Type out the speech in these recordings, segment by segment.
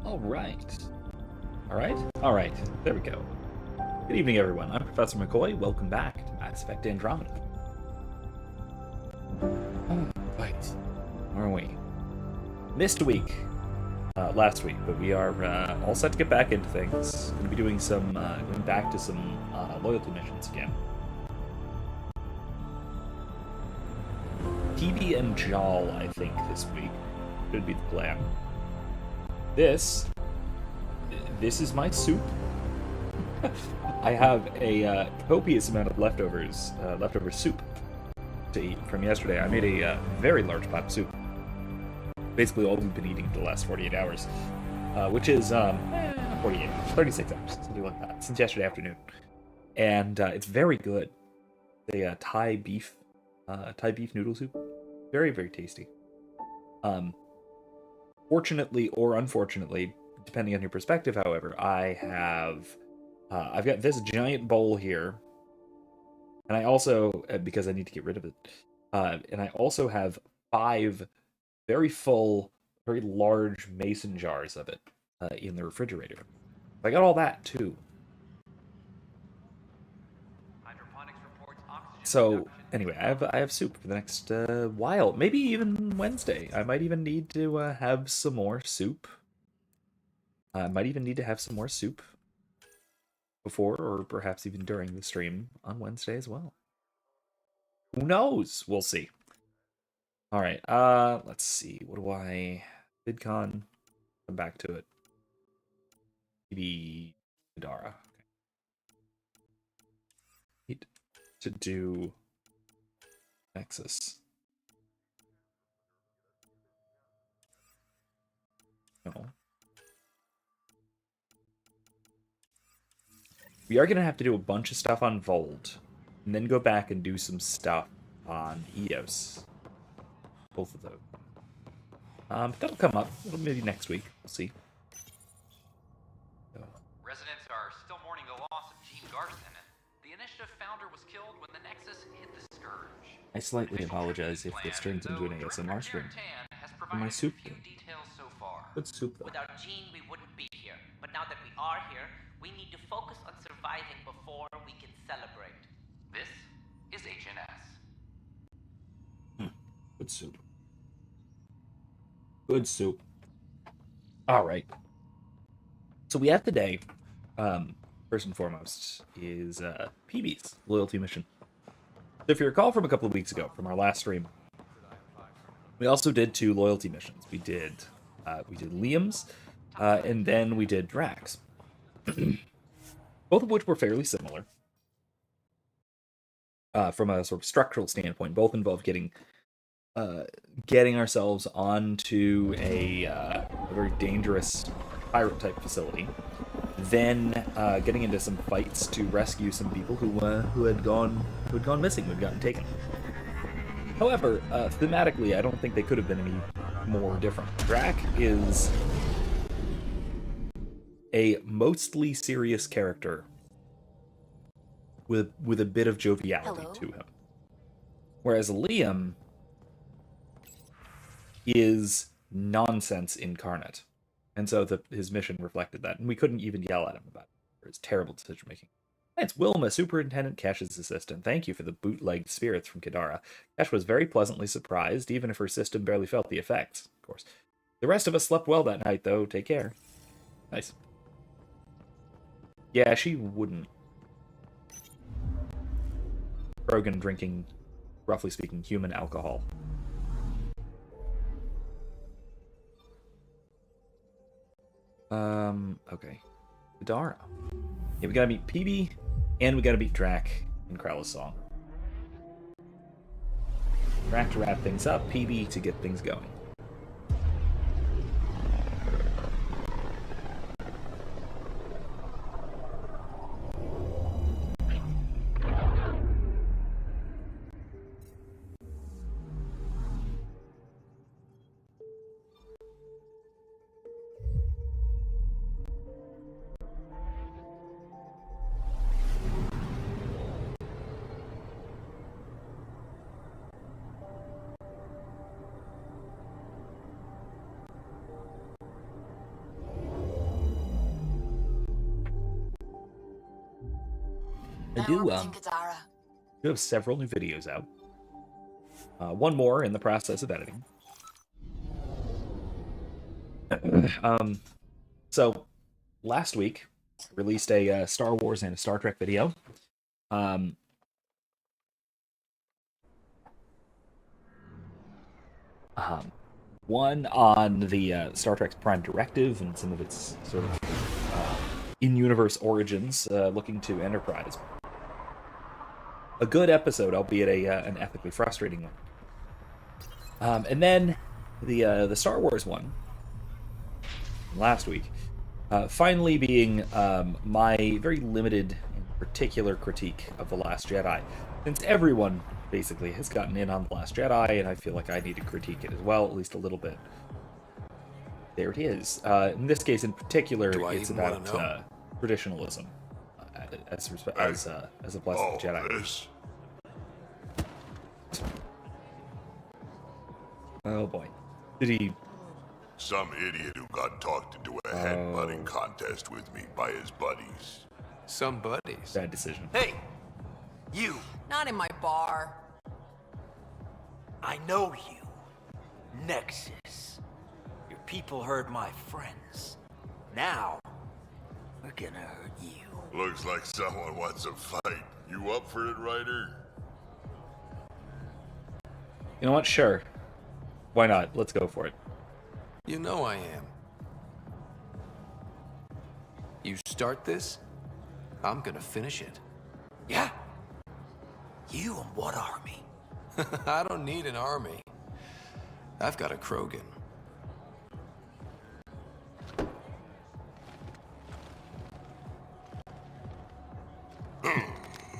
All right. All right. All right. There we go. Good evening, everyone. I'm Professor McCoy. Welcome back to Mass Effect Andromeda. Right. Where are we? Missed a week last week, but we are all set to get back into things. Going to be doing some, going back to some loyalty missions again. PB and Jal, I think, this week should be the plan. This is my soup. I have a copious amount of leftover soup to eat from yesterday. I made a very large pot of soup. Basically all we've been eating for the last 48 hours, which is 48 hours, 36 hours, something like that, since yesterday afternoon. And it's very good. A Thai beef noodle soup. Very, very tasty. Fortunately or unfortunately, depending on your perspective, however, I've got this giant bowl here, and I also, because I need to get rid of it, and I also have 5 very full, very large mason jars of it in the refrigerator. I got all that too. So anyway, I have soup for the next while, maybe even Wednesday. I might even need to have some more soup. I might even need to have some more soup before, or perhaps even during the stream on Wednesday as well. Who knows? We'll see. All right. Let's see. What do I? VidCon. Come back to it. Maybe Kadara. Okay. Need to do Nexus. No. We are going to have to do a bunch of stuff on Vold, and then go back and do some stuff on EOS. Both of those. That'll come up. It'll maybe next week. We'll see. So. Residents are still mourning the loss of Gene Garson. The initiative founder was killed when the Nexus hit the Scourge. I slightly apologize if this turns into an ASMR stream. My soup. Good soup, though. Without Gene, we wouldn't be here. But now that we are here, we need to focus on surviving before we can celebrate. This is HNS. Good soup. Good soup. All right. So we have today, first and foremost, is PB's loyalty mission. So if you recall from a couple of weeks ago, from our last stream, we also did 2 loyalty missions. We did Liam's, and then we did Drax. Both of which were fairly similar. From a sort of structural standpoint, both involve getting ourselves onto a very dangerous pirate type facility, then getting into some fights to rescue some people who had gone missing, who had gotten taken. However, thematically, I don't think they could have been any more different. Drac is a mostly serious character with a bit of joviality to him, whereas Liam is nonsense incarnate, and so his mission reflected that, and we couldn't even yell at him about it for his terrible decision making. It's Wilma, Superintendent Kesh's assistant. Thank you for the bootlegged spirits from Kadara. Kesh was very pleasantly surprised, even if her system barely felt the effects, of course. The rest of us slept well that night, though. Take care. Nice. Yeah, she wouldn't. Brogan drinking, roughly speaking, human alcohol. Okay. Kadara. Yeah, we gotta meet PB, and we gotta beat Drac in Krell's song. Drac to wrap things up, PB to get things going. I do have several new videos out. One more in the process of editing. So last week I released a Star Wars and a Star Trek video. One on the Star Trek's Prime Directive and some of its sort of in-universe origins, looking to Enterprise. A good episode, albeit an epically frustrating one. And then the Star Wars one last week, finally being my very limited and particular critique of The Last Jedi, since everyone basically has gotten in on The Last Jedi, and I feel like I need to critique it as well, at least a little bit. There it is. In this case in particular, it's about traditionalism as applies to the Jedi. Oh boy. Did he... Some idiot who got talked into a headbutting contest with me by his buddies. Some buddies? Bad decision. Hey! You! Not in my bar. I know you. Nexus. Your people hurt my friends. Now, we're gonna hurt you. Looks like someone wants a fight. You up for it, Ryder? You know what? Sure. Why not? Let's go for it. You know I am. You start this, I'm gonna finish it. Yeah? You and what army? I don't need an army. I've got a Krogan.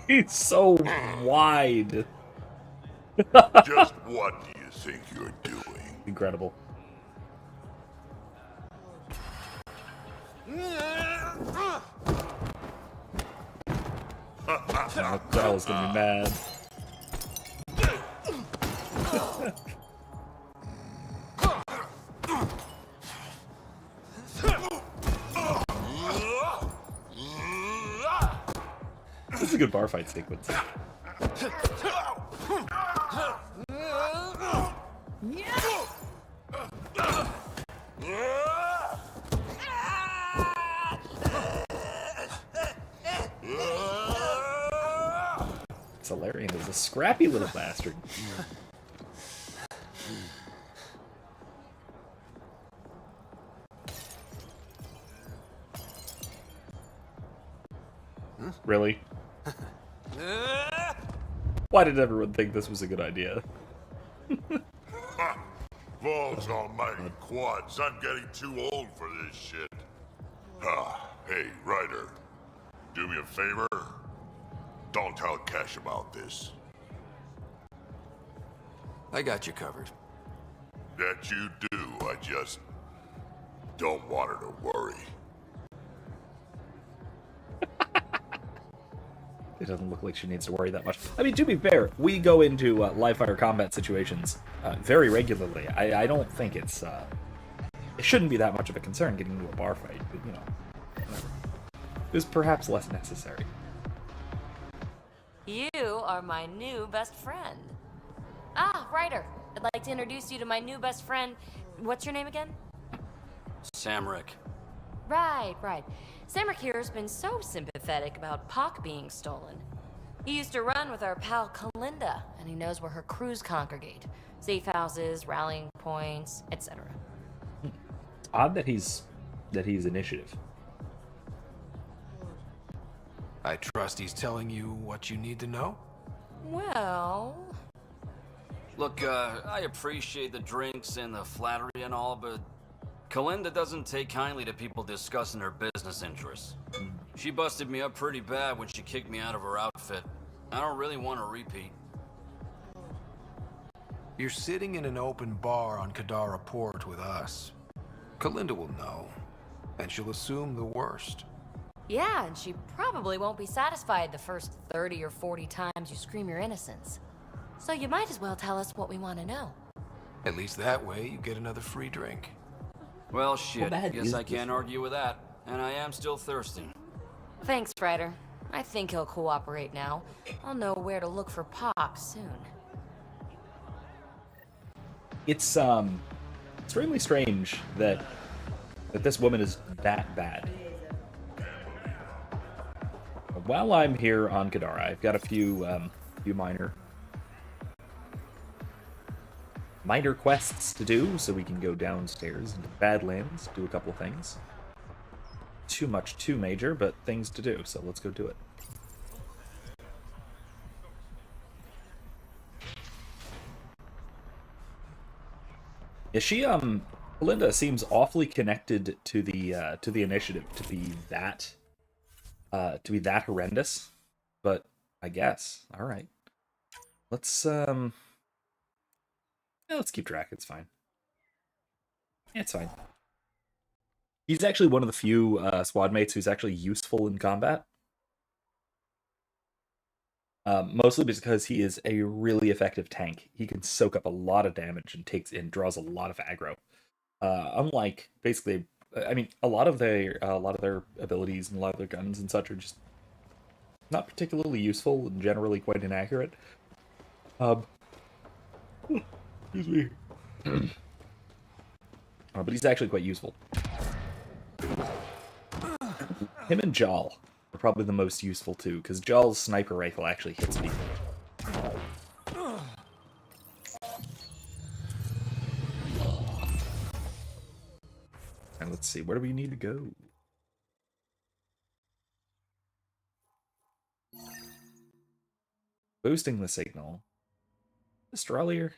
He's so wide. Just what do you think you're doing? Incredible. Oh, Carl's gonna be mad. This is a good bar fight sequence. Salarian is a scrappy little bastard. Really? Why did everyone think this was a good idea? Balls almighty quads, I'm getting too old for this shit. Hey, Ryder. Do me a favor. Don't tell Cash about this. I got you covered. That you do, I just don't want her to worry. It doesn't look like she needs to worry that much. I mean, to be fair, we go into live-fire combat situations very regularly. I don't think it shouldn't be that much of a concern getting into a bar fight, but, you know, whatever. It was perhaps less necessary. You are my new best friend. Ah, Ryder. I'd like to introduce you to my new best friend. What's your name again? Samrick. Right. Samrick here has been so sympathetic about Pock being stolen. He used to run with our pal Kalinda, and he knows where her crews congregate. Safe houses, rallying points, etc. Odd that he's initiative. I trust he's telling you what you need to know? Well... Look, I appreciate the drinks and the flattery and all, but Kalinda doesn't take kindly to people discussing her business interests. She busted me up pretty bad when she kicked me out of her outfit. I don't really want to repeat. You're sitting in an open bar on Kadara Port with us. Kalinda will know, and she'll assume the worst. Yeah, and she probably won't be satisfied the first 30 or 40 times you scream your innocence. So you might as well tell us what we want to know. At least that way you get another free drink. Well, shit, bad guess is I this? can't argue with that. And I am still thirsty. Thanks, Ryder. I think he'll cooperate now. I'll know where to look for Pop soon. It's extremely strange that this woman is that bad. While I'm here on Kadara, I've got a few minor quests to do, so we can go downstairs into Badlands, do a couple of things. Too major, but things to do, so let's go do it. Yeah, she Belinda seems awfully connected to the initiative to be that horrendous, but I guess. All right. Let's let's keep track. It's fine. Yeah, it's fine. He's actually one of the few squad mates who's actually useful in combat. Mostly because he is a really effective tank. He can soak up a lot of damage and draws a lot of aggro. Unlike basically, I mean, a lot of their abilities and a lot of their guns and such are just not particularly useful and generally quite inaccurate. Excuse me. But he's actually quite useful. Him and Jal are probably the most useful too, because Jal's sniper rifle actually hits people. And let's see, where do we need to go? Boosting the signal. Mr. Earlier.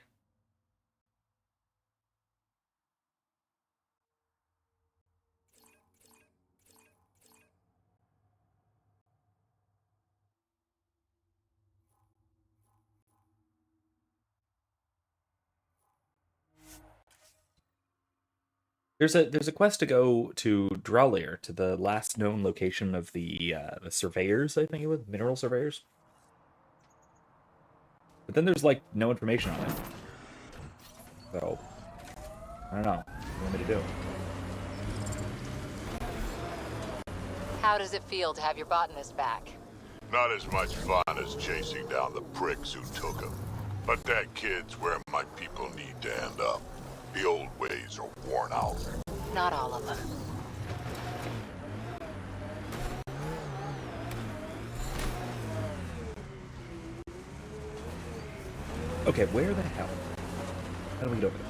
There's a quest to go to Dralier, to the last known location of the surveyors, I think it was, mineral surveyors. But then there's like no information on it. So I don't know. What do you want me to do? How does it feel to have your botanist back? Not as much fun as chasing down the pricks who took him. But that kid's where my people need to end up. The old ways are worn out. Not all of them. Okay, where the hell? How do we get over there?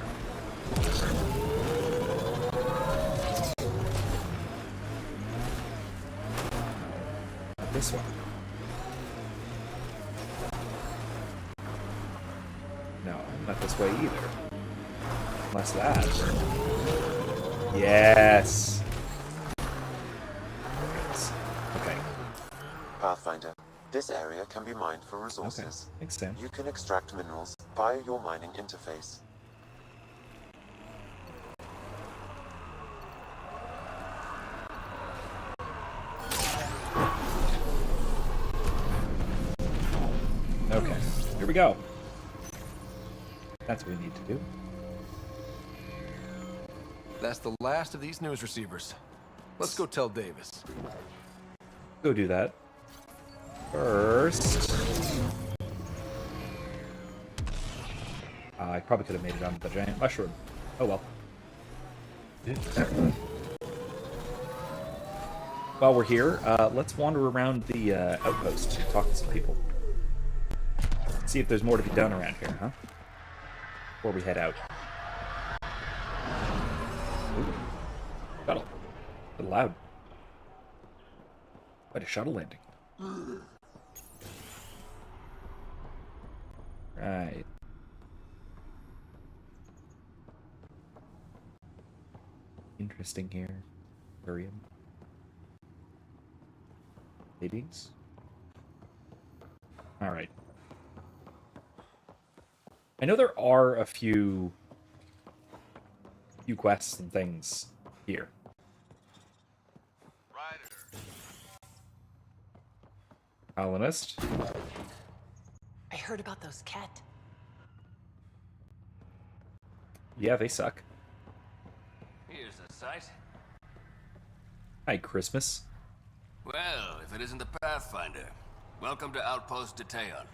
Not this one. No, not this way either. Unless that. Yes. Okay. Pathfinder, this area can be mined for resources. Okay. Thanks, Sam. You can extract minerals via your mining interface. Okay, here we go. That's what we need to do. That's the last of these news receivers. Let's go tell Davis. Go do that. First... I probably could have made it onto the giant mushroom. Oh well. While we're here, let's wander around the outpost and talk to some people. See if there's more to be done around here, huh? Before we head out. Ooh. Shuttle. A little loud. Quite a shuttle landing. Right. Interesting here. Miriam. Ladies. Alright. I know there are a few quests and things here. Colonist. I heard about those cat. Yeah, they suck. Here's a sight. Hi, Christmas. Well, if it isn't the Pathfinder, welcome to Outpost Detaeon.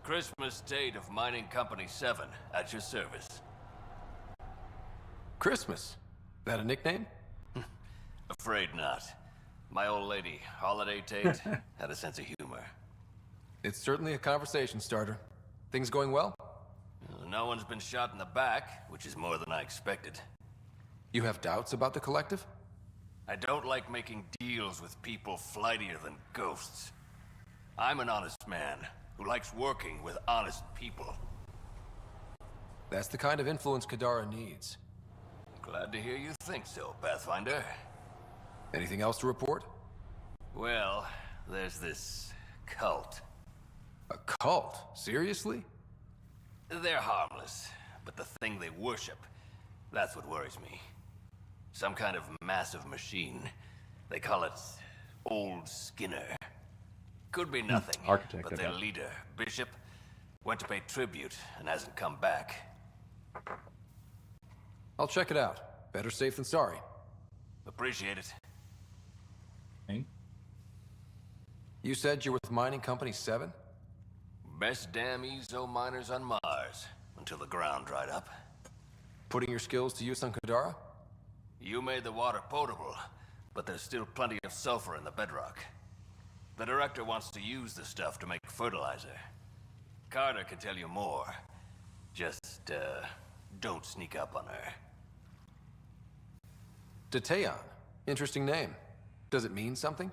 Christmas State of Mining Company 7, at your service. Christmas? That a nickname? Afraid not. My old lady, Holiday Tate, had a sense of humor. It's certainly a conversation starter. Things going well? No one's been shot in the back, which is more than I expected. You have doubts about the collective? I don't like making deals with people flightier than ghosts. I'm an honest man who likes working with honest people. That's the kind of influence Kadara needs. Glad to hear you think so, Pathfinder. Anything else to report? Well, there's this cult. A cult? Seriously? They're harmless, but the thing they worship, that's what worries me. Some kind of massive machine. They call it Old Skinner. Could be nothing, Architect, but I their bet. leader, Bishop, went to pay tribute and hasn't come back. I'll check it out. Better safe than sorry. Appreciate it. Okay. You said you're with Mining Company 7? Best damn EZO miners on Mars, until the ground dried up. Putting your skills to use on Kadara? You made the water potable, but there's still plenty of sulfur in the bedrock. The director wants to use the stuff to make fertilizer. Carter can tell you more. Just, don't sneak up on her. Detaeon. Interesting name. Does it mean something?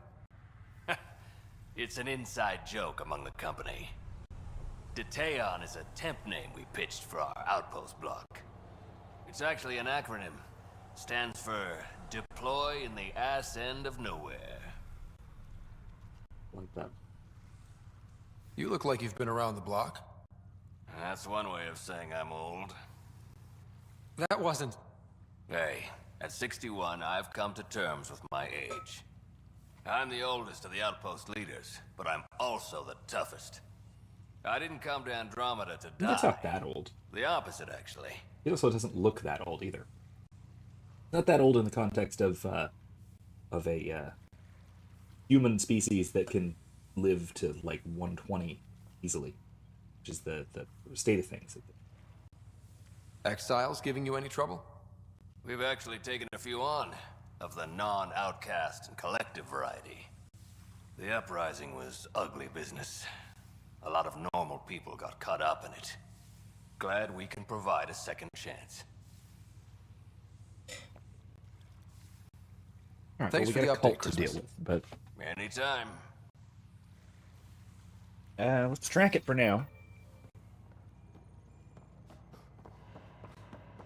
It's an inside joke among the company. Detaeon is a temp name we pitched for our outpost block. It's actually an acronym. Stands for Deploy in the Ass End of Nowhere. Like that. You look like you've been around the block. That's one way of saying I'm old. That wasn't... Hey, at 61, I've come to terms with my age. I'm the oldest of the outpost leaders, but I'm also the toughest. I didn't come to Andromeda to die. He's not that old. The opposite, actually. He also doesn't look that old either. Not that old in the context of a human species that can live to like 120 easily, which is the state of things. Exiles giving you any trouble? We've actually taken a few on, of the non-outcast and collective variety. The uprising was ugly business. A lot of normal people got caught up in it. Glad we can provide a second chance. All right, Thanks well, for we the got a cult update, to deal Christmas. with, but Anytime. let's track it for now.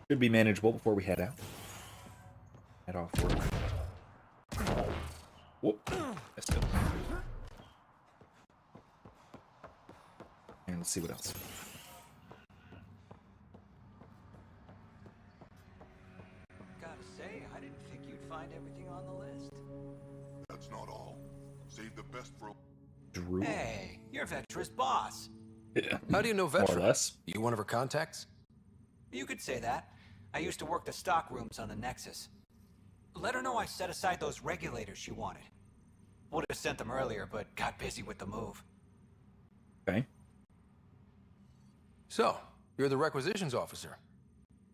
Should be manageable before we head out. Head off work. Whoop. Missed it. And let's see what else. Gotta say, I didn't think you'd find everything on the list. That's not all. Save the best for... Drew. Hey, you're Vetra's boss. Yeah. How do you know More Vetra? or less. You one of her contacts? You could say that. I used to work the stock rooms on the Nexus. Let her know I set aside those regulators she wanted. Would have sent them earlier, but got busy with the move. Okay. So, you're the requisitions officer.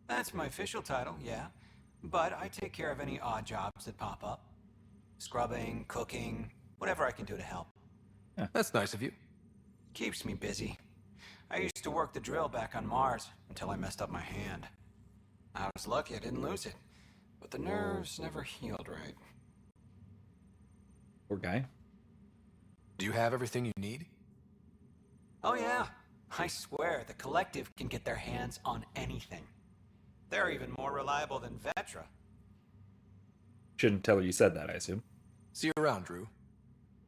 That's my official title, yeah. But I take care of any odd jobs that pop up. Scrubbing, cooking, whatever I can do to help. That's nice of you. Keeps me busy. I used to work the drill back on Mars until I messed up my hand. I was lucky I didn't lose it, but the nerves never healed right. Poor guy. Do you have everything you need? Oh yeah, I swear the Collective can get their hands on anything. They're even more reliable than Vetra. Shouldn't tell her you said that, I assume. See you around, Drew.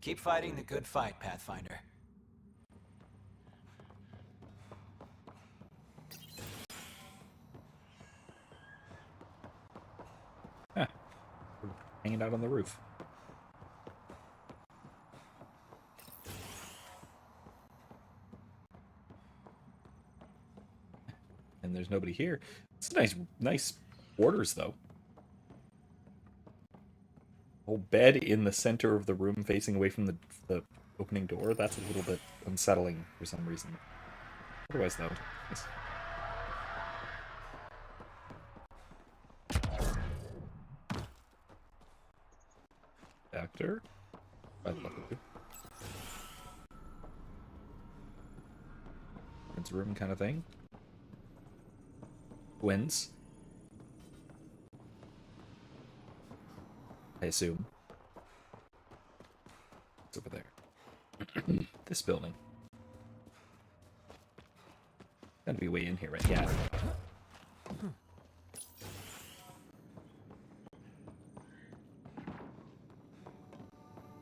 Keep fighting the good fight, Pathfinder. Huh. We're hanging out on the roof. And there's nobody here. It's nice quarters, though. whole bed in the center of the room facing away from the opening door. That's a little bit unsettling for some reason. Otherwise, though, nice. Actor? I'd love to. It's room kind of thing. Twins. I assume. It's over there. This building. Gotta be way in here, right? Yeah.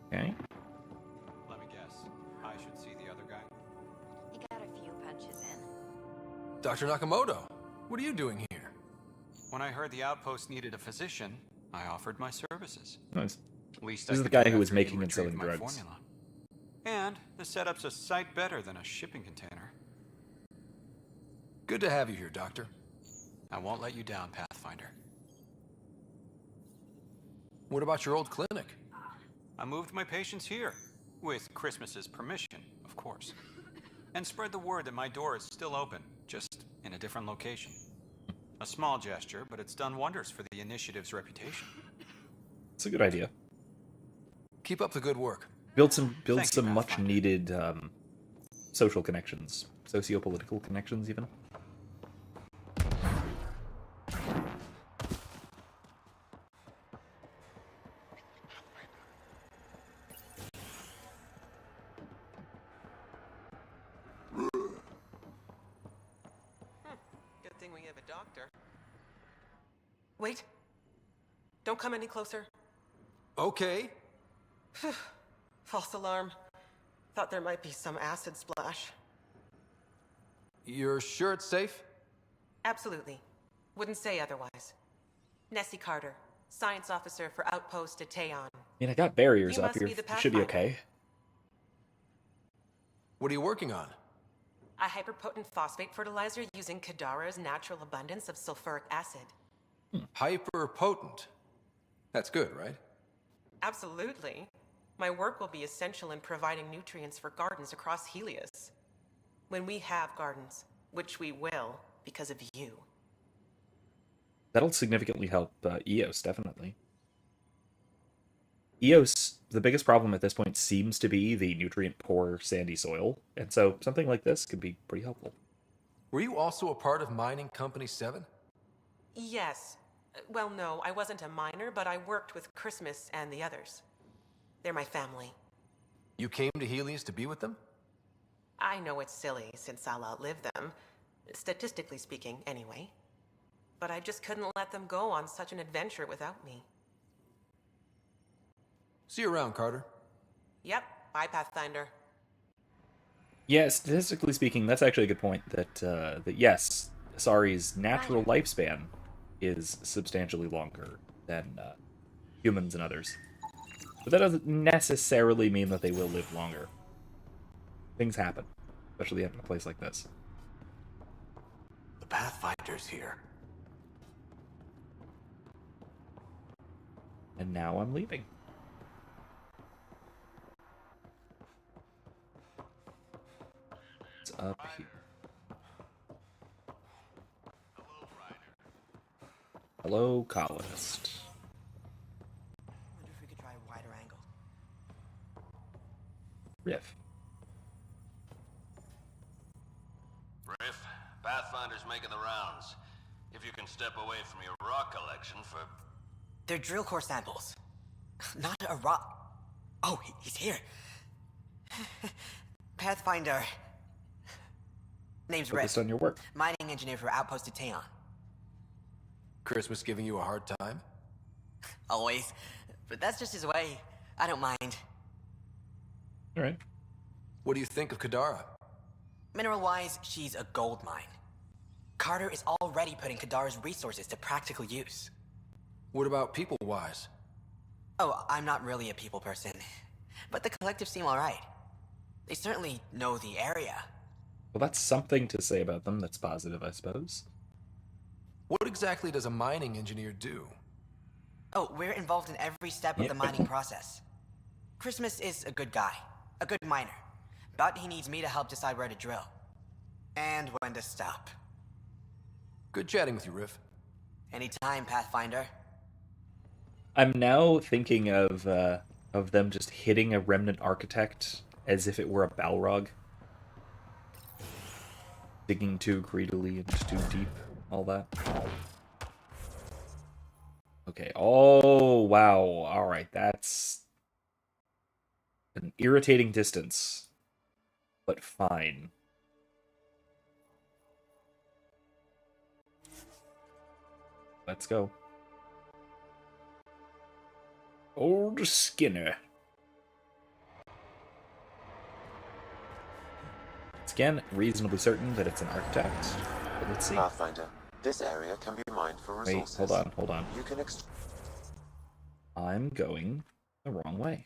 Okay. Let me guess. I should see the other guy. He got a few punches in. Dr. Nakamoto, what are you doing here? When I heard the outpost needed a physician, I offered my services. Nice. Least This I is the could guy do who was after making you and selling retrieved my drugs. formula. And the setup's a sight better than a shipping container. Good to have you here, Doctor. I won't let you down, Pathfinder. What about your old clinic? I moved my patients here, with Christmas's permission, of course. And spread the word that my door is still open, just in a different location. A small gesture, but it's done wonders for the initiative's reputation. It's a good idea. Keep up the good work. Build some Thank you, much Pathfinder. needed social connections, socio-political connections, even. Good thing we have a doctor. Wait. Don't come any closer. Okay. False alarm. Thought there might be some acid splash. You're sure it's safe? Absolutely. Wouldn't say otherwise. Nessie Carter, science officer for Outpost Ateon. I mean, I got barriers You up must here. be the It should be Pathfinder. okay. What are you working on? A hyperpotent phosphate fertilizer using Kadara's natural abundance of sulfuric acid. Hyper-potent. That's good, right? Absolutely. My work will be essential in providing nutrients for gardens across Helios. When we have gardens, which we will because of you. That'll significantly help EOS, definitely. EOS, the biggest problem at this point seems to be the nutrient-poor sandy soil, and so something like this could be pretty helpful. Were you also a part of Mining Company 7? Yes. Well, no, I wasn't a miner, but I worked with Christmas and the others. They're my family. You came to Helios to be with them? I know it's silly, since I'll outlive them. Statistically speaking, anyway. But I just couldn't let them go on such an adventure without me. See you around, Carter. Yep, bye, Pathfinder. Yeah, statistically speaking, that's actually a good point. That yes, Asari's natural lifespan is substantially longer than humans and others. But that doesn't necessarily mean that they will live longer. Things happen, especially in a place like this. The Pathfinder's here. And now I'm leaving. It's up here. Hello, colonist. Wonder if we could try a wider angle. Riff. Riff, Pathfinder's making the rounds. If you can step away from your rock collection for... They're drill core samples. Not a rock. Oh, he's here. Pathfinder. Name's Focused Riff. on your work. Mining engineer for Outpost Ateon. Christmas giving you a hard time? Always. But that's just his way. I don't mind. All right. What do you think of Kadara? Mineral-wise, she's a gold mine. Carter is already putting Kadara's resources to practical use. What about people-wise? Oh, I'm not really a people person. But the collective seem alright. They certainly know the area. Well, that's something to say about them that's positive, I suppose. What exactly does a mining engineer do? Oh, we're involved in every step of the mining process. Christmas is a good guy, a good miner, but he needs me to help decide where to drill. And when to stop. Good chatting with you, Riff. Anytime, Pathfinder. I'm now thinking of them just hitting a remnant architect as if it were a Balrog. Digging too greedily and too deep, all that. Okay, oh, wow, alright, that's an irritating distance, but fine. Let's go. Old Skinner. It's again reasonably certain that it's an architect, but let's see. Pathfinder, this area can be mined for resources. Wait, hold on. You can I'm going the wrong way.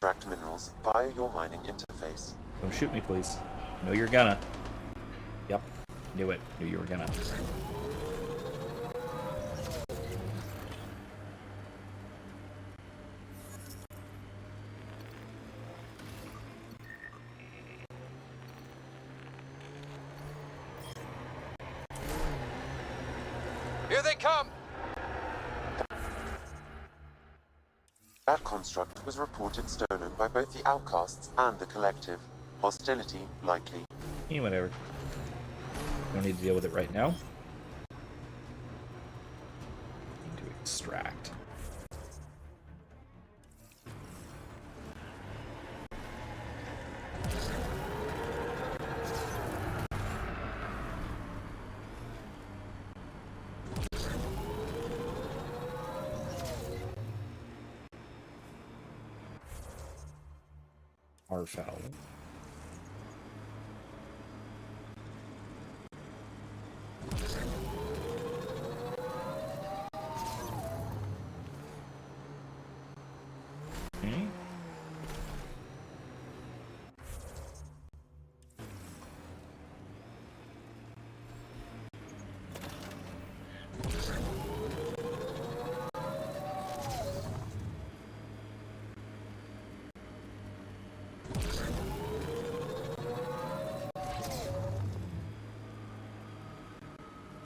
extract minerals via your mining interface. Don't shoot me, please. Know you're gonna. Yep, knew it. Knew you were gonna. Here they come! That construct was reported stolen by both the Outcasts and the Collective. Hostility likely. Yeah, whatever. Don't need to deal with it right now. Need to extract. Foul. Okay.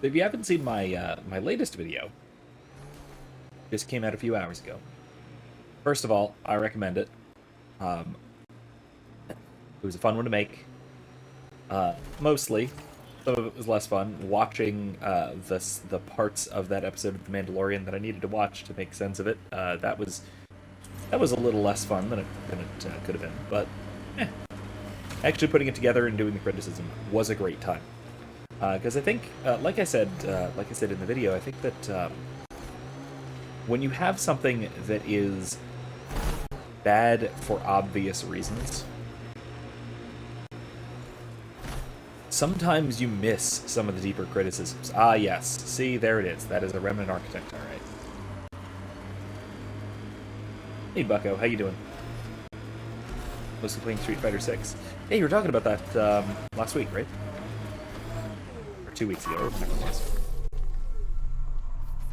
If you haven't seen my my latest video, just came out a few hours ago. First of all, I recommend it. It was a fun one to make. Mostly, some of it was less fun. Watching the parts of that episode of The Mandalorian that I needed to watch to make sense of it, that was a little less fun than it could have been. But actually putting it together and doing the criticism was a great time. Because I think, like I said in the video, I think that when you have something that is bad for obvious reasons, sometimes you miss some of the deeper criticisms. Ah, yes. See, there it is. That is a remnant architect, all right. Hey, Bucko. How you doing? Mostly playing Street Fighter 6. Hey, you were talking about that last week, right? 2 weeks ago.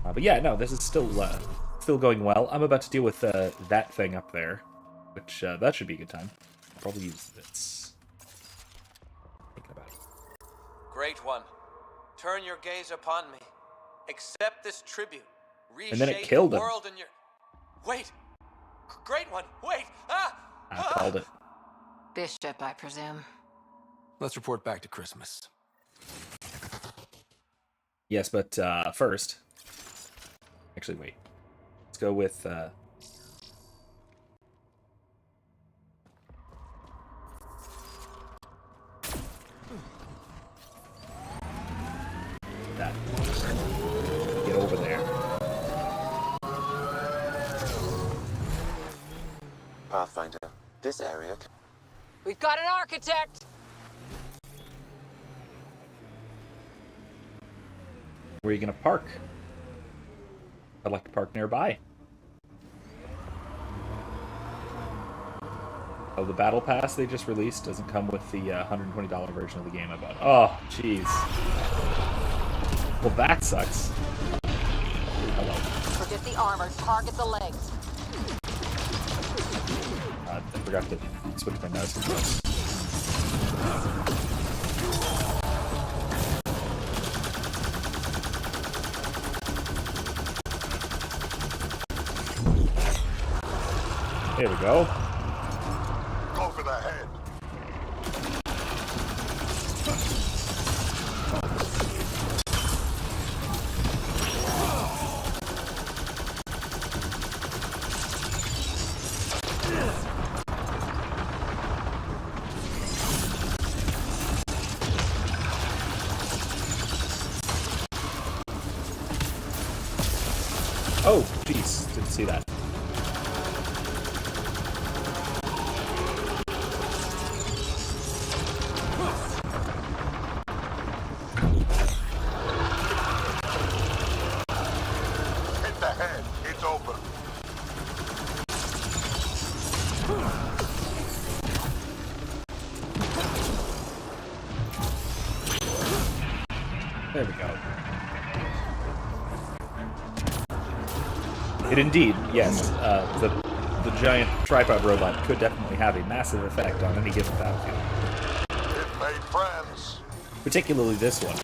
But yeah, no, this is still going well. I'm about to deal with that thing up there, which that should be a good time. I'll probably use this. Thinking about it. Great one. Turn your gaze upon me. Accept this tribute. Reshape And then it killed the him. world in your... Wait! Great one! Wait! Ah! I called it. Bishop, I presume. Let's report back to Christmas. Yes, but first... Actually, wait. Let's go with... that. Get over there. Pathfinder, this area... We've got an architect! Where are you going to park? I'd like to park nearby. Oh, the Battle Pass they just released doesn't come with the $120 version of the game I bought. Oh, jeez. Well, that sucks. Hello. Forget the armor. Target the legs. I forgot to switch my mouse controls. There we go. Go for the head. Oh, jeez, didn't see that. Hit the head. It's open. There we go. It indeed, yes, the giant tripod robot could definitely have a massive effect on any given battlefield. It made friends. Particularly this one.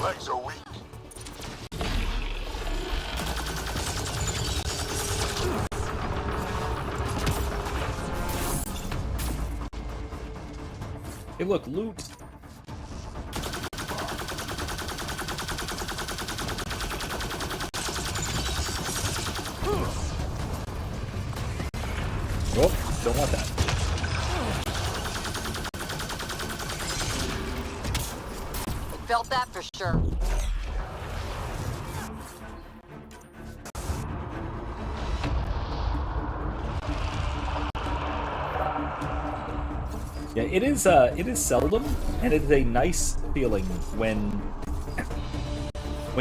Legs are weak. Hey, look, loot. Oh, don't want that. Felt that for sure. Yeah, it is seldom, and it is a nice feeling when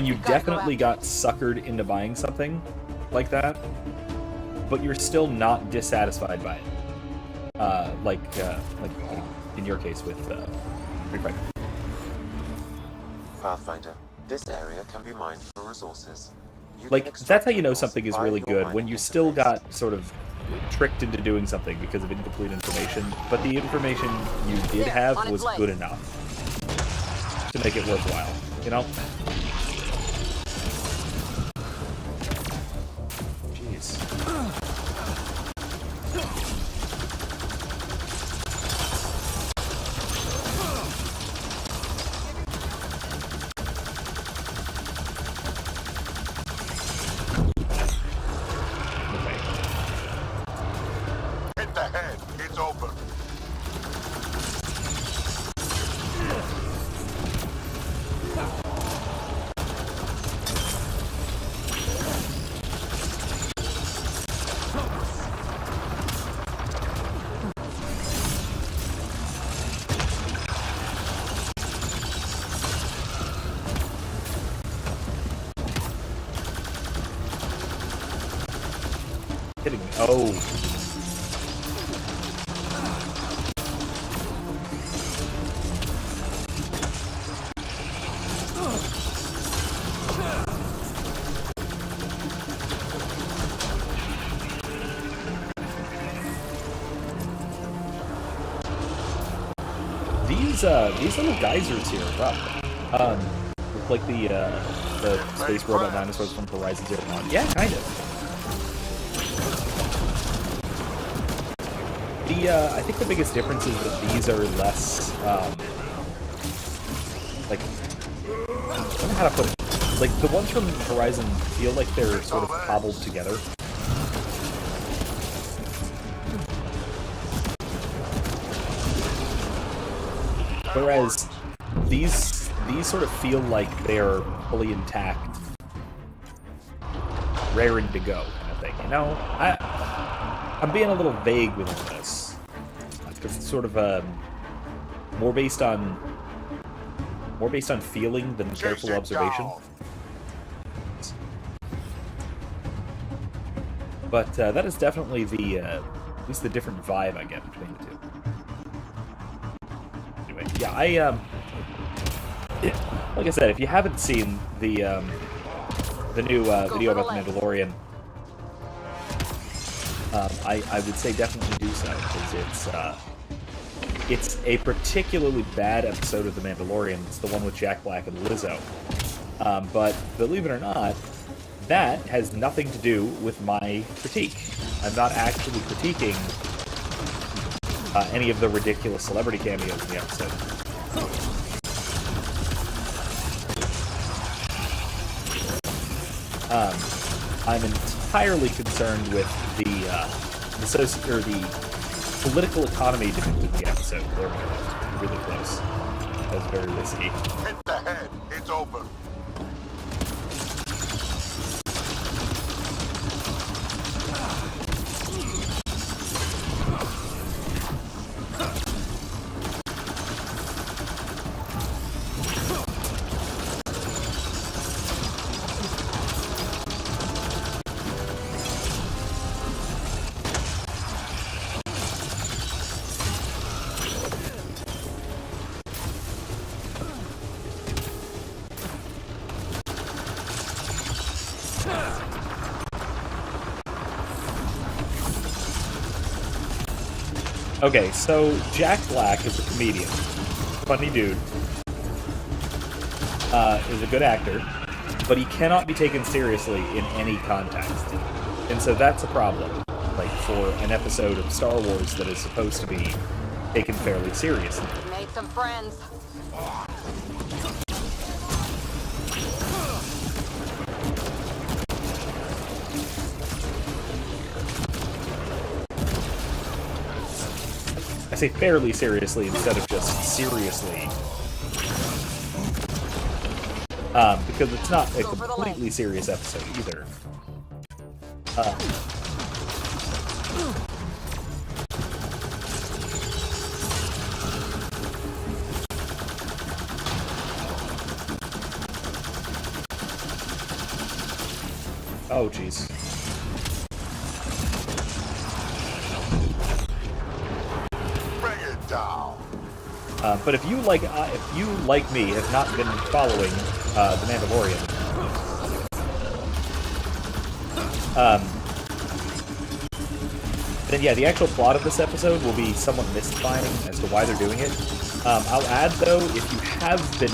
you definitely got suckered into buying something like that, but you're still not dissatisfied by it. Like in your case with Free Fire. Pathfinder, this area can be mined for resources. Like, that's how you know something is really good, when you still got sort of tricked into doing something because of incomplete information, but the information you did have was good enough to make it worthwhile, you know? Jeez. Hit the head. It's open. Hitting me. Oh. These little geysers here are rough. Look like the space robot dinosaurs from Horizon Zero Dawn. Yeah, kind of. I think the biggest difference is that these are less, like, I don't know how to put it. Like, the ones from Horizon feel like they're sort of cobbled together. Whereas these sort of feel like they're fully intact, raring to go kind of thing, you know? I'm being a little vague with all this, because it's sort of more based on more based on feeling than careful observation. But that is definitely the at least the different vibe I get between the two. Anyway, yeah, like I said, if you haven't seen the new video about the Mandalorian, I would say definitely do so, because it's a particularly bad episode of The Mandalorian. It's the one with Jack Black and Lizzo. But believe it or not, that has nothing to do with my critique. I'm not actually critiquing any of the ridiculous celebrity cameos in the episode. I'm entirely concerned with the political economy depicted in the episode. There we go. Really close. That was very risky. Hit the head. It's open. Okay, so Jack Black is a comedian. Funny dude. Is a good actor, but he cannot be taken seriously in any context. And so that's a problem, like, for an episode of Star Wars that is supposed to be taken fairly seriously. Made some friends. I say fairly seriously instead of just seriously. Because it's not a completely serious episode either. Oh, jeez. But if you like me, have not been following The Mandalorian, then yeah, the actual plot of this episode will be somewhat mystifying as to why they're doing it. I'll add though, if you have been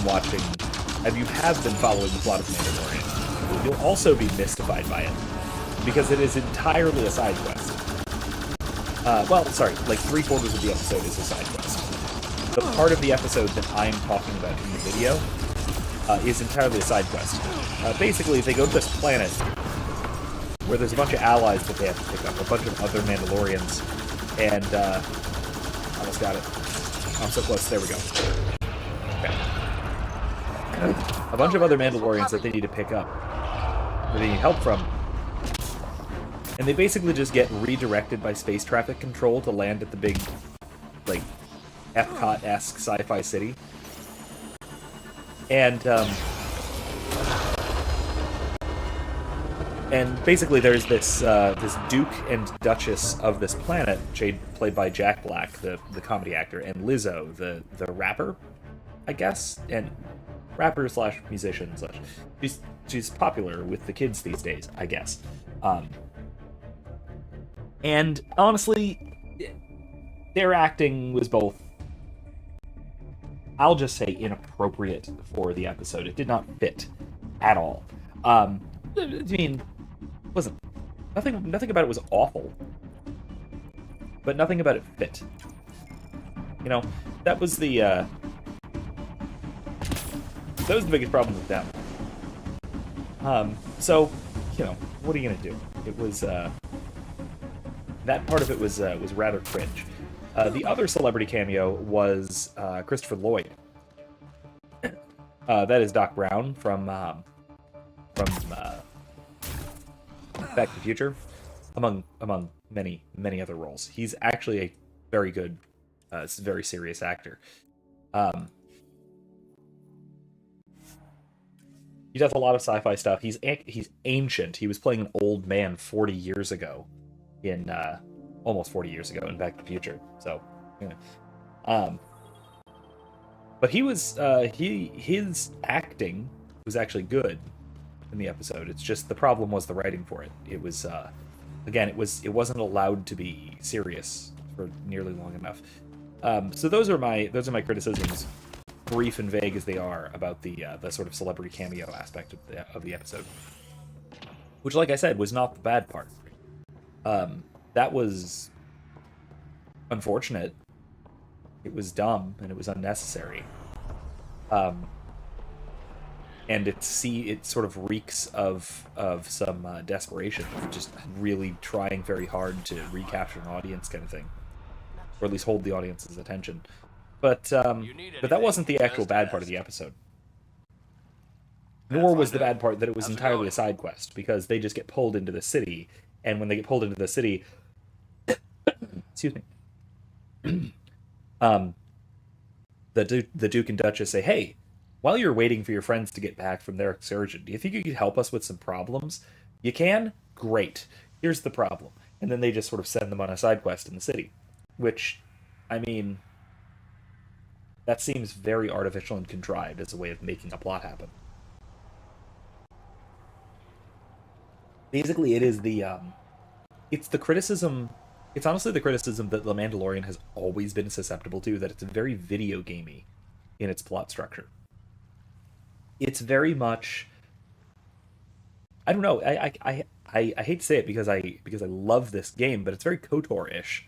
following the plot of The Mandalorian, you'll also be mystified by it, because it is entirely a side quest. Well, sorry, like 3/4 of the episode is a side quest. The part of the episode that I'm talking about in the video is entirely a side quest. Basically, they go to this planet where there's a bunch of allies that they have to pick up, a bunch of other Mandalorians, and, almost got it. I'm so close, there we go. Okay. A bunch of other Mandalorians that they need to pick up, that they need help from, and they basically just get redirected by space traffic control to land at the big, like, Epcot-esque sci-fi city. And basically there's this this Duke and Duchess of this planet, played by Jack Black, the comedy actor, and Lizzo, the rapper, I guess, and rapper slash musician slash. She's popular with the kids these days, I guess. And honestly, their acting was both, I'll just say, inappropriate for the episode. It did not fit at all. I mean, wasn't nothing about it was awful, but nothing about it fit. You know, that was the biggest problem with them. So, you know, what are you gonna do? It was that part of it was rather cringe. The other celebrity cameo was Christopher Lloyd. That is Doc Brown from Back to the Future, among many other roles. He's actually a very good, very serious actor. He does a lot of sci-fi stuff. He's ancient. He was playing an old man 40 years ago in almost 40 years ago in Back to the Future. So, yeah. But he was his acting was actually good in the episode. It's just the problem was the writing for it. It was again, it wasn't allowed to be serious for nearly long enough. So those are my criticisms, brief and vague as they are, about the sort of celebrity cameo aspect of the episode, which, like I said, was not the bad part. That was unfortunate. It was dumb and it was unnecessary. And it sort of reeks of some desperation, of just really trying very hard to recapture an audience, kind of thing, or at least hold the audience's attention. But that wasn't the actual bad part of the episode. Nor was the bad part that it was entirely a side quest, because they just get pulled into the city, and when they get pulled into the city, excuse me, the Duke and Duchess say, "Hey, while you're waiting for your friends to get back from their excursion, do you think you could help us with some problems? You can? Great. Here's the problem." And then they just sort of send them on a side quest in the city, which, I mean, that seems very artificial and contrived as a way of making a plot happen. Basically, it is it's the criticism. It's honestly the criticism that The Mandalorian has always been susceptible to, that it's very video gamey in its plot structure. It's very much, I don't know, I hate to say it because I love this game, but it's very KOTOR-ish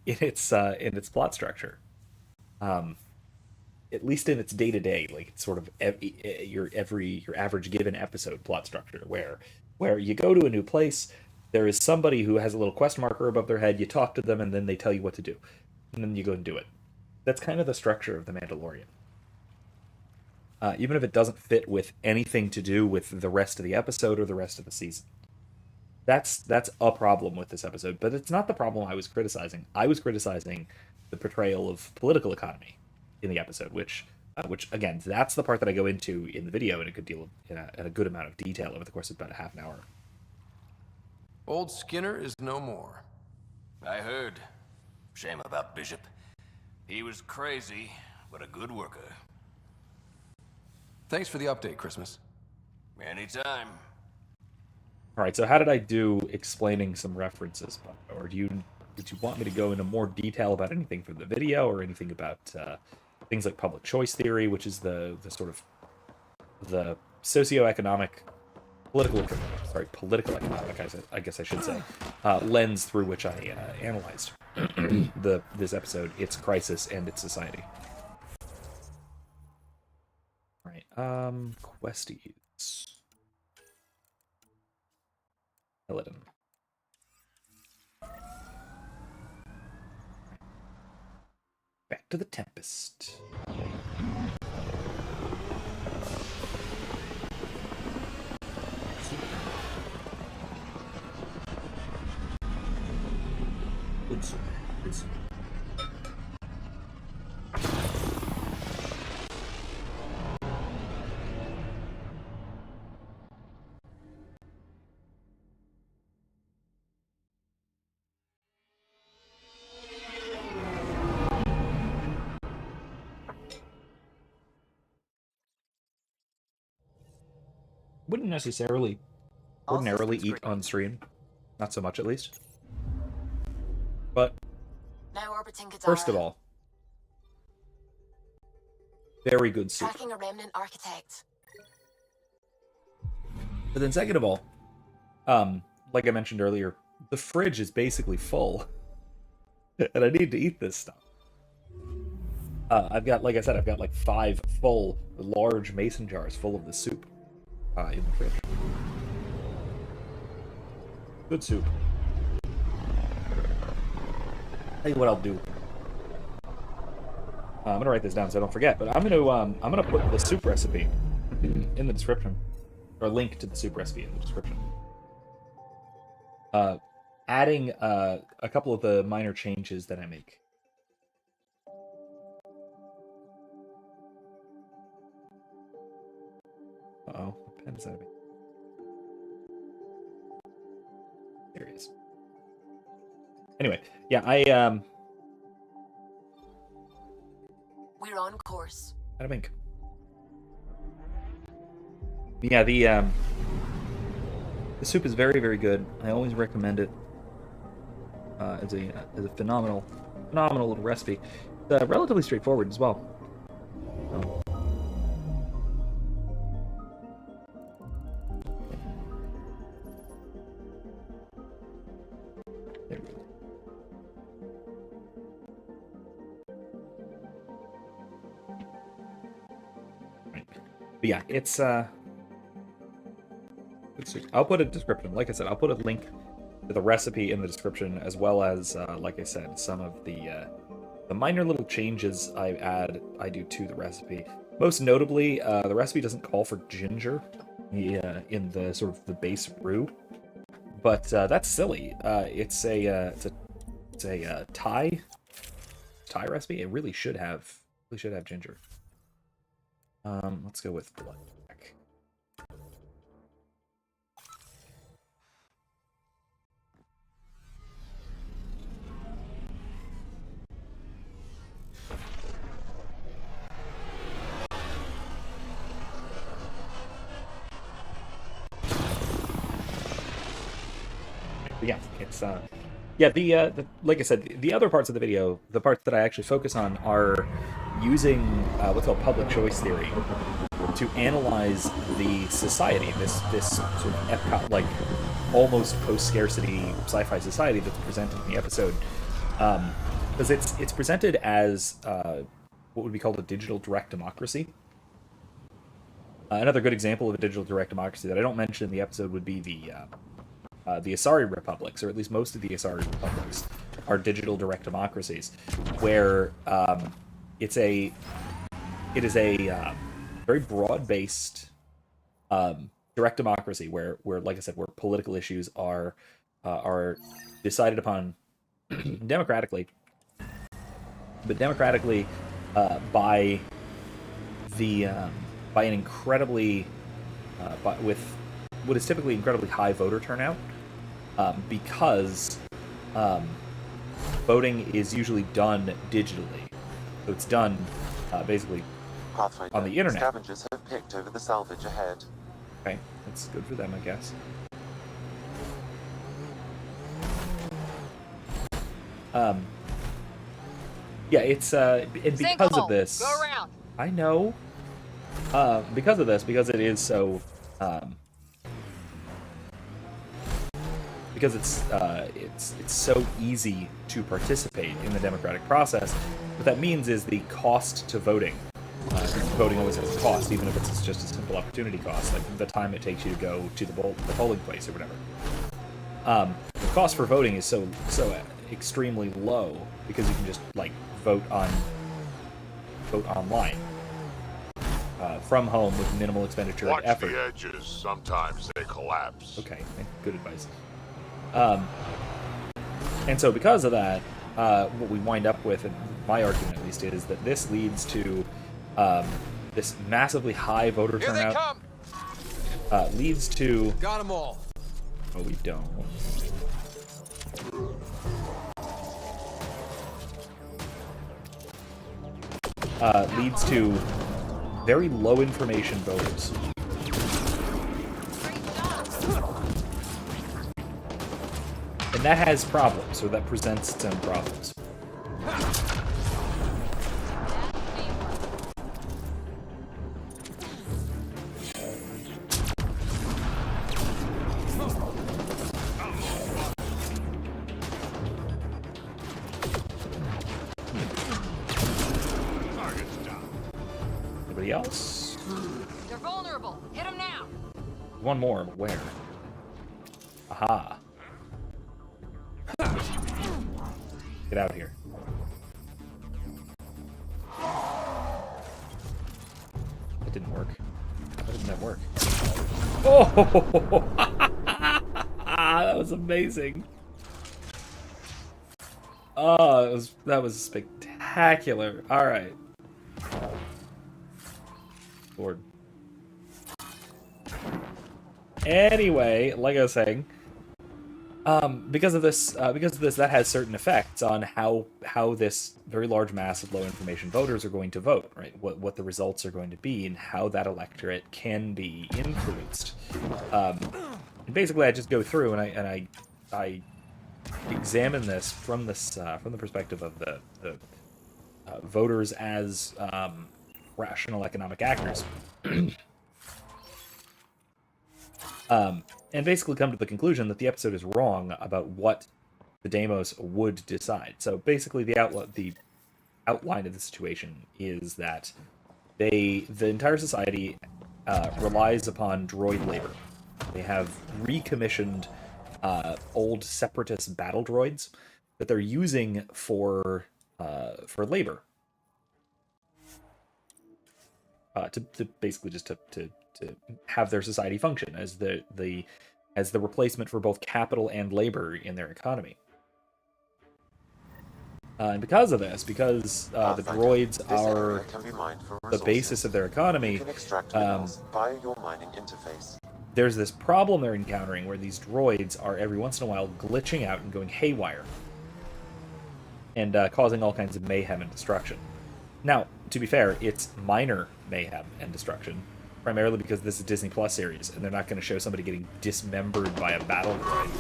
in its plot structure. At least in its day-to-day, like, it's sort of your average given episode plot structure, where you go to a new place, there is somebody who has a little quest marker above their head, you talk to them, and then they tell you what to do. And then you go and do it. That's kind of the structure of The Mandalorian. Even if it doesn't fit with anything to do with the rest of the episode or the rest of the season. That's a problem with this episode, but it's not the problem I was criticizing. I was criticizing the portrayal of political economy in the episode, which again, that's the part that I go into in the video in a good deal in a good amount of detail over the course of about a half an hour. Old Skinner is no more. I heard. Shame about Bishop. He was crazy, but a good worker. Thanks for the update, Christmas. Anytime. All right, so how did I do explaining some references, or did you want me to go into more detail about anything from the video, or anything about things like public choice theory, which is the sort of the socioeconomic, political economic, I guess I should say, lens through which I analyzed this episode, its crisis and its society. All right, questies. Paladin. Back to the Tempest. It's wouldn't necessarily ordinarily eat on stream, not so much at least. But Now orbiting Kadara. first of all, very good soup. Tracking a remnant architect. But then second of all, like I mentioned earlier, the fridge is basically full, and I need to eat this stuff. I've got, like I said, I've got like 5 full, large mason jars full of the soup in the fridge. Good soup. Tell you what I'll do. I'm gonna write this down so I don't forget. But I'm gonna put the soup recipe in the description, or a link to the soup recipe in the description. Adding a couple of the minor changes that I make. Uh-oh, the pen is out of me. There he is. Anyway, yeah, We're on course. out of ink. Yeah, the soup is very, very good. I always recommend it as a phenomenal little recipe. It's relatively straightforward as well. So. There we go. Right. But yeah, it's I'll put a description. Like I said, I'll put a link to the recipe in the description, as well as, like I said, some of the minor little changes I do to the recipe. Most notably, the recipe doesn't call for ginger in the sort of the base brew, but that's silly. It's a Thai recipe. It really should have ginger. Let's go with black. But yeah, it's the like I said, the other parts of the video, the parts that I actually focus on, are using what's called public choice theory to analyze the society, this sort of Epcot, like almost post-scarcity sci-fi society that's presented in the episode, because it's presented as what would be called a digital direct democracy. Another good example of a digital direct democracy that I don't mention in the episode would be the Asari republics, or at least most of the Asari republics, are digital direct democracies, where it is a very broad-based direct democracy, where, like I said, where political issues are decided upon democratically, but democratically by an incredibly with what is typically incredibly high voter turnout, because voting is usually done digitally. So it's done basically Pathfinder, on the internet. Scavengers have picked over the salvage ahead. Okay, that's good for them, I guess. Yeah, it's and because of this, Go around. I know. Because of this, because it is so, because it's so easy to participate in the democratic process. What that means is the cost to voting. Voting always has a cost, even if it's just a simple opportunity cost, like the time it takes you to go to the polling place or whatever. The cost for voting is so extremely low because you can just like vote online from home with minimal expenditure Watch and effort. the edges. Sometimes they collapse. Okay, good advice. And so because of that, what we wind up with, and my argument at least, is that this leads to this massively high voter turnout. Leads to... Got them all. Oh, we don't. Leads to very low information voters. And that has problems, or that presents its own problems. Anybody else? They're vulnerable. Hit them now. One more, but where? Aha. Get out of here. That didn't work. How didn't that work? Oh! That was amazing. Oh, that was spectacular. All right. Lord. Anyway, like I was saying, because of this, that has certain effects on how this very large mass of low information voters are going to vote, right? What the results are going to be, and how that electorate can be influenced. And basically, I just go through and I examine this from the perspective of the voters as rational economic actors. And basically come to the conclusion that the episode is wrong about what the Deimos would decide. So basically, the outline of the situation is that the entire society relies upon droid labor. They have recommissioned old separatist battle droids that they're using for labor. To basically just to have their society function as the replacement for both capital and labor in their economy. And because of this, because the droids are the basis of their economy, there's this problem they're encountering where these droids are every once in a while glitching out and going haywire and causing all kinds of mayhem and destruction. Now, to be fair, it's minor mayhem and destruction, primarily because this is a Disney Plus series, and they're not going to show somebody getting dismembered by a battle droid.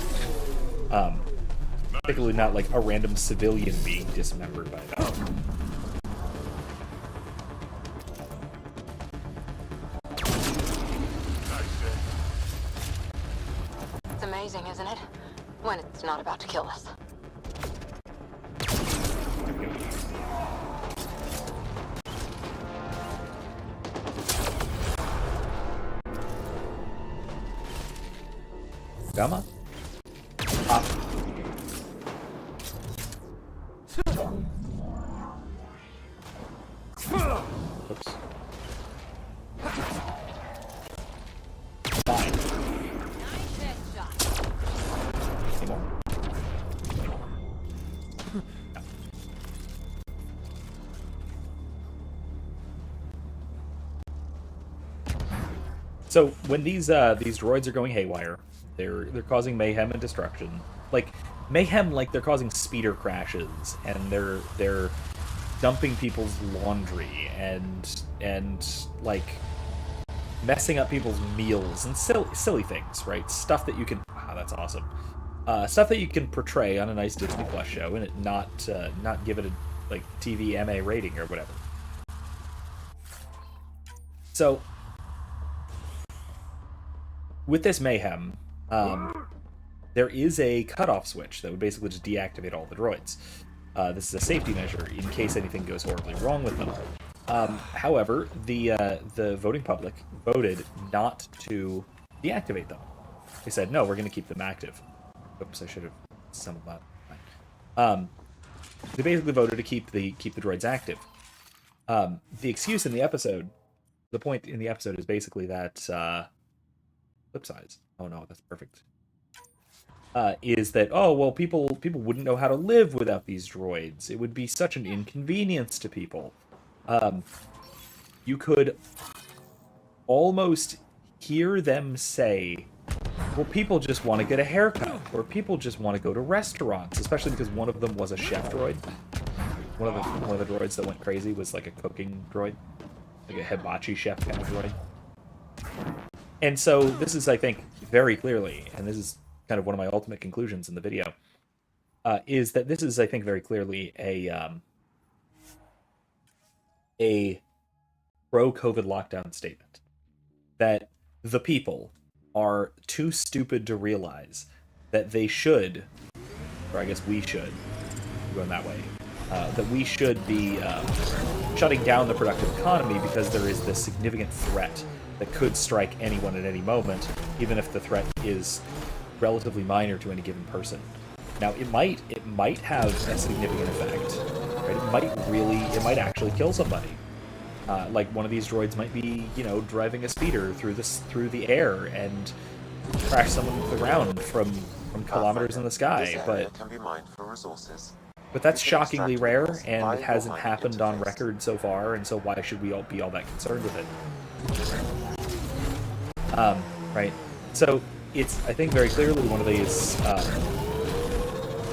Particularly not like a random civilian being dismembered by a battle droid. It's amazing, isn't it? When it's not about to kill us. Gamma? Pop. Oops. Fine. Any more? No. So when these droids are going haywire, they're causing mayhem and destruction. Like mayhem, like they're causing speeder crashes, and they're dumping people's laundry and like messing up people's meals and silly things, right? Stuff that you can that's awesome. Stuff that you can portray on a nice Disney Plus show and it not give it a like TV MA rating or whatever. So with this mayhem, there is a cutoff switch that would basically just deactivate all the droids. This is a safety measure in case anything goes horribly wrong with them. However, the voting public voted not to deactivate them. They said, no, we're going to keep them active. Oops, I should have summoned that. They basically voted to keep the droids active. The excuse in the episode, the point in the episode is basically that flip size. Oh no, that's perfect. Is that, oh, well, people wouldn't know how to live without these droids. It would be such an inconvenience to people. You could almost hear them say, well, people just want to get a haircut, or people just want to go to restaurants, especially because one of them was a chef droid. One of the droids that went crazy was like a cooking droid, like a hibachi chef kind of droid. And so this is, I think, very clearly, and this is kind of one of my ultimate conclusions in the video, is that this is, I think, very clearly a pro-COVID lockdown statement. That the people are too stupid to realize that they should, or I guess we should, going that way, that we should be shutting down the productive economy because there is this significant threat that could strike anyone at any moment, even if the threat is relatively minor to any given person. Now, it might have a significant effect, right? It might actually kill somebody. Like one of these droids might be, driving a speeder through the air and crash someone to the ground from kilometers in the sky. But that's shockingly rare, and it hasn't happened on record so far, and so why should we all be all that concerned with it? Right? So it's, I think, very clearly one of these.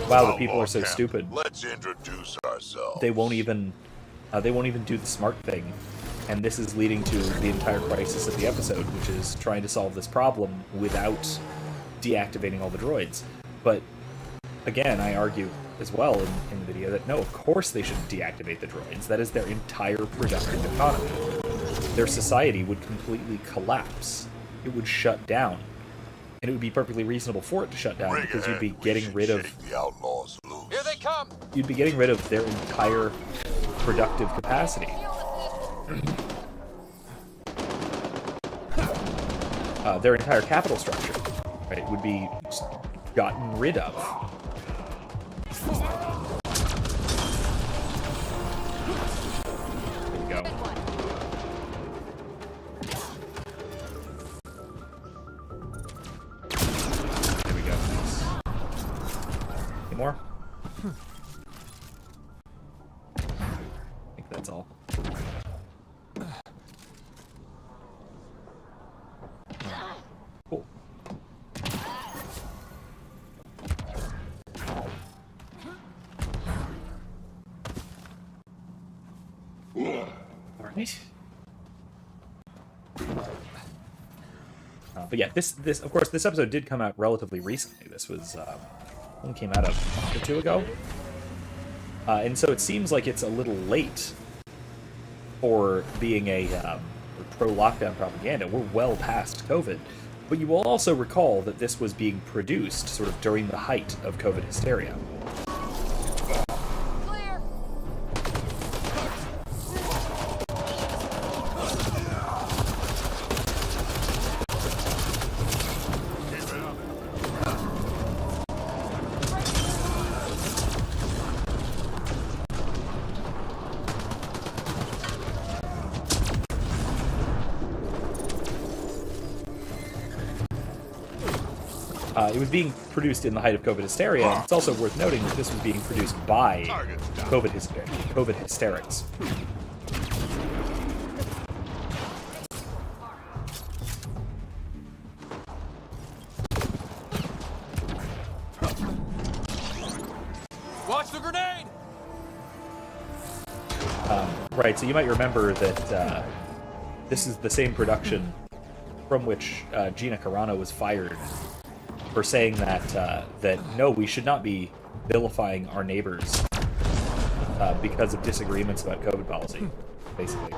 Wow, the people are so stupid. Let's introduce ourselves. They won't even do the smart thing, and this is leading to the entire crisis of the episode, which is trying to solve this problem without deactivating all the droids. But again, I argue as well in the video that no, of course they should deactivate the droids. That is their entire productive economy. Their society would completely collapse. It would shut down. And it would be perfectly reasonable for it to shut down because you'd be getting rid of the outlaws loose. Here they come. You'd be getting rid of their entire productive capacity. Their entire capital structure, right, would be just gotten rid of. There you go. There we go. Nice. Any more? I think that's all. Cool. Alright. But yeah, this of course, this episode did come out relatively recently. This was one came out a month or two ago. And so it seems like it's a little late for being a pro-lockdown propaganda. We're well past COVID. But you will also recall that this was being produced sort of during the height of COVID hysteria. It was being produced in the height of COVID hysteria, and it's also worth noting that this was being produced by COVID hysterics. Watch the grenade! Right, so you might remember that this is the same production from which Gina Carano was fired for saying that that no, we should not be vilifying our neighbors because of disagreements about COVID policy, basically.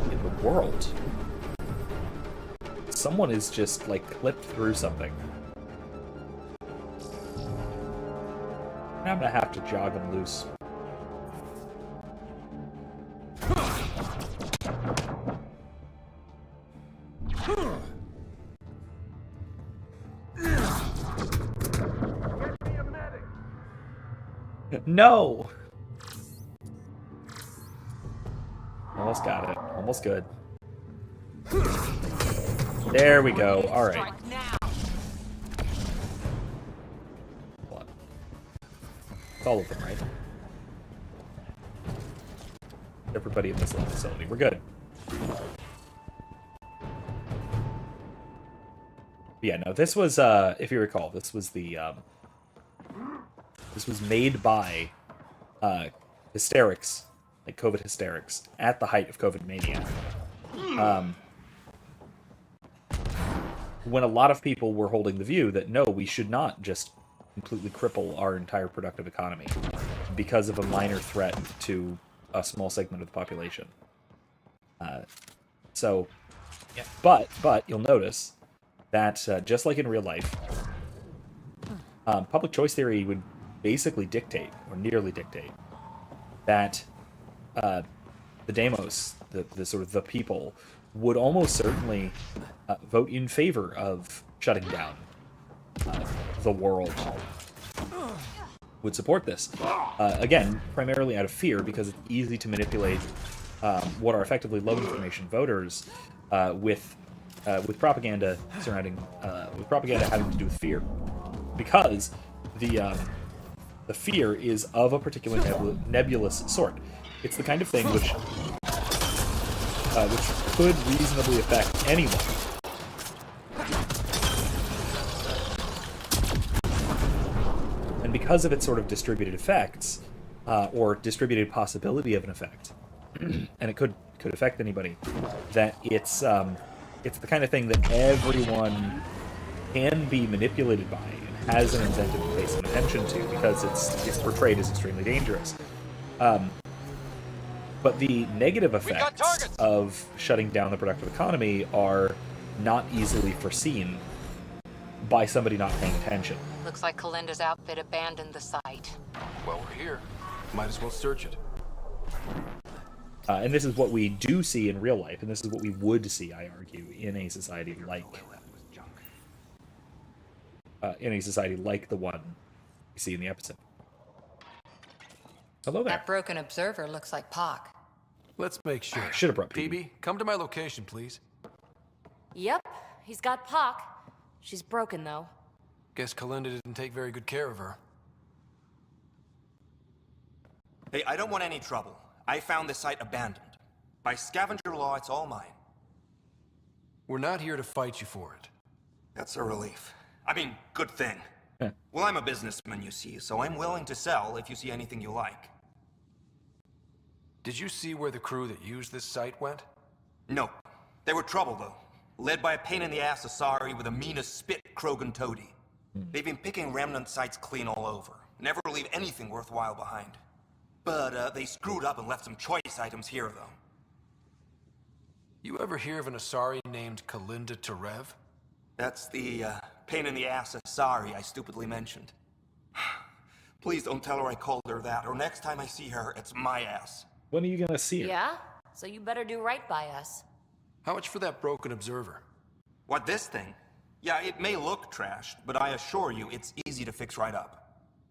In the world, someone is just like clipped through something. I'm gonna have to jog them loose. No! Almost got it. Almost good. There we go. Alright. All of them, right? Everybody in this little facility. We're good. Yeah, no, this was, if you recall, this was the, this was made by, hysterics, like COVID hysterics, at the height of COVID mania. When a lot of people were holding the view that, no, we should not just completely cripple our entire productive economy because of a minor threat to a small segment of the population. So, yeah. But you'll notice that just like in real life, public choice theory would basically dictate, or nearly dictate, that the demos, the sort of the people, would almost certainly vote in favor of shutting down the world, would support this. Again, primarily out of fear, because it's easy to manipulate what are effectively low information voters with propaganda surrounding with propaganda having to do with fear. because the fear is of a particular nebulous sort. It's the kind of thing which could reasonably affect anyone. And because of its sort of distributed effects, or distributed possibility of an effect, and it could affect anybody, that it's the kind of thing that everyone can be manipulated by and has an incentive to pay some attention to because it's portrayed as extremely dangerous. But the negative effects of shutting down the productive economy are not easily foreseen by somebody not paying attention. Looks like Kalinda's outfit abandoned the site. Well, we're here. Might as well search it. And this is what we do see in real life, and this is what we would see, I argue, in a society like the one we see in the episode. Hello there. That broken observer looks like Pac. Let's make sure. Should have brought PB, come to my location, please. Yep, he's got Pac. She's broken, though. Guess Kalinda didn't take very good care of her. Hey, I don't want any trouble. I found the site abandoned. By scavenger law, it's all mine. We're not here to fight you for it. That's a relief. I mean, good thing. Well, I'm a businessman, you see, so I'm willing to sell if you see anything you like. Did you see where the crew that used this site went? No. They were trouble, though. Led by a pain-in-the-ass Asari with a mean as spit Krogan toady. They've been picking remnant sites clean all over. Never leave anything worthwhile behind. But, they screwed up and left some choice items here, though. You ever hear of an Asari named Kalinda Terev? That's the, pain-in-the-ass Asari I stupidly mentioned. Please don't tell her I called her that, or next time I see her, it's my ass. When are you gonna see her? Yeah? So you better do right by us. How much for that broken observer? What, this thing? Yeah, it may look trashed, but I assure you it's easy to fix right up.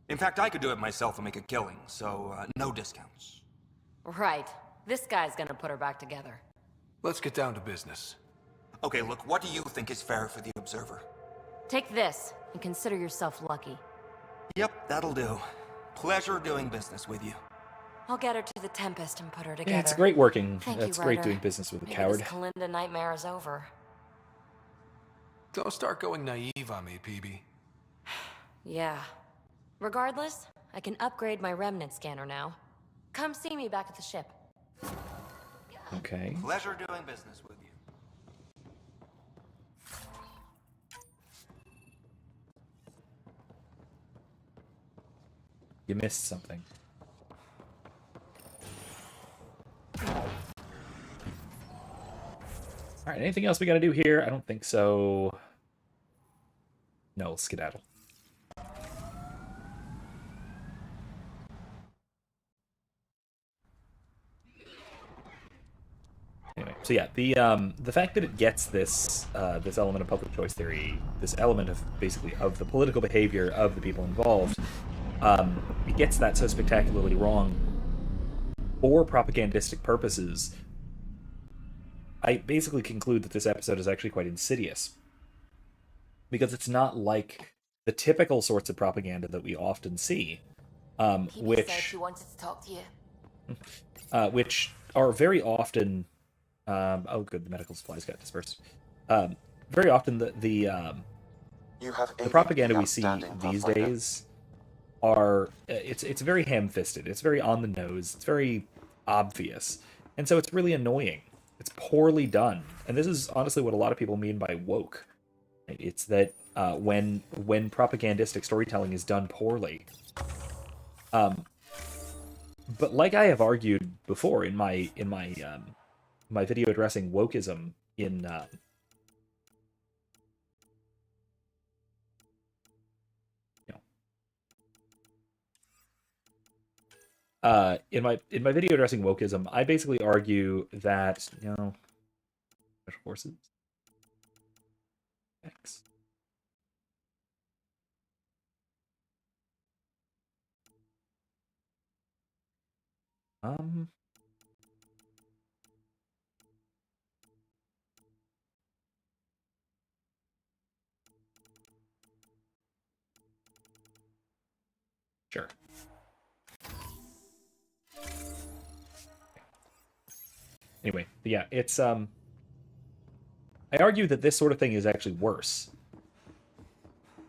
In fact, I could do it myself and make a killing, so no discounts. Right. This guy's gonna put her back together. Let's get down to business. Okay, look, what do you think is fair for the observer? Take this, and consider yourself lucky. Yep, that'll do. Pleasure doing business with you. I'll get her to the Tempest and put her together. Yeah, it's great working. Thank It's you, great Ryder. doing business with a Maybe coward. This Kalinda nightmare is over. Don't start going naive on me, PB. Yeah. Regardless, I can upgrade my remnant scanner now. Come see me back at the ship. Okay. Pleasure doing business with you. You missed something. Alright, anything else we gotta do here? I don't think so. No, we'll skedaddle. Anyway, so yeah, the fact that it gets this this element of public choice theory, this element of basically of the political behavior of the people involved, it gets that so spectacularly wrong for propagandistic purposes. I basically conclude that this episode is actually quite insidious, because it's not like the typical sorts of propaganda that we often see, which she wanted to talk to you. Which are very often, oh good, the medical supplies got dispersed. Very often the propaganda we see these days are it's very ham-fisted, it's very on the nose, it's very obvious, and so it's really annoying. It's poorly done, and this is honestly what a lot of people mean by woke. It's that when propagandistic storytelling is done poorly. But like I have argued before in my my video addressing wokeism in in my video addressing wokeism, I basically argue that, special forces X. Sure. Anyway, yeah, it's I argue that this sort of thing is actually worse.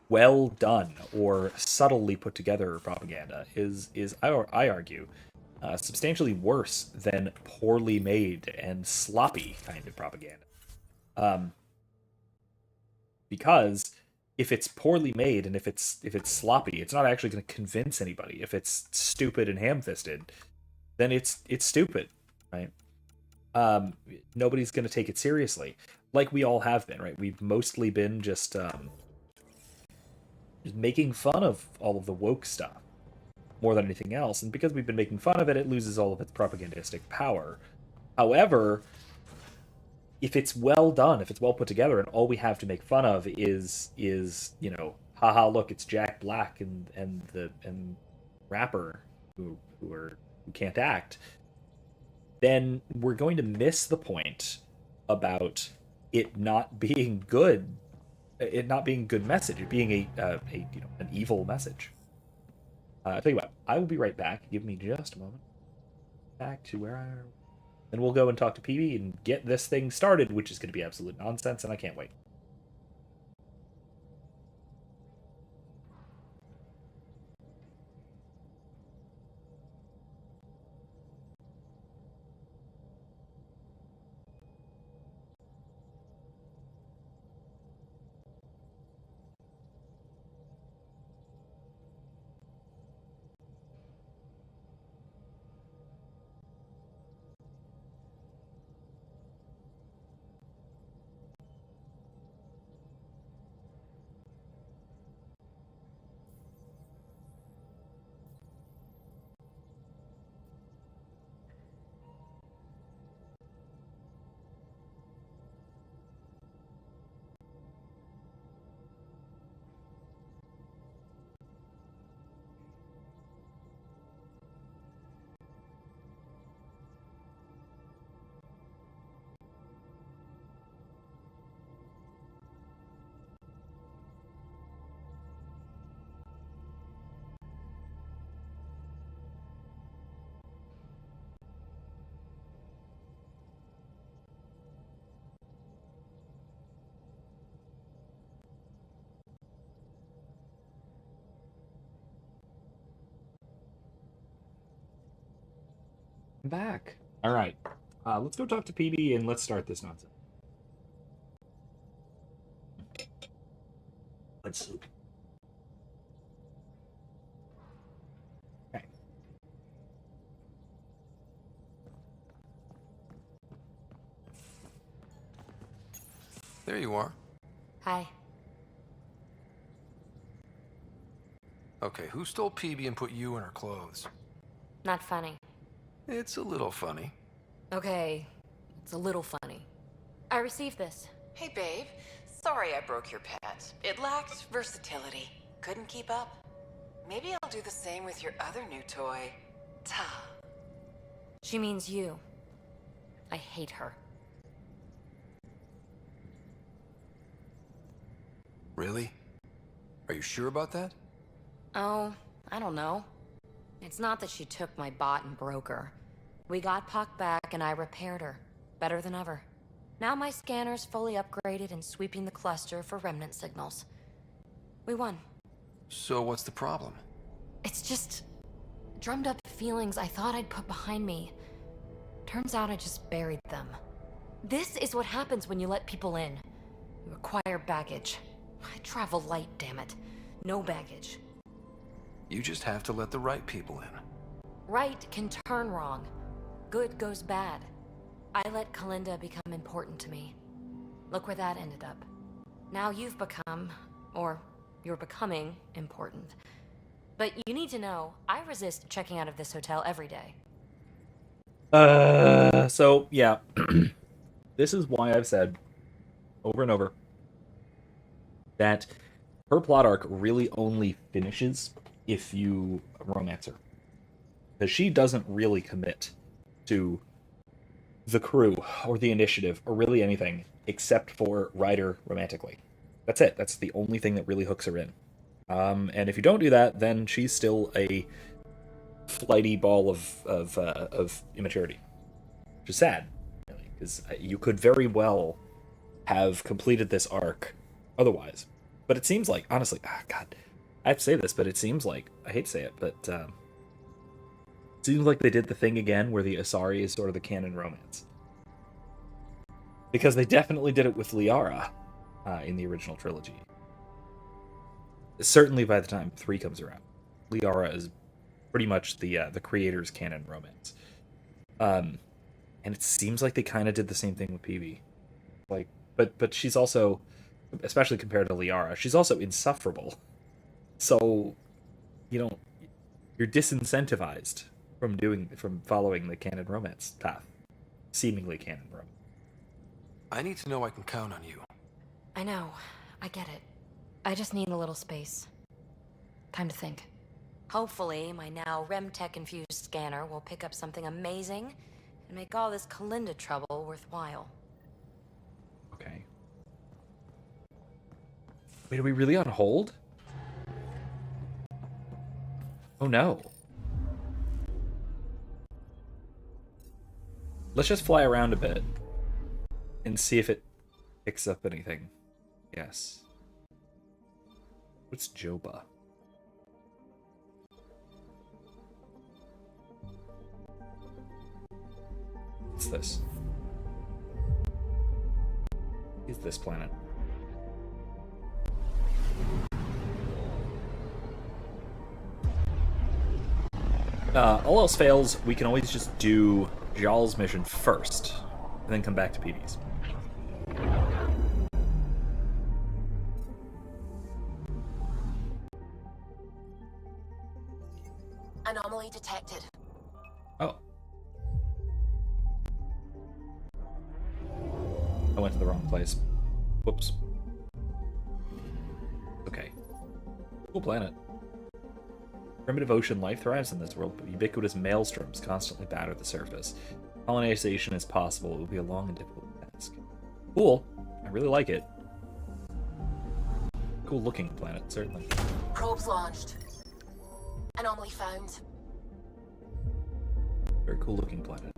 Well done or subtly put together propaganda is I argue substantially worse than poorly made and sloppy kind of propaganda. Because if it's poorly made and if it's sloppy, it's not actually going to convince anybody. If it's stupid and ham-fisted, then it's stupid, right? Nobody's going to take it seriously, like we all have been, right? We've mostly been just making fun of all of the woke stuff more than anything else, and because we've been making fun of it, it loses all of its propagandistic power. However, if it's well done, if it's well put together, and all we have to make fun of is haha, look, it's Jack Black and the rapper who can't act, then we're going to miss the point about it not being good, it not being a good message, it being an evil message. I'll tell you what, I will be right back. Give me just a moment. Back to where I... Then we'll go and talk to PB and get this thing started, which is going to be absolute nonsense, and I can't wait. I'm back. All right. Let's go talk to PB and let's start this nonsense. Let's see. Okay. There you are. Hi. Okay, who stole PB and put you in her clothes? Not funny. It's a little funny. Okay, it's a little funny. I received this. Hey, babe. Sorry I broke your pet. It lacked versatility. Couldn't keep up. Maybe I'll do the same with your other new toy. Ta. She means you. I hate her. Really? Are you sure about that? Oh, I don't know. It's not that she took my bot and broke her. We got Puck back and I repaired her. Better than ever. Now my scanner's fully upgraded and sweeping the cluster for remnant signals. We won. So what's the problem? It's just... drummed up feelings I thought I'd put behind me. Turns out I just buried them. This is what happens when you let people in. You acquire baggage. I travel light, damn it. No baggage. You just have to let the right people in. Right can turn wrong. Good goes bad. I let Kalinda become important to me. Look where that ended up. Now you've become, or you're becoming, important. But you need to know, I resist checking out of this hotel every day. So, yeah. This is why I've said, over and over, that her plot arc really only finishes if you romance her. Because she doesn't really commit to the crew, or the initiative, or really anything, except for Ryder romantically. That's it. That's the only thing that really hooks her in. And if you don't do that, then she's still a flighty ball of immaturity, which is sad, really, because you could very well have completed this arc otherwise. But it seems like, honestly, God, I have to say this, but it seems like, I hate to say it, but it seems like they did the thing again where the Asari is sort of the canon romance. Because they definitely did it with Liara in the original trilogy. Certainly by the time 3 comes around, Liara is pretty much the creator's canon romance. And it seems like they kind of did the same thing with Peavy. Like, but she's also, especially compared to Liara, she's also insufferable. So, you're disincentivized from following the canon romance path. Seemingly canon romance. I need to know I can count on you. I know. I get it. I just need a little space. Time to think. Hopefully, my now RemTech-infused scanner will pick up something amazing and make all this Kalinda trouble worthwhile. Okay. Wait, are we really on hold? Oh no. Let's just fly around a bit and see if it picks up anything. Yes. What's Joba? What's this? Is this planet? All else fails, we can always just do Jal's mission first, and then come back to Peavy's. Anomaly detected. Oh. I went to the wrong place. Whoops. Okay. Cool planet. Primitive ocean life thrives in this world, but ubiquitous maelstroms constantly batter the surface. Colonization is possible. It will be a long and difficult task. Cool. I really like it. Cool looking planet, certainly. Probes launched. Anomaly found. Very cool looking planet.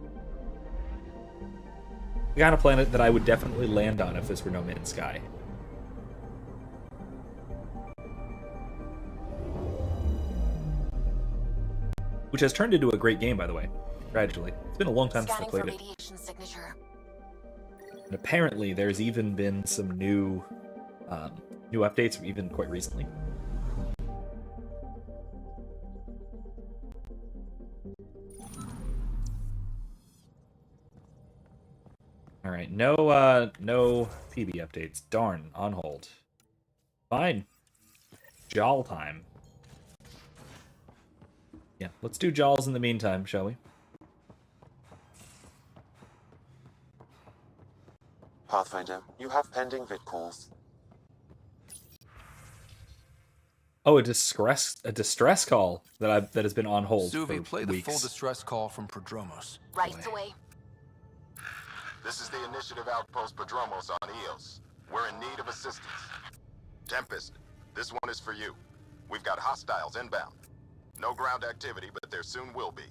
The kind of planet that I would definitely land on if this were No Man's Sky. Which has turned into a great game, by the way. Gradually. It's been a long time since I played it. Signature. And apparently there's even been some new updates, even quite recently. Alright, no PB updates. Darn, on hold. Fine. Jal time. Yeah, let's do Jaws in the meantime, shall we? Pathfinder, you have pending vid calls. Oh, a distress call that has been on hold Suvi, for play weeks. the full distress call from Prodromos. Right away. This is the Initiative Outpost Prodromos on Eos. We're in need of assistance. Tempest, this one is for you. We've got hostiles inbound. No ground activity, but there soon will be.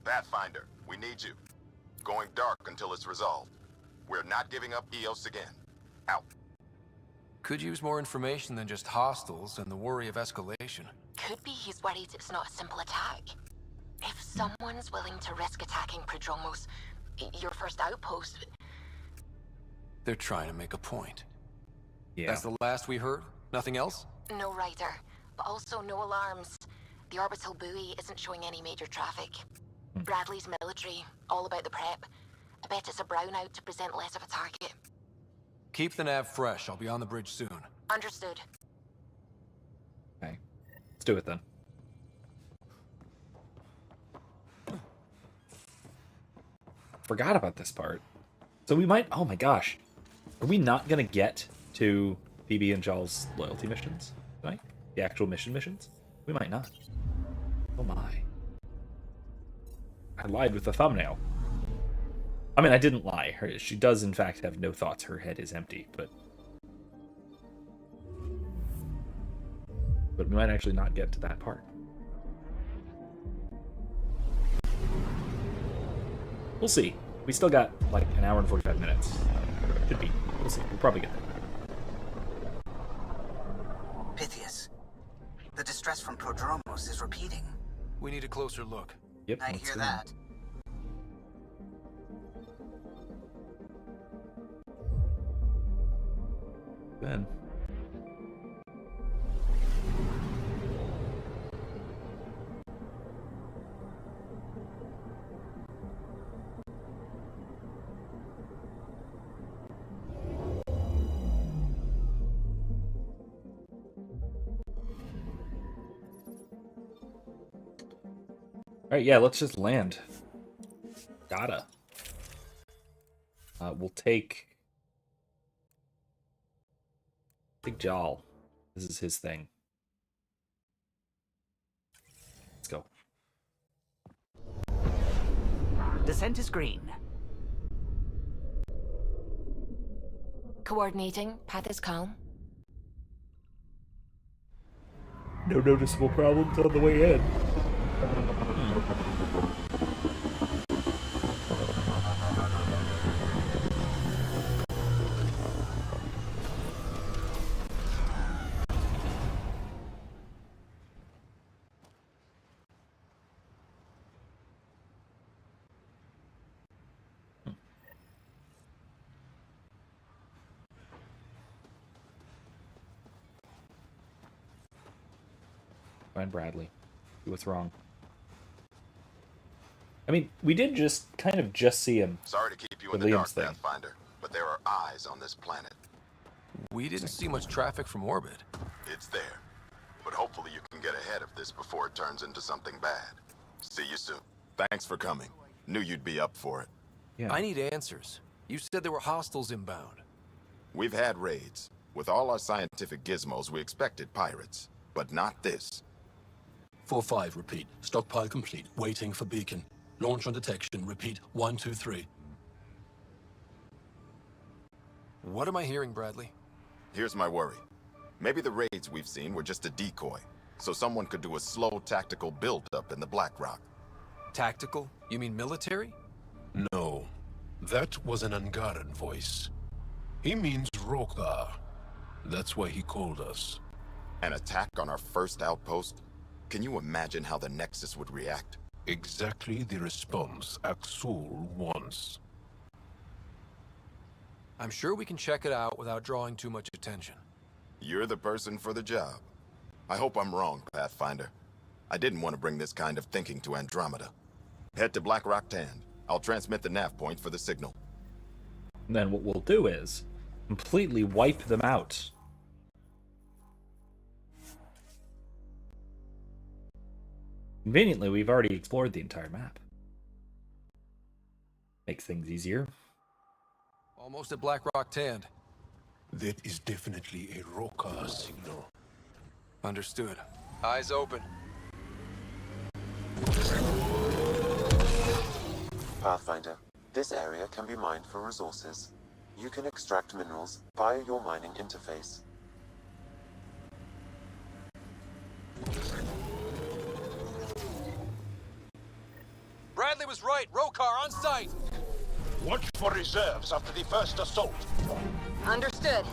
Pathfinder, we need you. Going dark until it's resolved. We're not giving up Eos again. Out. Could use more information than just hostiles and the worry of escalation. Could be he's worried it's not a simple attack. If someone's willing to risk attacking Prodromos, your first outpost... They're trying to make a point. Yeah. That's the last we heard? Nothing else? No rider, but also no alarms. The orbital buoy isn't showing any major traffic. Bradley's military, all about the prep. I bet it's a brownout to present less of a target. Keep the nav fresh. I'll be on the bridge soon. Understood. Okay. Let's do it then. Forgot about this part. So we might... Oh my gosh. Are we not going to get to Phoebe and Jal's loyalty missions tonight? The actual missions? We might not. Oh my. I lied with the thumbnail. I mean, I didn't lie. She does, in fact, have no thoughts. Her head is empty, but... But we might actually not get to that part. We'll see. We still got like an hour and 45 minutes. Should be. We'll see. We'll probably get there. Pythias, the distress from Prodromos is repeating. We need a closer look. Yep. I hear that. Ben. Alright, yeah, let's just land. Gotta. We'll take Jal. This is his thing. Let's go. Descent is green. Coordinating. Path is calm. No noticeable problems on the way in. Find Bradley. See what's wrong. I mean, we did just see him. Sorry to keep you in the the dark, Liam's thing. Pathfinder, but there are eyes on this planet. We didn't see much traffic from orbit. It's there. But hopefully you can get ahead of this before it turns into something bad. See you soon. Thanks for coming. Knew you'd be up for it. Yeah. I need answers. You said there were hostiles inbound. We've had raids. With all our scientific gizmos, we expected pirates. But not this. 4-5, repeat. Stockpile complete. Waiting for beacon. Launch on detection. Repeat. 1, 2, 3. What am I hearing, Bradley? Here's my worry. Maybe the raids we've seen were just a decoy, so someone could do a slow tactical build-up in the Black Rock. Tactical? You mean military? No. That was an Angaran voice. He means Rokar. That's why he called us. An attack on our first outpost? Can you imagine how the Nexus would react? Exactly the response Axul wants. I'm sure we can check it out without drawing too much attention. You're the person for the job. I hope I'm wrong, Pathfinder. I didn't want to bring this kind of thinking to Andromeda. Head to Black Rock Tand. I'll transmit the nav point for the signal. And then what we'll do is completely wipe them out. Conveniently, we've already explored the entire map. Makes things easier. Almost at Black Rock Tand. That is definitely a Rokar signal. Understood. Eyes open. Pathfinder, this area can be mined for resources. You can extract minerals via your mining interface. Bradley was right. Rokar on site. Watch for reserves after the first assault. Understood.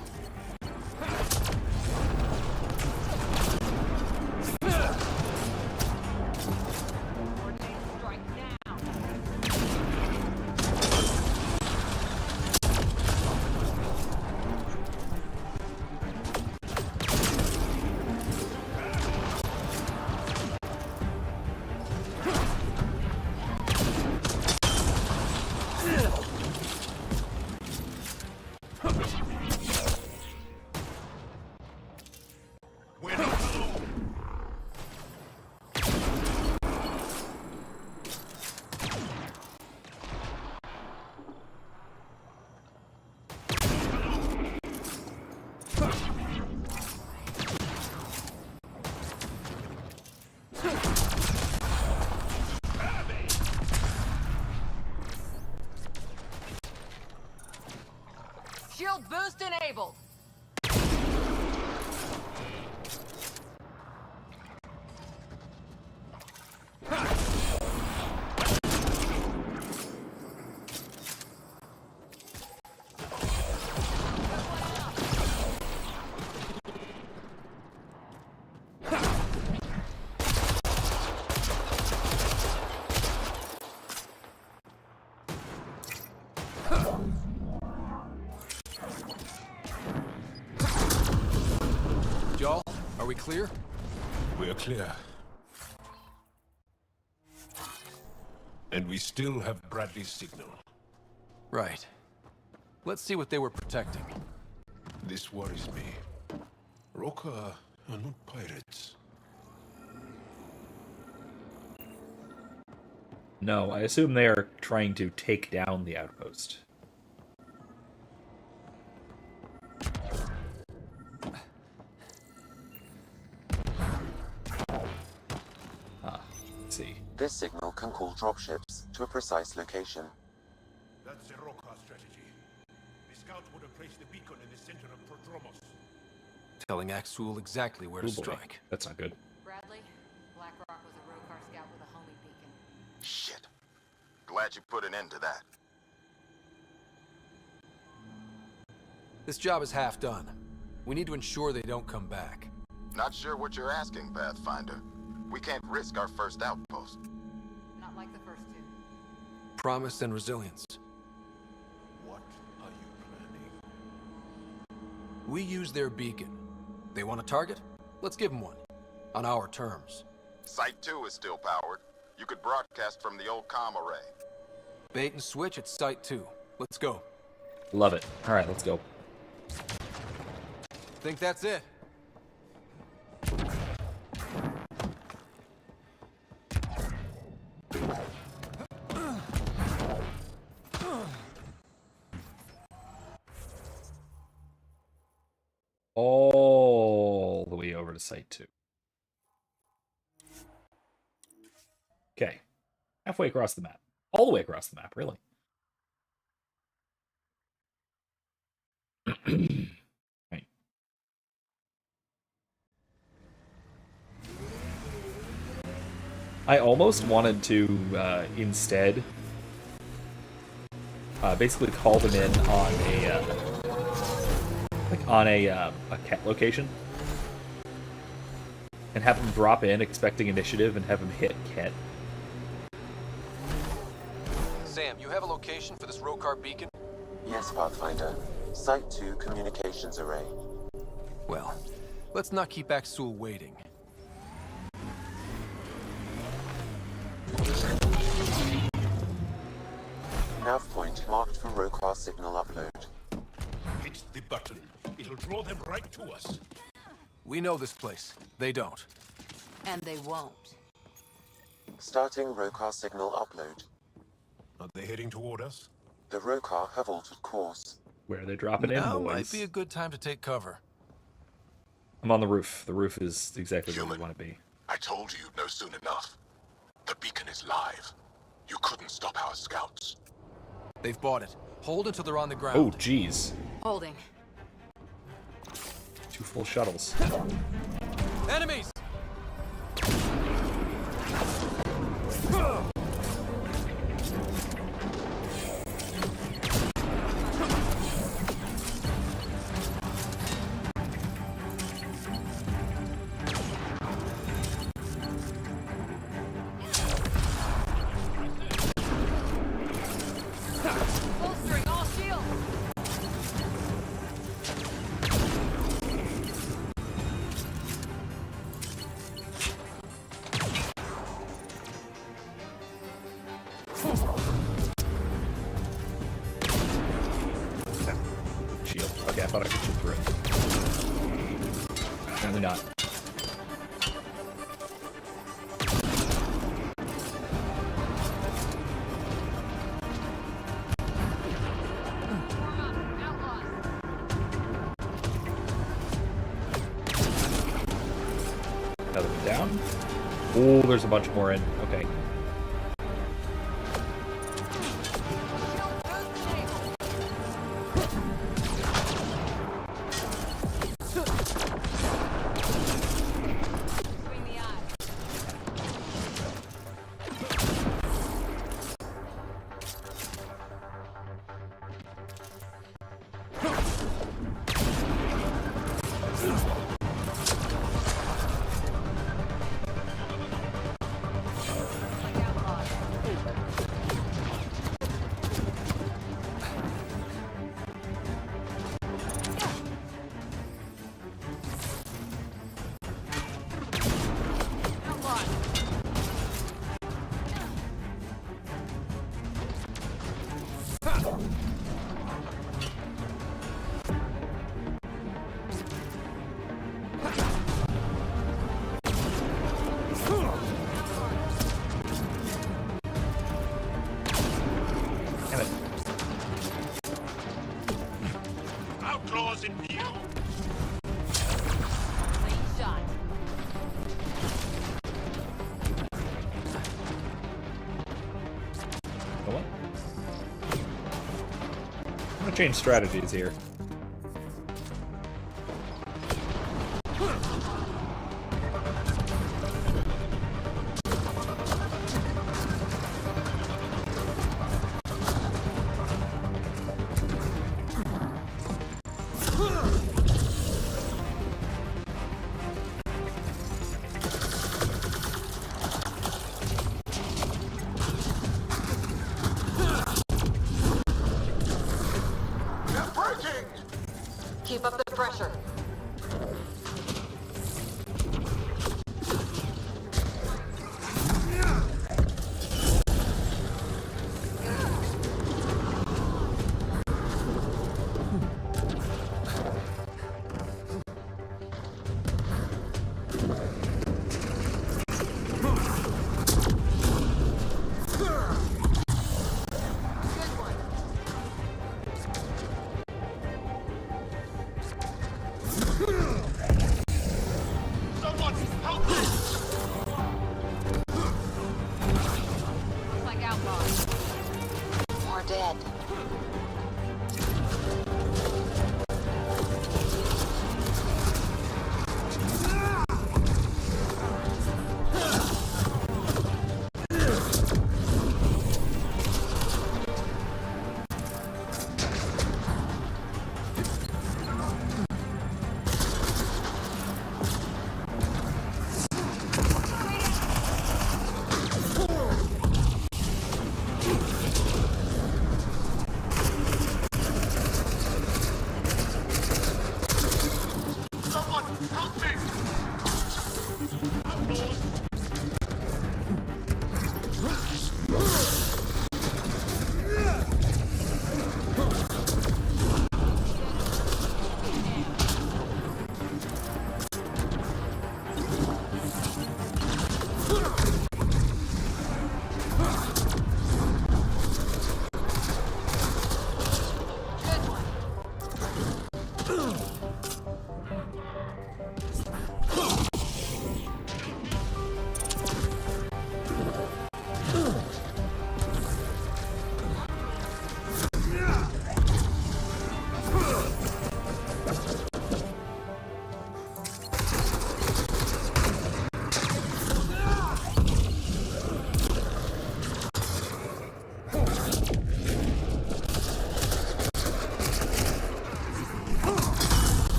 Shield boost enabled. Y'all, are we clear? We're clear. And we still have Bradley's signal. Right. Let's see what they were protecting. This worries me. Roka are not pirates. No, I assume they are trying to take down the outpost. Let's see. This signal can call dropships to a precise location. That's the Roka strategy. The scout would have placed the beacon in the center of Prodromos. Telling Axul exactly where to Ooh, boy. strike. That's not good. Bradley, Black Rock was a Rokar scout with a homing beacon. Shit. Glad you put an end to that. This job is half done. We need to ensure they don't come back. Not sure what you're asking, Pathfinder. We can't risk our first outpost. Not like the first two. Promise and resilience. What are you planning? We use their beacon. They want a target? Let's give them one. On our terms. Site 2 is still powered. You could broadcast from the old comm array. Bait and switch at Site 2. Let's go. Love it. All right, let's go. Think that's it? All the way over to Site 2. Okay. Halfway across the map. All the way across the map, really. Right. I almost wanted to instead basically call them in on a cat location and have them drop in expecting initiative and have them hit Ket. Sam, you have a location for this Rokar beacon? Yes, Pathfinder. Site 2 communications array. Well, let's not keep Axul waiting. Nav point marked for Rokar signal upload. Hit the button. It'll draw them right to us. We know this place. They don't. And they won't. Starting Rokar signal upload. Are they heading toward us? The Rokar have altered course. Where are they dropping in, Now boys? might be a good time to take cover. I'm on the roof. The roof is exactly where we want to be. I told you you'd know soon enough. The beacon is live. You couldn't stop our scouts. They've bought it. Hold until they're on the ground. Oh, jeez. Holding. 2 full shuttles. Enemies! Bolstering all shields. Shield. Okay, I thought I could shoot through it. Apparently not. Another one down. Oh, there's a bunch more in. Okay. to change strategies here. Keep up the pressure.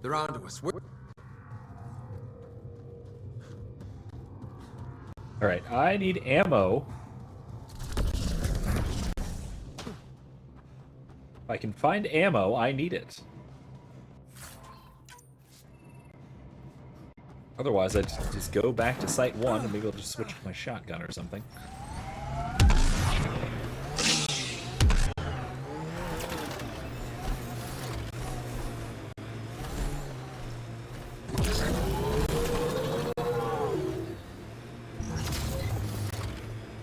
They're onto us. Alright, I need ammo. If I can find ammo, I need it. Otherwise, I'd just go back to Site 1 and maybe I'll just switch to my shotgun or something.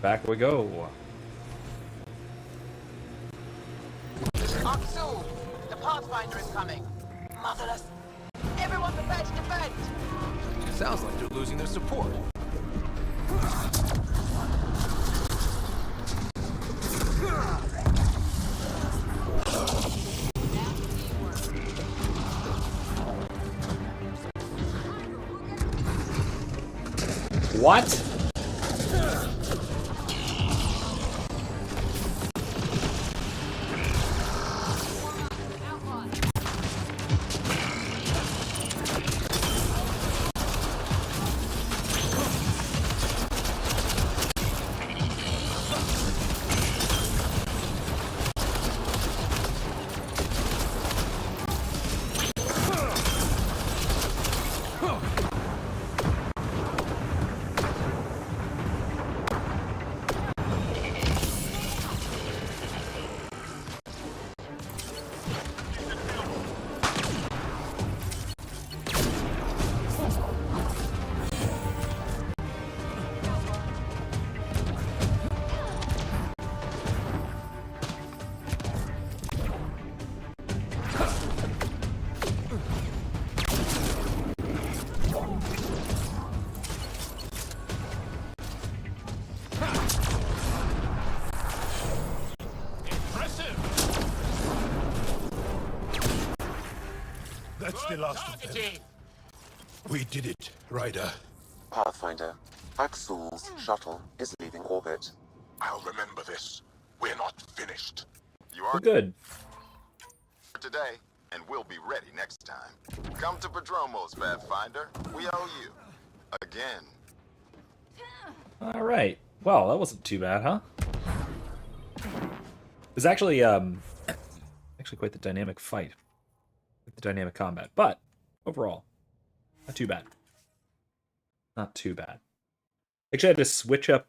Back we go. Aksu! The Pathfinder is coming! Motherless! Everyone prepare to defend! Sounds like they're losing their support. What? That's the last of them. We did it, Ryder. Pathfinder, Axel's shuttle is leaving orbit. I'll remember this. We're not finished. You We're are good. today, and we'll be ready next time. Come to Padromos, Pathfinder. We owe you. Again. All right. Well, that wasn't too bad, huh? It was actually quite the dynamic fight, the dynamic combat, but overall, not too bad. Not too bad. Actually, I had to switch up,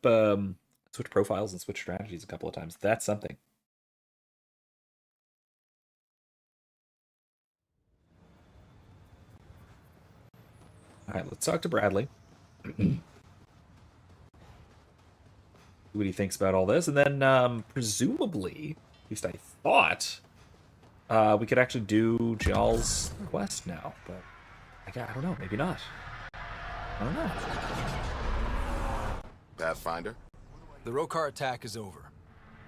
switch profiles and switch strategies a couple of times. That's something. All right, let's talk to Bradley. What he thinks about all this, and then presumably, at least I thought, we could actually do Jal's quest now, but I don't know, maybe not. I don't know. Pathfinder? The Rokar attack is over.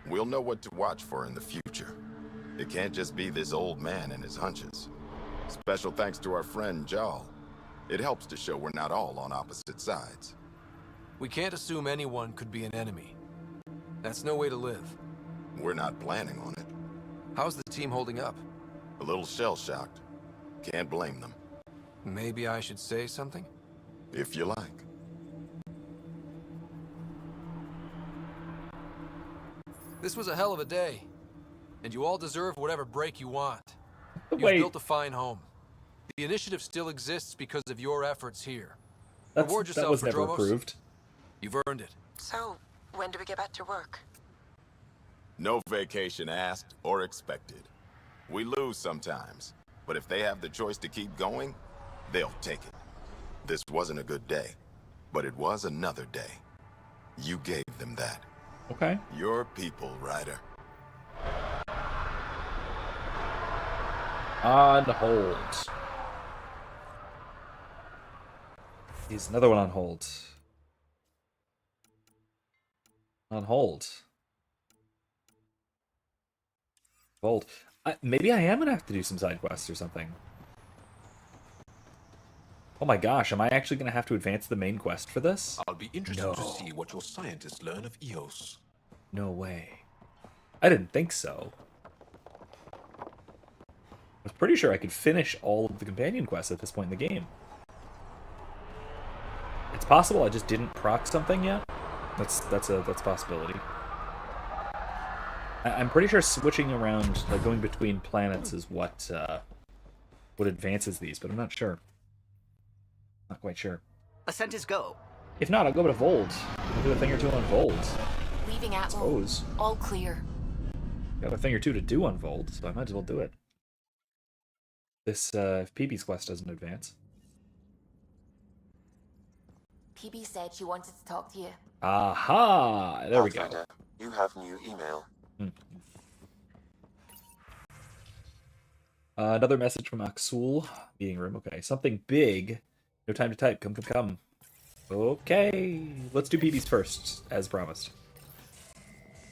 We'll know what to watch for in the future. It can't just be this old man and his hunches. Special thanks to our friend Jal. It helps to show we're not all on opposite sides. We can't assume anyone could be an enemy. That's no way to live. We're not planning on it. How's the team holding up? A little shell-shocked. Can't blame them. Maybe I should say something? If you like. This was a hell of a day. And you all deserve whatever break you want. You've Wait. built a fine home. The initiative still exists because of your efforts here. That Reward yourself, was never Padromos. approved. You've earned it. So, when do we get back to work? No vacation asked or expected. We lose sometimes, but if they have the choice to keep going, they'll take it. This wasn't a good day, but it was another day. You gave them that. Okay. Your people, Ryder. On hold. He's another one on hold. On hold. Hold. Maybe I am gonna have to do some side quests or something. Oh my gosh, am I actually gonna have to advance the main quest for this? I'll be interested to see what your scientists learn of EOS. No way. I didn't think so. I was pretty sure I could finish all of the companion quests at this point in the game. It's possible I just didn't proc something yet. That's a possibility. I'm pretty sure switching around, like going between planets, is what advances these, but I'm not sure. Not quite sure. Ascent is go. If not, I'll go to Vold. I'll do a thing or two on Vold. Leaving Atwell. Suppose. All clear. Got a thing or two to do on Vold, so I might as well do it. This, if PB's quest doesn't advance. PB said she wanted to talk to you. Aha! There we go. Pathfinder, you have new email. Another message from Axul. Meeting room. Okay, something big. No time to type. Come, come, come. Okay, let's do PB's first, as promised.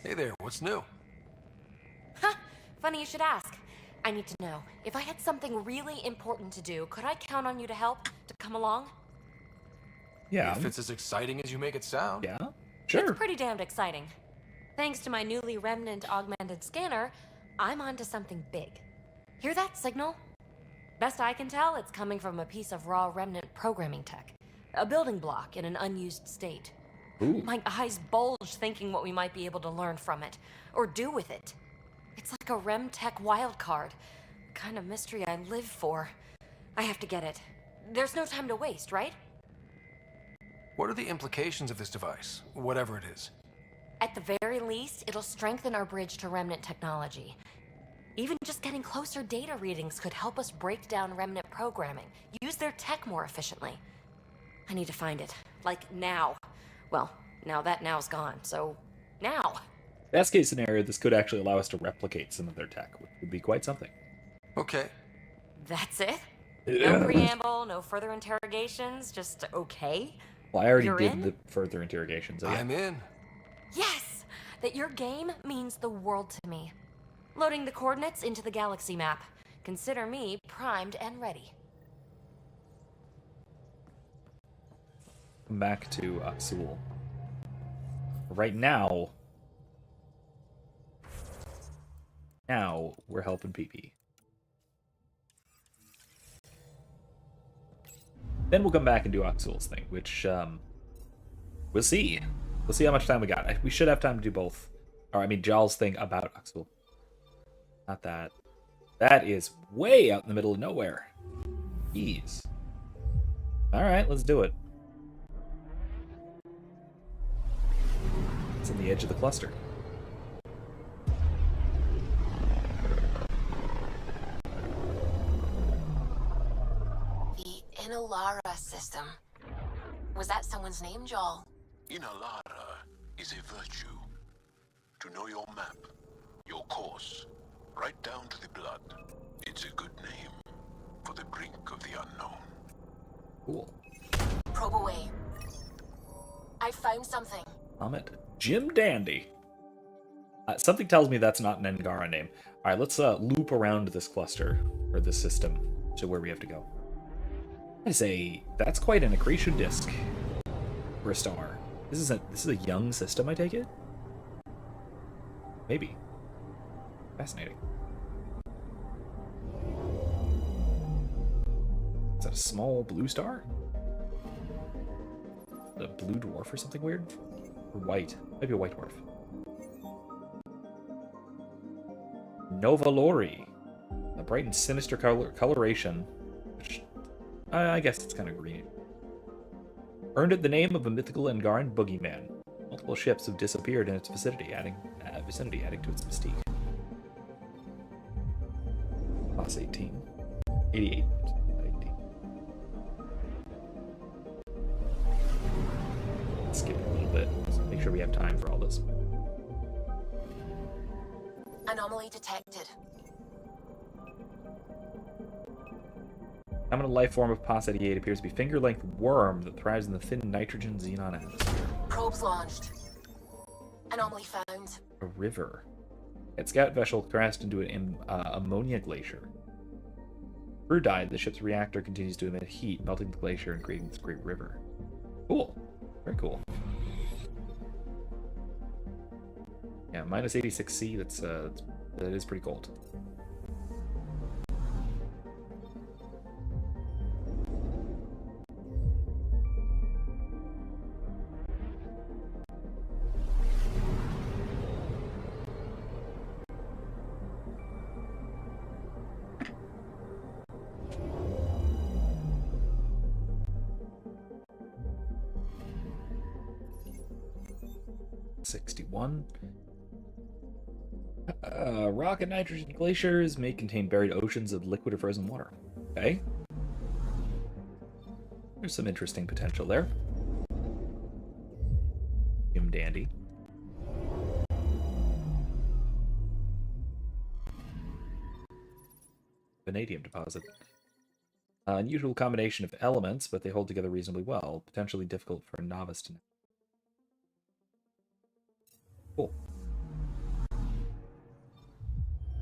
Hey there, what's new? Huh, funny you should ask. I need to know, if I had something really important to do, could I count on you to help? To come along? Yeah. If it's as exciting as you make it sound. Yeah, sure. It's pretty damned exciting. Thanks to my newly remnant augmented scanner, I'm onto something big. Hear that signal? Best I can tell, it's coming from a piece of raw remnant programming tech. A building block in an unused state. Ooh. My eyes bulge thinking what we might be able to learn from it, or do with it. It's like a Rem Tech wildcard. The kind of mystery I live for. I have to get it. There's no time to waste, right? What are the implications of this device, whatever it is? At the very least, it'll strengthen our bridge to remnant technology. Even just getting closer data readings could help us break down remnant programming, use their tech more efficiently. I need to find it. Like, now. Well, now that now's gone, so now. Best case scenario, this could actually allow us to replicate some of their tech, which would be quite something. Okay. That's it? Yeah. No preamble, no further interrogations, just okay? Well, I already You're did in? the further interrogations. I'm in. Yes! That your game means the world to me. Loading the coordinates into the galaxy map. Consider me primed and ready. Come back to Axul. Right now... Now, we're helping PP. Then we'll come back and do Axul's thing, which, we'll see. We'll see how much time we got. We should have time to do both. Or, I mean, Jal's thing about Axul. Not that. That is way out in the middle of nowhere. Jeez. Alright, let's do it. It's on the edge of the cluster. The Inalara system. Was that someone's name, Jal? Inalara is a virtue. To know your map, your course, right down to the blood. It's a good name for the brink of the unknown. Cool. Probe away. I found something. Comment. Jim Dandy. Something tells me that's not an Ngara name. Alright, let's loop around this cluster, or this system, to where we have to go. I say, that's quite an accretion disk for a star. This is a young system, I take it? Maybe. Fascinating. Is that a small blue star? A blue dwarf or something weird? Or white. Maybe a white dwarf. Nova Lori. A bright and sinister coloration. Which, I guess it's kind of green. Earned it the name of a mythical Angaran boogeyman. Multiple ships have disappeared in its vicinity, adding to its mystique. Plus 18. 88. 18. Let's skip it a little bit. Let's make sure we have time for all this. Anomaly detected. Common life form of POS 88 appears to be finger-length worm that thrives in the thin nitrogen xenon atmosphere. Probes launched. Anomaly found. A river. Its scout vessel crashed into an ammonia glacier. Crew died. The ship's reactor continues to emit heat, melting the glacier and creating this great river. Cool. Very cool. Yeah, minus 86C. That is pretty cold. Rock and nitrogen glaciers may contain buried oceans of liquid or frozen water. Okay. There's some interesting potential there. Jim Dandy. Vanadium deposit. Unusual combination of elements, but they hold together reasonably well. Potentially difficult for a novice to know. Cool.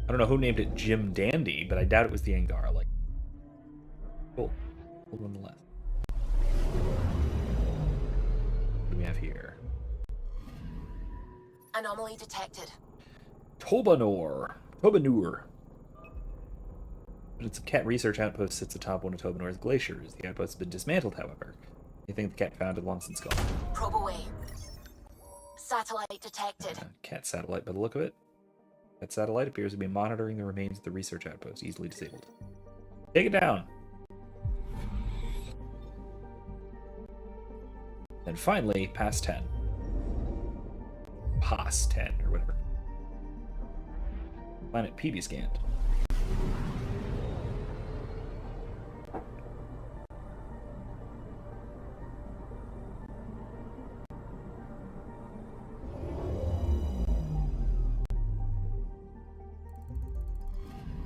I don't know who named it Jim Dandy, but I doubt it was the Angara. Like, cool. Cool nonetheless. What do we have here? Anomaly detected. Tobanur. But its cat research outpost sits atop one of Tobanor's glaciers. The outpost has been dismantled, however. You think the cat found it long since gone? Probe away. Satellite detected. Cat satellite by the look of it. That satellite appears to be monitoring the remains of the research outpost, easily disabled. Take it down! And finally, past 10. Past 10, or whatever. Planet PB scanned.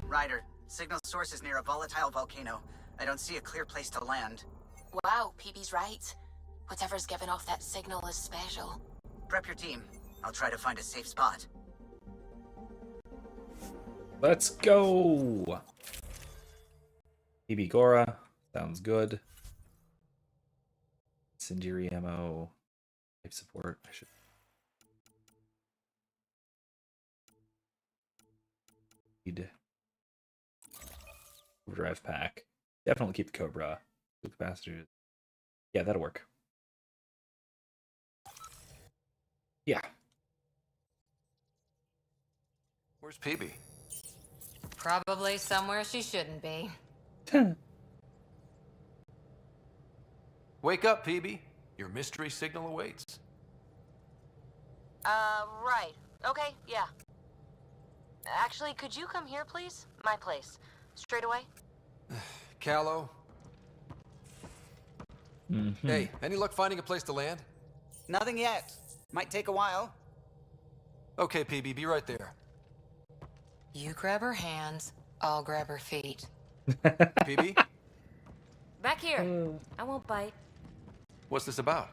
Ryder, signal source is near a volatile volcano. I don't see a clear place to land. Wow, PB's right. Whatever's giving off that signal is special. Prep your team. I'll try to find a safe spot. Let's go! PB Gora. Sounds good. Incendiary ammo. Life support. I should. Need overdrive pack. Definitely keep the Cobra. The capacitor. Yeah, that'll work. Yeah. Where's PB? Probably somewhere she shouldn't be. Wake up, PB. Your mystery signal awaits. Right. Okay, yeah. Actually, could you come here, please? My place. Straight away? Callow. Hey, any luck finding a place to land? Nothing yet. Might take a while. Okay, PB, be right there. You grab her hands, I'll grab her feet. PB? Back here. I won't bite. What's this about?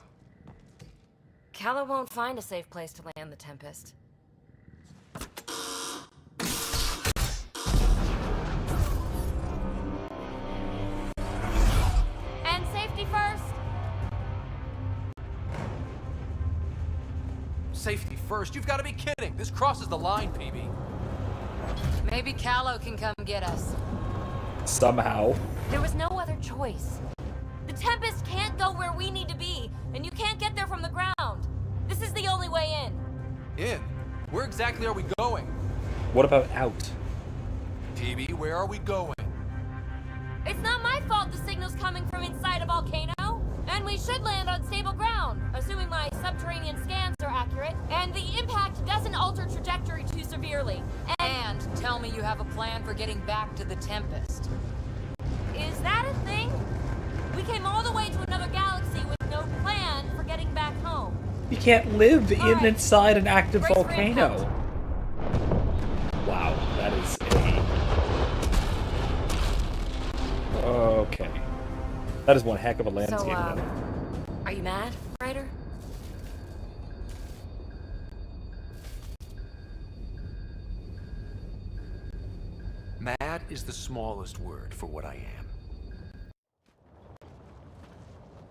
Callow won't find a safe place to land the Tempest. And safety first! Safety first? You've got to be kidding! This crosses the line, PB. Maybe Callow can come get us. Somehow. There was no other choice. The Tempest can't go where we need to be, and you can't get there from the ground. This is the only way in. In? Where exactly are we going? What about out? PB, where are we going? It's not my fault the signal's coming from inside a volcano. And we should land on stable ground, assuming my subterranean scans are accurate, and the impact doesn't alter trajectory too severely. And tell me you have a plan for getting back to the Tempest. Is that a thing? We came all the way to another galaxy with no plan for getting back home. You can't live inside an active Brace for volcano. Wow, that is a... Okay. That is one heck of a landscape. So, are you mad, Ryder? Mad is the smallest word for what I am.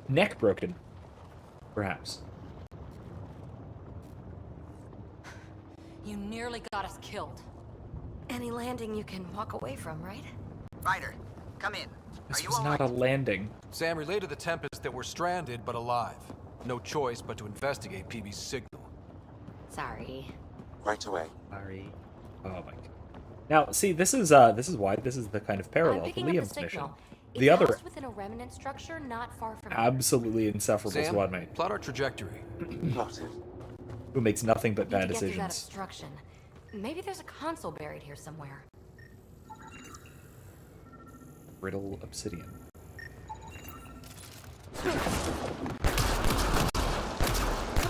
Neck broken. Perhaps. You nearly got us killed. Any landing you can walk away from, right? Ryder, come in. This was not a landing. Sam, relay to the Tempest that we're stranded but alive. No choice but to investigate PB's signal. Sorry. Right away. Sorry. Oh my god. Now, see, this is why this is the kind of parallel to Liam's mission. It's The other housed within a remnant structure not far from absolutely insufferable Sam, squad mate. plot our trajectory. Plotted. Who makes nothing but bad Need to get through that decisions. obstruction. Maybe there's a console buried here somewhere. Brittle obsidian. Come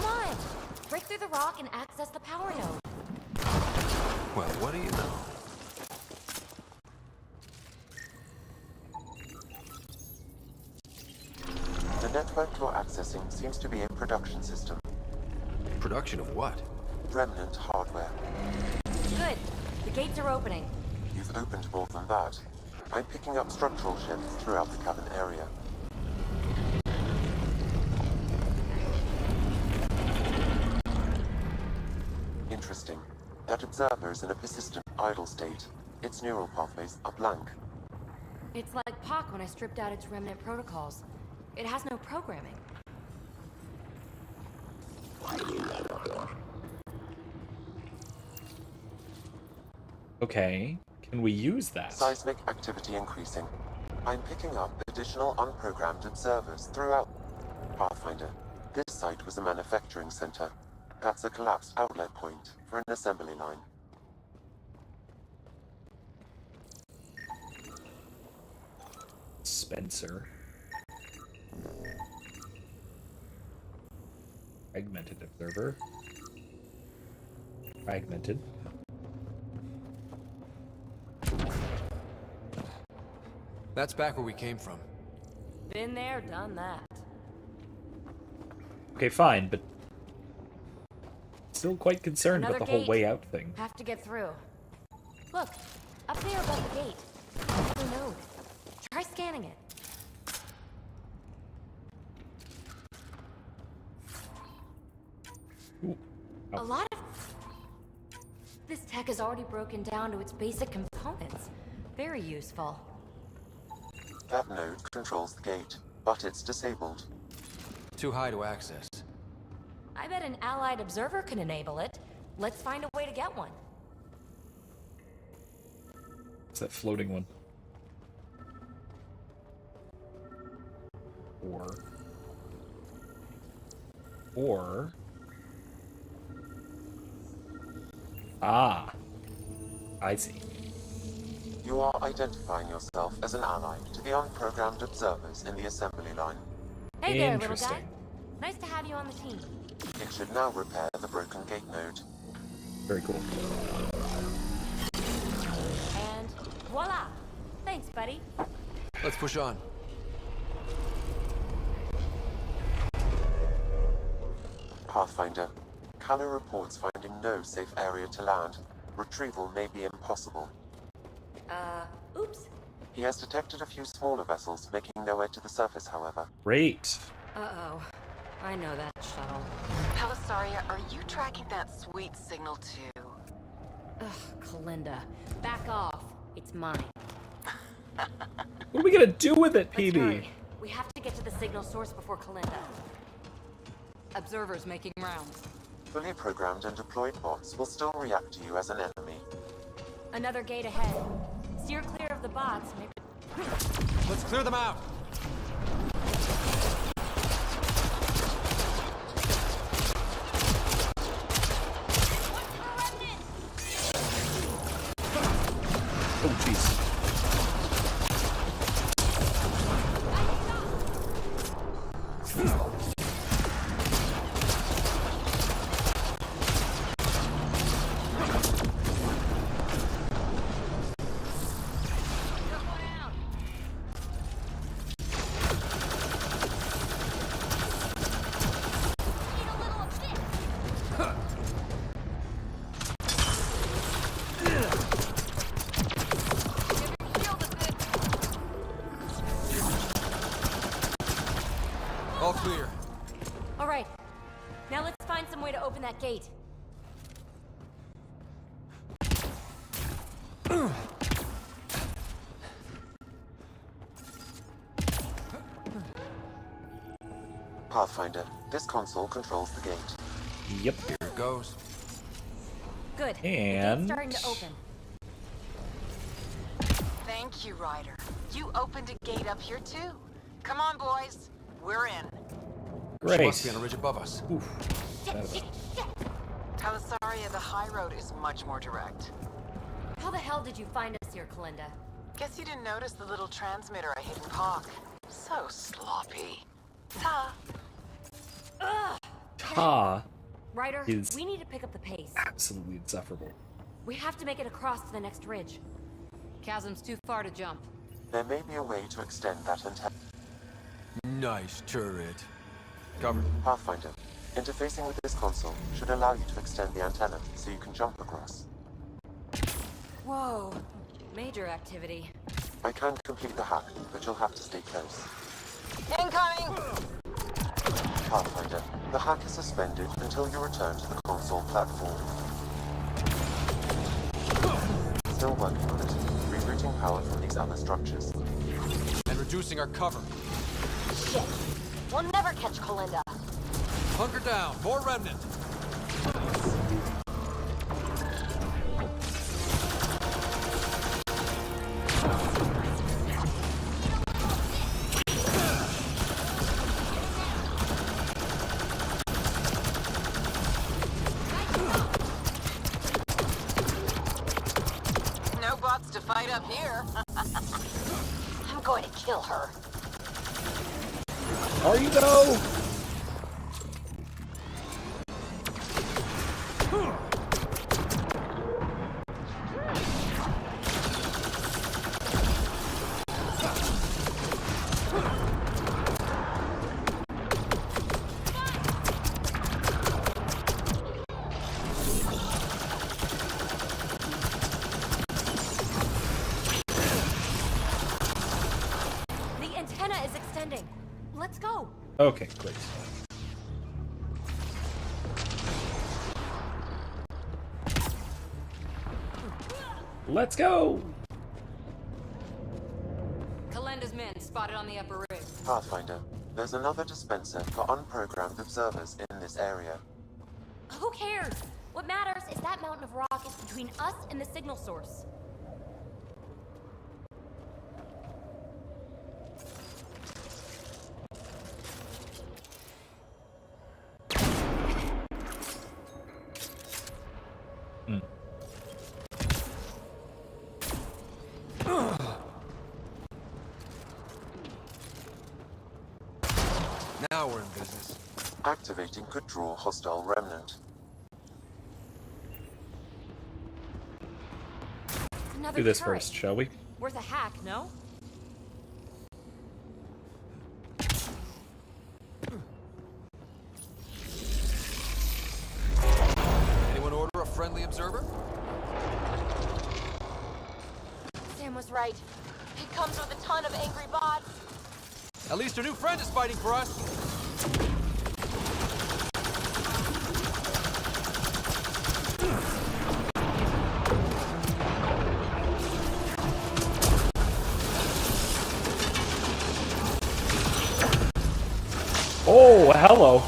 on! Break through the rock and access the power node. Well, what do you know? The network you're accessing seems to be a production system. Production of what? Remnant hardware. Good. The gates are opening. You've opened more than that. I'm picking up structural shifts throughout the cabin area. Interesting. That observer is in a persistent idle state. Its neural pathways are blank. It's like POC when I stripped out its remnant protocols. It has no programming. Okay, can we use that? Seismic activity increasing. I'm picking up additional unprogrammed observers throughout Pathfinder. This site was a manufacturing center. That's a collapsed outlet point for an assembly line. Spencer. Fragmented observer. Fragmented. That's back where we came from. Been there, done that. Okay, fine, but still quite concerned Another about the whole gate. way out thing. Have to get through. Look, up there above the gate. Another node. Try scanning scanning it. A lot of this tech is already broken down to its basic components. Very useful. That node controls the gate, but it's disabled. Too high to access. I bet an allied observer can enable it. Let's find a way to get one. It's that floating one. Or... Ah. I see. You are identifying yourself as an ally to the unprogrammed observers in the assembly line. Hey there, little guy. Nice to have you on the team. It should now repair the broken gate node. Very cool. And voila! Thanks, buddy. Let's push on. Pathfinder, Calla reports finding no safe area to land. Retrieval may be impossible. Oops. He has detected a few smaller vessels making their way to the surface, however. Great. Uh-oh. I know that shuttle. Pelisaria, are you tracking that sweet signal too? Ugh, Kalinda. Back off. It's mine. What are we gonna do with it, Let's PB? hurry. We have to get to the signal source before Kalinda. Observers making rounds. Fully programmed and deployed bots will still react to you as an enemy. Another gate ahead. Steer clear of the bots. Maybe... Let's clear them out. Oh, jeez. All clear. All right. Now let's find some way to open that gate. Pathfinder, this console controls the gate. Yep. Here it goes. Good. And... The gate's starting to open. Thank you, Ryder. You opened a gate up here too. Come on, boys. We're in. Great. She must be on a ridge above us. Oof. Pelisaria, the high road is much more direct. How the hell did you find us here, Kalinda? Guess you didn't notice the little transmitter I hid in Park. So sloppy. Ta. Ugh! Ta Ryder, is we need to pick up the pace. absolutely insufferable. We have to make it across to the next ridge. Chasm's too far to jump. There may be a way to extend that antenna. Nice turret. Cover. Pathfinder, interfacing with this console should allow you to extend the antenna so you can jump across. Whoa. Major activity. I can complete the hack, but you'll have to stay close. Incoming! Pathfinder, the hack is suspended until you return to the console platform. Still working on it. Rerouting power from these other structures. And reducing our cover. Shit. We'll never catch Kalinda. Hunker down. More remnant. No bots to fight up here. I'm going to kill her. Are you though? descending. Let's go. Okay, great. Let's go! Kalenda's men spotted on the upper ridge. Pathfinder, there's another dispenser for unprogrammed observers in this area. Who cares? What matters is that mountain of rock is between us and the signal source. Now we're in business. Activating could draw hostile remnant. Another Do this turret. first, shall we? Worth a hack, no? Anyone order a friendly observer? Sam was right. It comes with a ton of angry bots. At least our new friend is fighting for us. Oh, hello.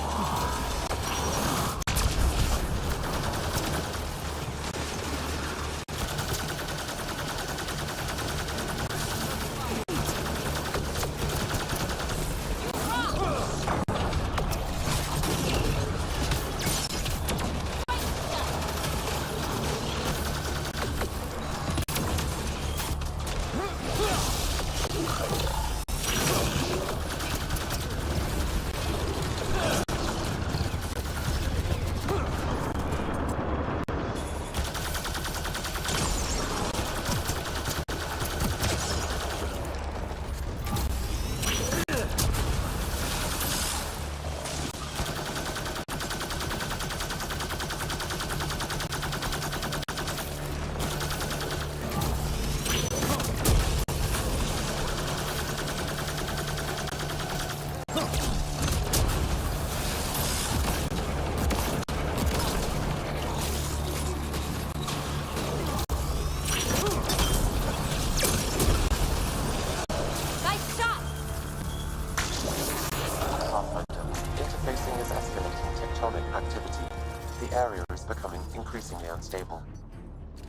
Increasingly unstable.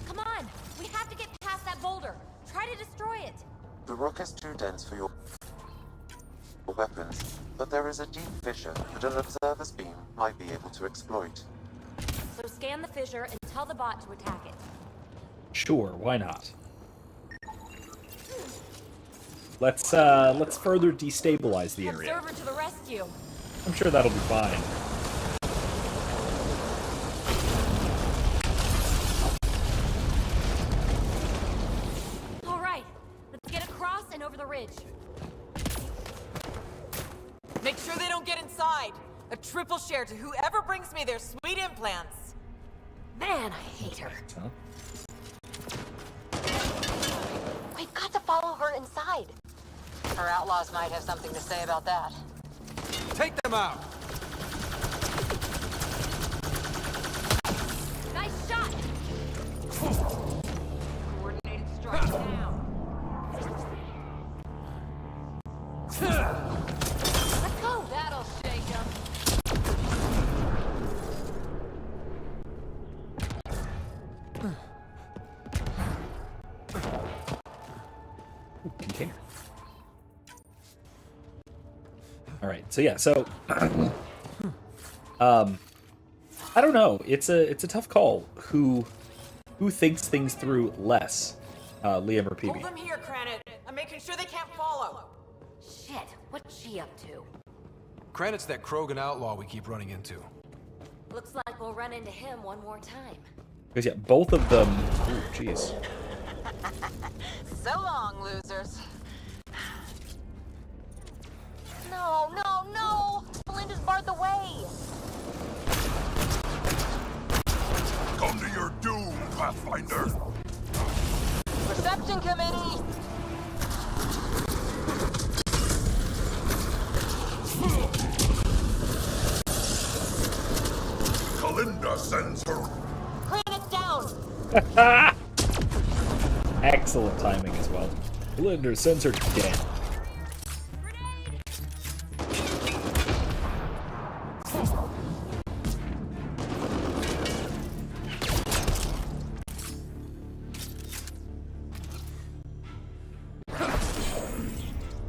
Come on! We have to get past that boulder. Try to destroy it. The rock is too dense for your weapons, but there is a deep fissure that an observer's beam might be able to exploit. So scan the fissure and tell the bot to attack it. Sure, why not? Let's further destabilize the area. Observer to the rescue. I'm sure that'll be fine. Over the ridge. Make sure they don't get inside. A triple share to whoever brings me their sweet implants. Man, I hate her. We've got to follow her inside. Her outlaws might have something to say about that. Take them out! Nice shot! Coordinated strike now. Let's go! That'll shake him. Container. All right. So yeah. So I don't know. It's a tough call. Who thinks things through less, Liam or PB? Hold them here, Cranit. I'm making sure they can't follow. Shit, what's she up to? Cranit's that Krogan outlaw we keep running into. Looks like we'll run into him one more time. Because yeah, both of them. Ooh, jeez. So long, losers. No, no, no! Belinda's barred the way! Come to your doom, Pathfinder! Reception committee! Kalinda sends her. Granite down! Excellent timing as well. Kalinda sends her dead.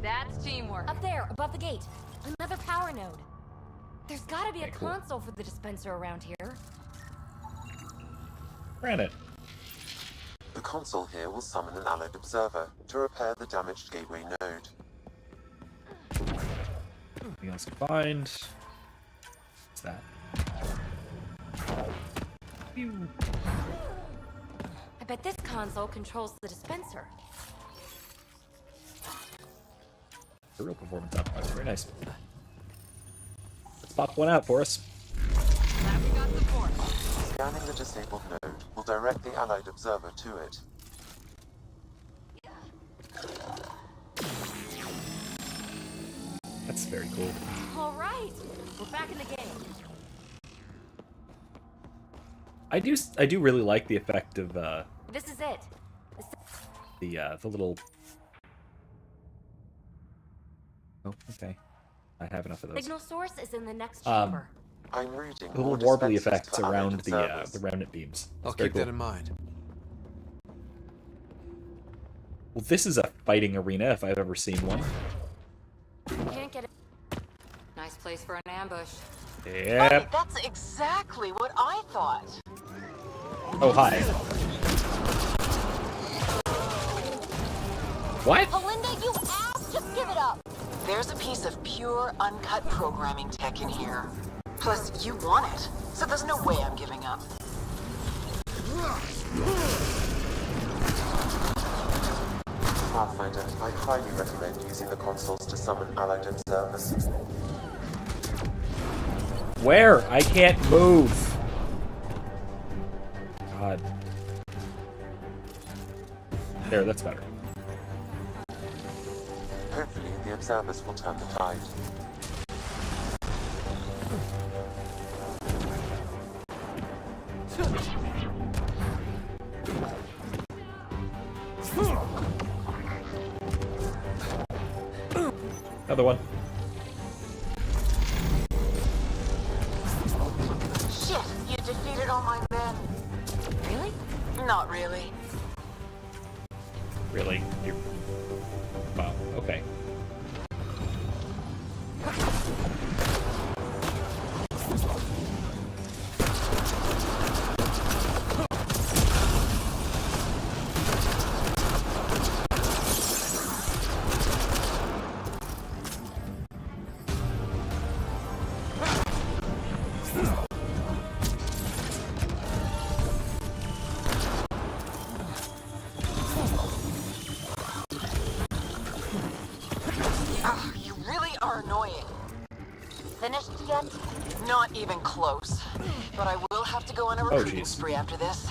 That's teamwork. Up there, above the gate. Another power node. There's gotta be a console for the dispenser around here. Granted. The console here will summon an allied observer to repair the damaged gateway node. Anything else to find? What's that? Pew. I bet this console controls the dispenser. A real performance optimizer. Very nice. Let's pop one out for us. Scanning the disabled node will direct the allied observer to it. That's very cool. All right, we're back in the game. I do really like the effect of This is it. the little. Oh, okay. I have enough of those. Signal source is in the next chamber. I'm reading The little warbly effects around the remnant beams. I'll It's very keep cool. that in mind. Well, this is a fighting arena if I've ever seen one. Can't get it. Nice place for an ambush. Yep. Hey, that's exactly what I thought. Oh, hi. What? Kalinda, you ass! Just give it up! There's a piece of pure, uncut programming tech in here. Plus, you want it, so there's no way I'm giving up. Pathfinder, I highly recommend using the consoles to summon allied observers. Where? I can't move. God. There, that's better. Hopefully, the observers will turn the tide. Another one. Shit, you defeated all my men. Really? Not really. Really? You're... Wow, okay. You really are annoying. Finished yet? Not even close. But I will have to go on a recruiting spree after this.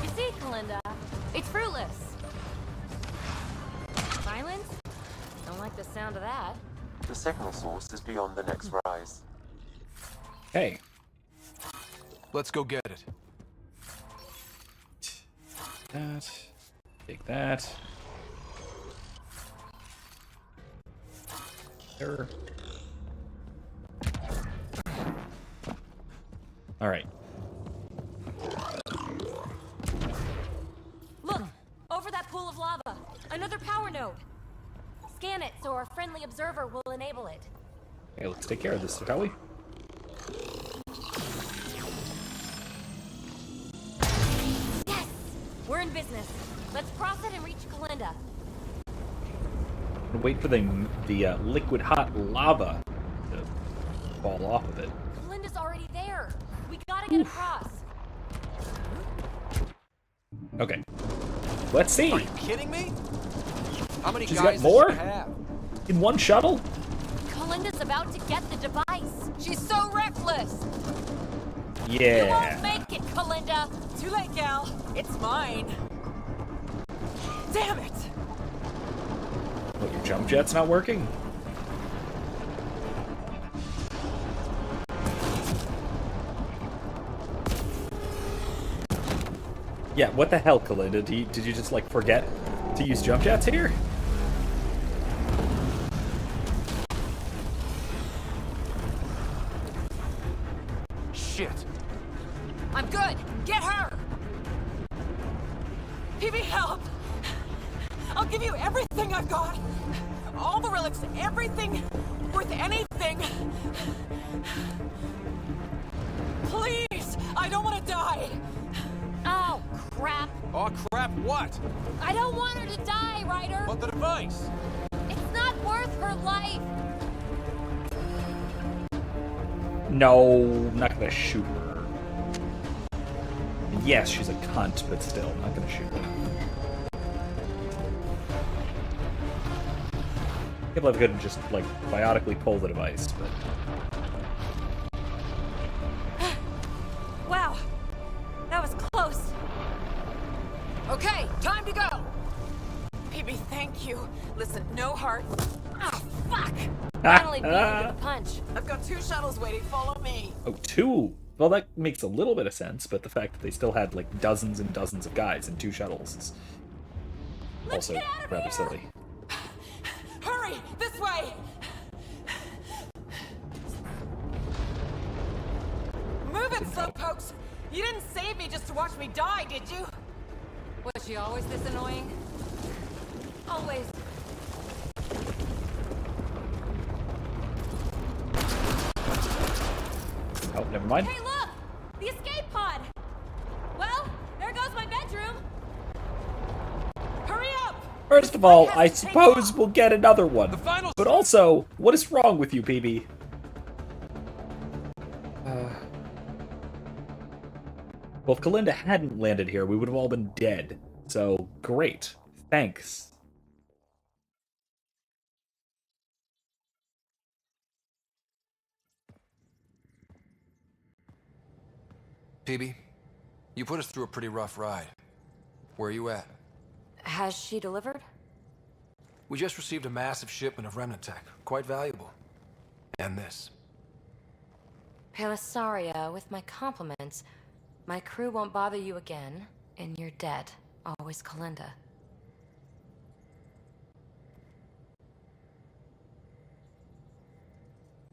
You see, Kalinda, it's fruitless. Silence? Don't like the sound of that. The signal source is beyond the next rise. Hey. Let's go get it. That. Take that. Error. All right. Another power node. Scan it so our friendly observer will enable it. Okay, let's take care of this, shall we? Yes! We're in business. Let's cross it and reach Kalinda. Wait for the liquid hot lava to fall off of it. Kalinda's already there. We gotta get across. Okay. Let's see. Are you kidding me? How many She's guys got more? does she have? In one shuttle? Kalinda's about to get the device. She's so reckless. Yeah. You won't make it, Kalinda. Too late, gal. It's mine. Damn it! What, your jump jet's not working? Yeah, what the hell, Kalinda? Did you just, like, forget to use jump jets here? Shit. I'm good. Get her. PB, help! I'll give you everything I've got. All the relics, everything worth anything. Please, I don't want to die. Oh, crap. Oh, crap, what? I don't want her to die, Ryder. But the device. It's not worth her life. No, I'm not gonna shoot her. Yes, she's a cunt, but still, I'm not gonna shoot her. I can't believe I couldn't just, like, biotically pull the device, but... Wow, that was close. Okay, time to go. PB, thank you. Listen, no heart. Ah, fuck! Finally beat you with a punch. I've got 2 shuttles waiting. Follow me. Oh, 2? Well, that makes a little bit of sense, but the fact that they still had, like, dozens and dozens of guys in 2 shuttles is also rather silly. Hurry, this way. Move it, slowpokes. You didn't save me just to watch me die, did you? Was she always this annoying? Always. Oh, never mind. Hey, look! The escape pod! Well, there goes my bedroom. Hurry up! First of all, I suppose we'll get another one. But also, what is wrong with you, PB? Well, if Kalinda hadn't landed here, we would have all been dead. So, great. Thanks. PB, you put us through a pretty rough ride. Where are you at? Has she delivered? We just received a massive shipment of remnant tech. Quite valuable. And this. Pelisaria, with my compliments. My crew won't bother you again, and you're dead. Always Kalinda.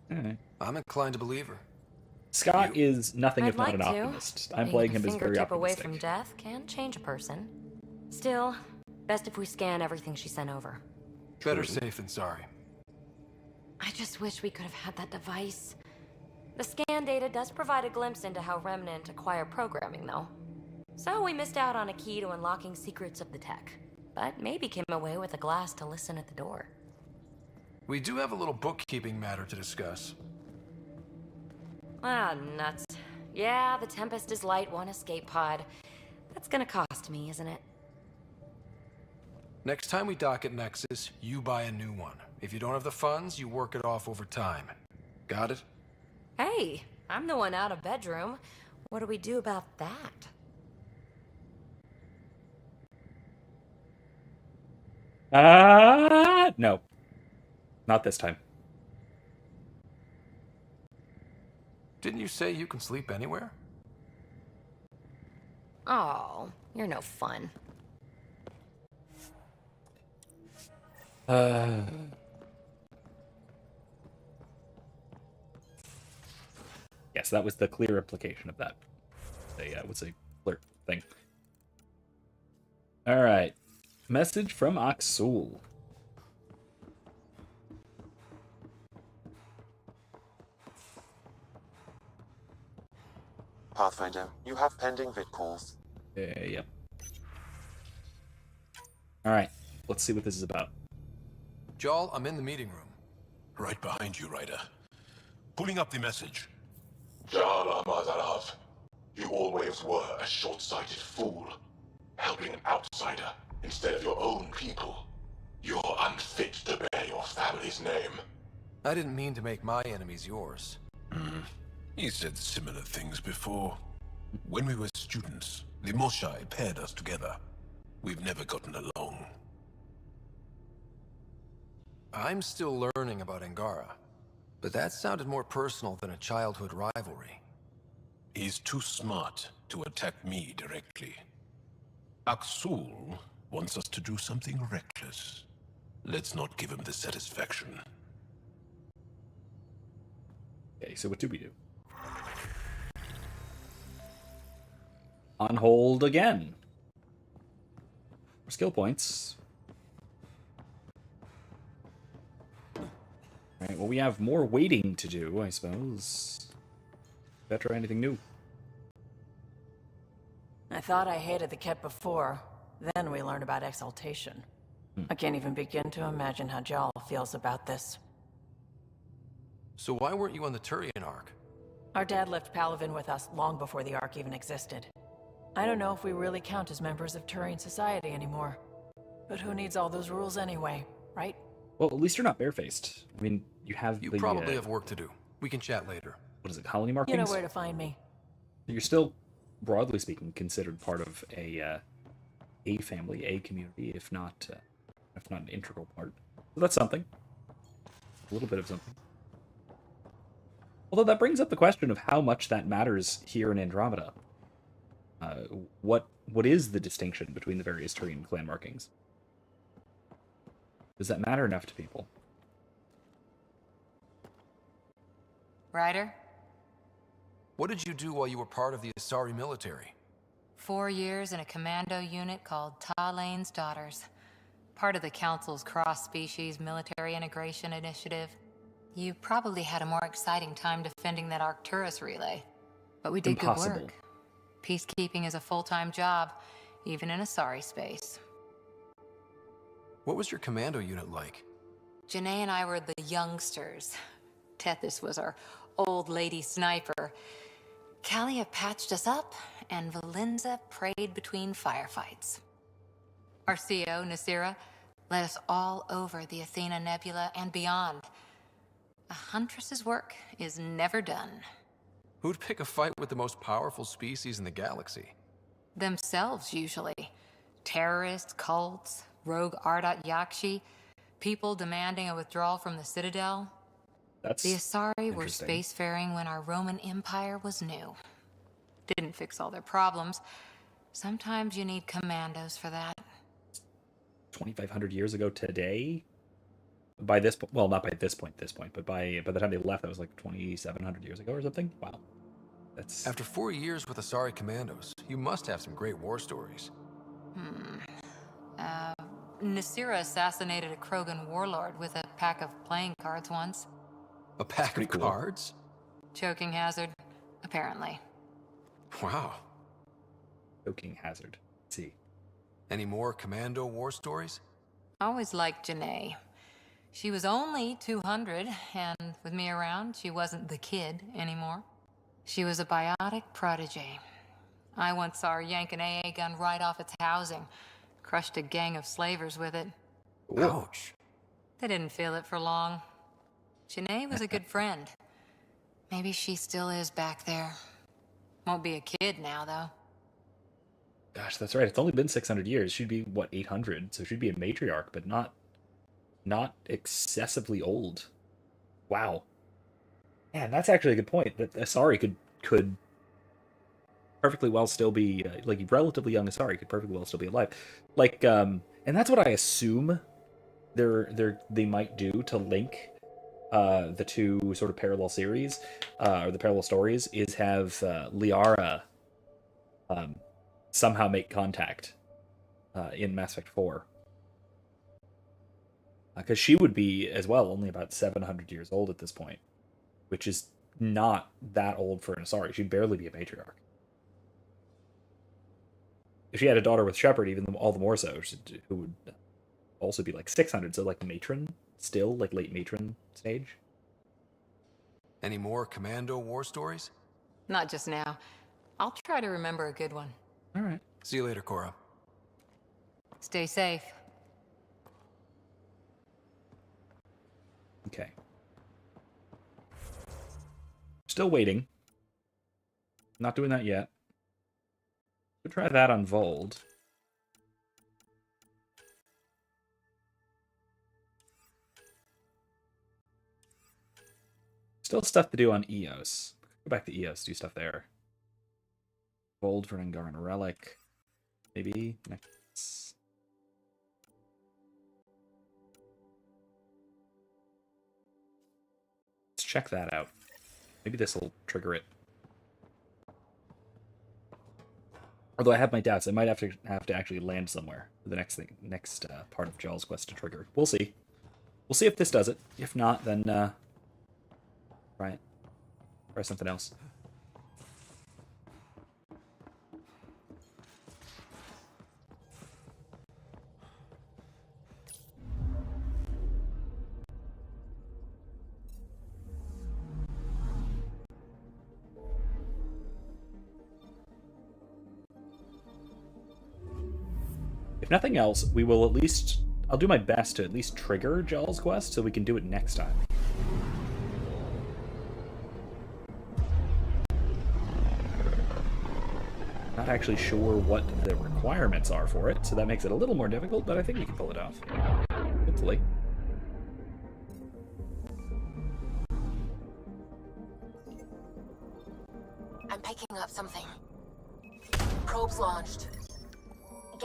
I'm inclined to believe her. Scott is nothing if I'd not like an to. optimist. I'm Being playing a him as very fingertip away optimistic. from death can change a person. Still, best if we scan everything she sent over. Better safe than sorry. I just wish we could have had that device. The scan data does provide a glimpse into how Remnant acquire programming, though. So we missed out on a key to unlocking secrets of the tech. But maybe came away with a glass to listen at the door. We do have a little bookkeeping matter to discuss. Ah, nuts. Yeah, the Tempest is light, one escape pod. That's gonna cost me, isn't it? Next time we dock at Nexus, you buy a new one. If you don't have the funds, you work it off over time. Got it? Hey, I'm the one out of bedroom. What do we do about that? No. Not this time. Didn't you say you can sleep anywhere? Oh, you're no fun. Yes, that was the clear implication of that. What's a flirt thing? All right. Message from Aksul. Pathfinder, you have pending vid calls. Yep. Alright, let's see what this is about. Jarl, I'm in the meeting room. Right behind you, Ryder. Pulling up the message. Jala Mazarov, you always were a short-sighted fool, helping an outsider instead of your own people. You're unfit to bear your family's name. I didn't mean to make my enemies yours. He said similar things before. When we were students, the Moshai paired us together. We've never gotten along. I'm still learning about Angara, but that sounded more personal than a childhood rivalry. He's too smart to attack me directly. Aksul wants us to do something reckless. Let's not give him the satisfaction. Okay, so what do we do? On hold again. Skill points. Alright, well, we have more waiting to do, I suppose. Better try anything new. I thought I hated the Ket before. Then we learned about exaltation. I can't even begin to imagine how Jarl feels about this. So why weren't you on the Turian Ark? Our dad left Palavin with us long before the Ark even existed. I don't know if we really count as members of Turian society anymore. But who needs all those rules anyway, right? Well, at least you're not barefaced. I mean, you have You probably have work to do. We can chat later. What is it, colony markings? You know where to find me. You're still, broadly speaking, considered part of a family, a community, if not an integral part. So that's something. A little bit of something. Although that brings up the question of how much that matters here in Andromeda. What is the distinction between the various Turian clan markings? Does that matter enough to people? Ryder? What did you do while you were part of the Asari military? 4 years in a commando unit called Talane's Daughters. Part of the Council's cross-species military integration initiative. You probably had a more exciting time defending that Arcturus relay. But we did good work. Peacekeeping is a full-time job, even in Asari space. What was your commando unit like? Janae and I were the youngsters. Tethys was our old lady sniper. Kalia patched us up, and Valenza prayed between firefights. Our CO, Nasira, led us all over the Athena Nebula and beyond. A huntress's work is never done. Who'd pick a fight with the most powerful species in the galaxy? Themselves, usually. Terrorists, cults, rogue Ardat Yakshi, people demanding a withdrawal from the Citadel. That's the Asari were spacefaring when our Roman Empire was new. Didn't fix all their problems. Sometimes you need commandos for that. 2,500 years ago today? By this point, well, not by this point, but by the time they left, that was like 2,700 years ago or something? Wow. That's... After 4 years with Asari commandos, you must have some great war stories. Nasira assassinated a Krogan warlord with a pack of playing cards once. A pack of cards? Choking hazard, apparently. Wow. Choking hazard. Let's see. Any more commando war stories? Always liked Janae. She was only 200, and with me around, she wasn't the kid anymore. She was a biotic protege. I once saw her yank an AA gun right off its housing. Crushed a gang of slavers with it. Ouch. They didn't feel it for long. Janae was a good friend. Maybe she still is back there. Won't be a kid now, though. Gosh, that's right. It's only been 600 years. She'd be, what, 800? So she'd be a matriarch, but not excessively old. Wow. Yeah, that's actually a good point. That Asari could perfectly well still be, like, relatively young Asari could perfectly well still be alive. Like, and that's what I assume they might do to link the two sort of parallel series, or the parallel stories, is have Liara somehow make contact in Mass Effect 4 Because she would be, as well, only about 700 years old at this point, which is not that old for an Asari. She'd barely be a matriarch. If she had a daughter with Shepard, even all the more so, who would also be like 600, so like matron, still, like late matron stage. Any more Commando war stories? Not just now. I'll try to remember a good one. All right. See you later, Cora. Stay safe. Okay. Still waiting. Not doing that yet. We'll try that on Vold. Still stuff to do on Eos. Go back to Eos, do stuff there. Vold for an Angaran Relic. Maybe next. Let's check that out. Maybe this will trigger it. Although I have my doubts, I might have to actually land somewhere for the next part of Jaal's quest to trigger. We'll see. We'll see if this does it. If not, then try something else. If nothing else, we will at least... I'll do my best to at least trigger Jaal's quest so we can do it next time. Not actually sure what the requirements are for it, so that makes it a little more difficult, but I think we can pull it off. Hopefully. I'm picking up something. Probes launched.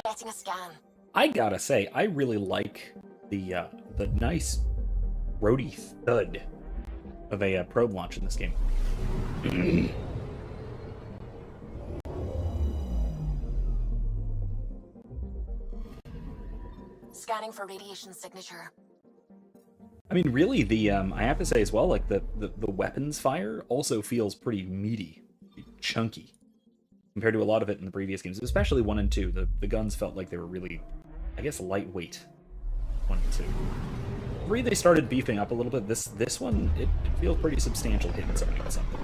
Getting a scan. I gotta say, I really like the nice roady thud of a probe launch in this game. Scanning for radiation signature. I mean, really, I have to say as well, like the weapons fire also feels pretty meaty, chunky, compared to a lot of it in the previous games, especially 1 and 2. The guns felt like they were really, I guess, lightweight. 1 and 2. 3, they started beefing up a little bit. This one, it feels pretty substantial hitting somebody with something.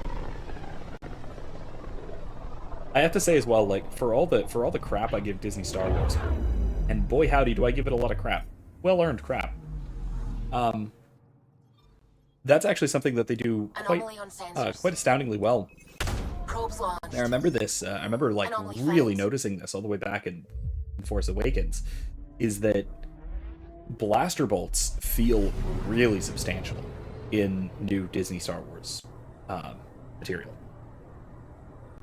I have to say as well, like for all the crap I give Disney Star Wars, and boy howdy do I give it a lot of crap. Well-earned crap. That's actually something that they do quite astoundingly well. I remember this. I remember like really noticing this all the way back in Force Awakens, is that blaster bolts feel really substantial in new Disney Star Wars material.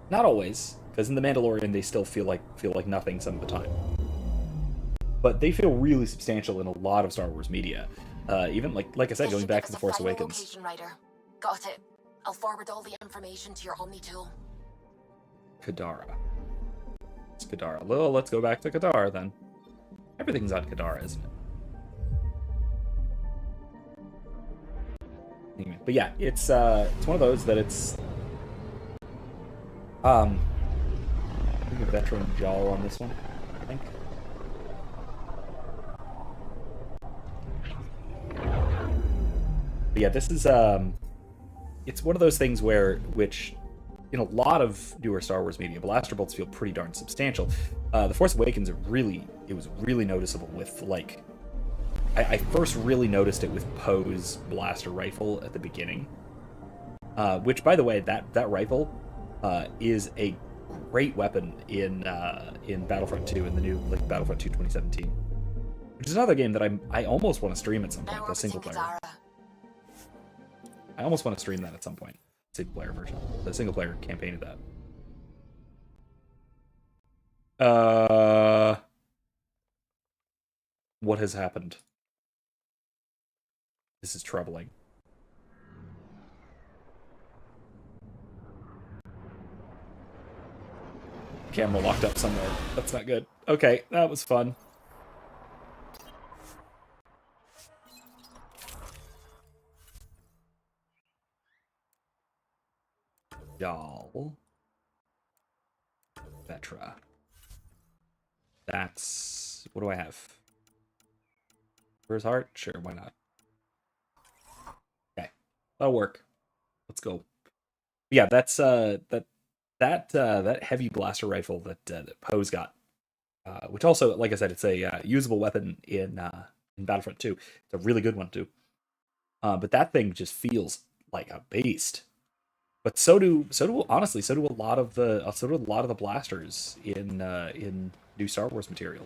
Not always, because in The Mandalorian they still feel like nothing some of the time. But they feel really substantial in a lot of Star Wars media. Even like I said, going back to The Force Awakens. Location, Ryder. Got it. I'll forward all the information to your Omni tool. Kadara. It's Kadara. Well, let's go back to Kadara then. Everything's on Kadara, isn't it? Anyway, but yeah, it's one of those that it's I think a veteran Jaal on this one, I think. But yeah, this is it's one of those things which in a lot of newer Star Wars media, blaster bolts feel pretty darn substantial. The Force Awakens, it was really noticeable with like I first really noticed it with Poe's blaster rifle at the beginning. Which, by the way, that rifle is a great weapon in Battlefront 2, in the new Battlefront 2 2017. Which is another game that I almost want to stream at some point, the single player. I almost want to stream that at some point. Single player version. The single player campaign of that. What has happened? This is troubling. Camera locked up somewhere. That's not good. Okay, that was fun. Y'all. Vetra. That's... What do I have? Where's Heart? Sure, why not? Okay. That'll work. Let's go. Yeah, that's that heavy blaster rifle that Poe's got. Which also, like I said, it's a usable weapon in Battlefront 2. It's a really good one too. But that thing just feels like a beast. But so do a lot of the blasters in new Star Wars material.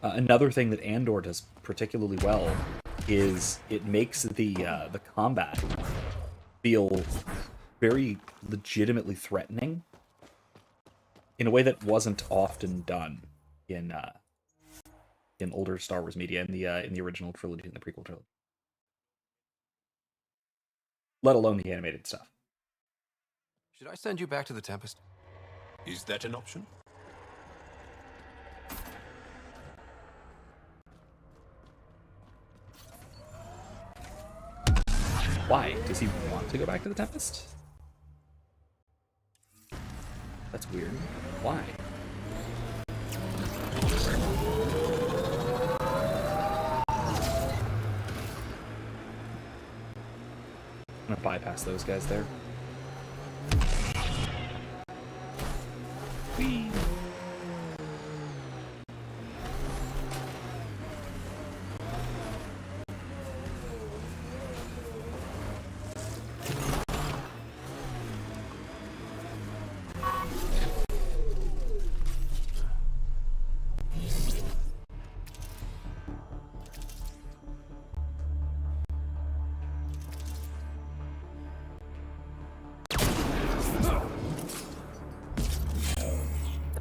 Another thing that Andor does particularly well is it makes the combat feel very legitimately threatening in a way that wasn't often done in older Star Wars media, in the original trilogy and the prequel trilogy. Let alone the animated stuff. Should I send you back to the Tempest? Is that an option? Why? Does he want to go back to the Tempest? That's weird. Why? I'm gonna bypass those guys there. Whee!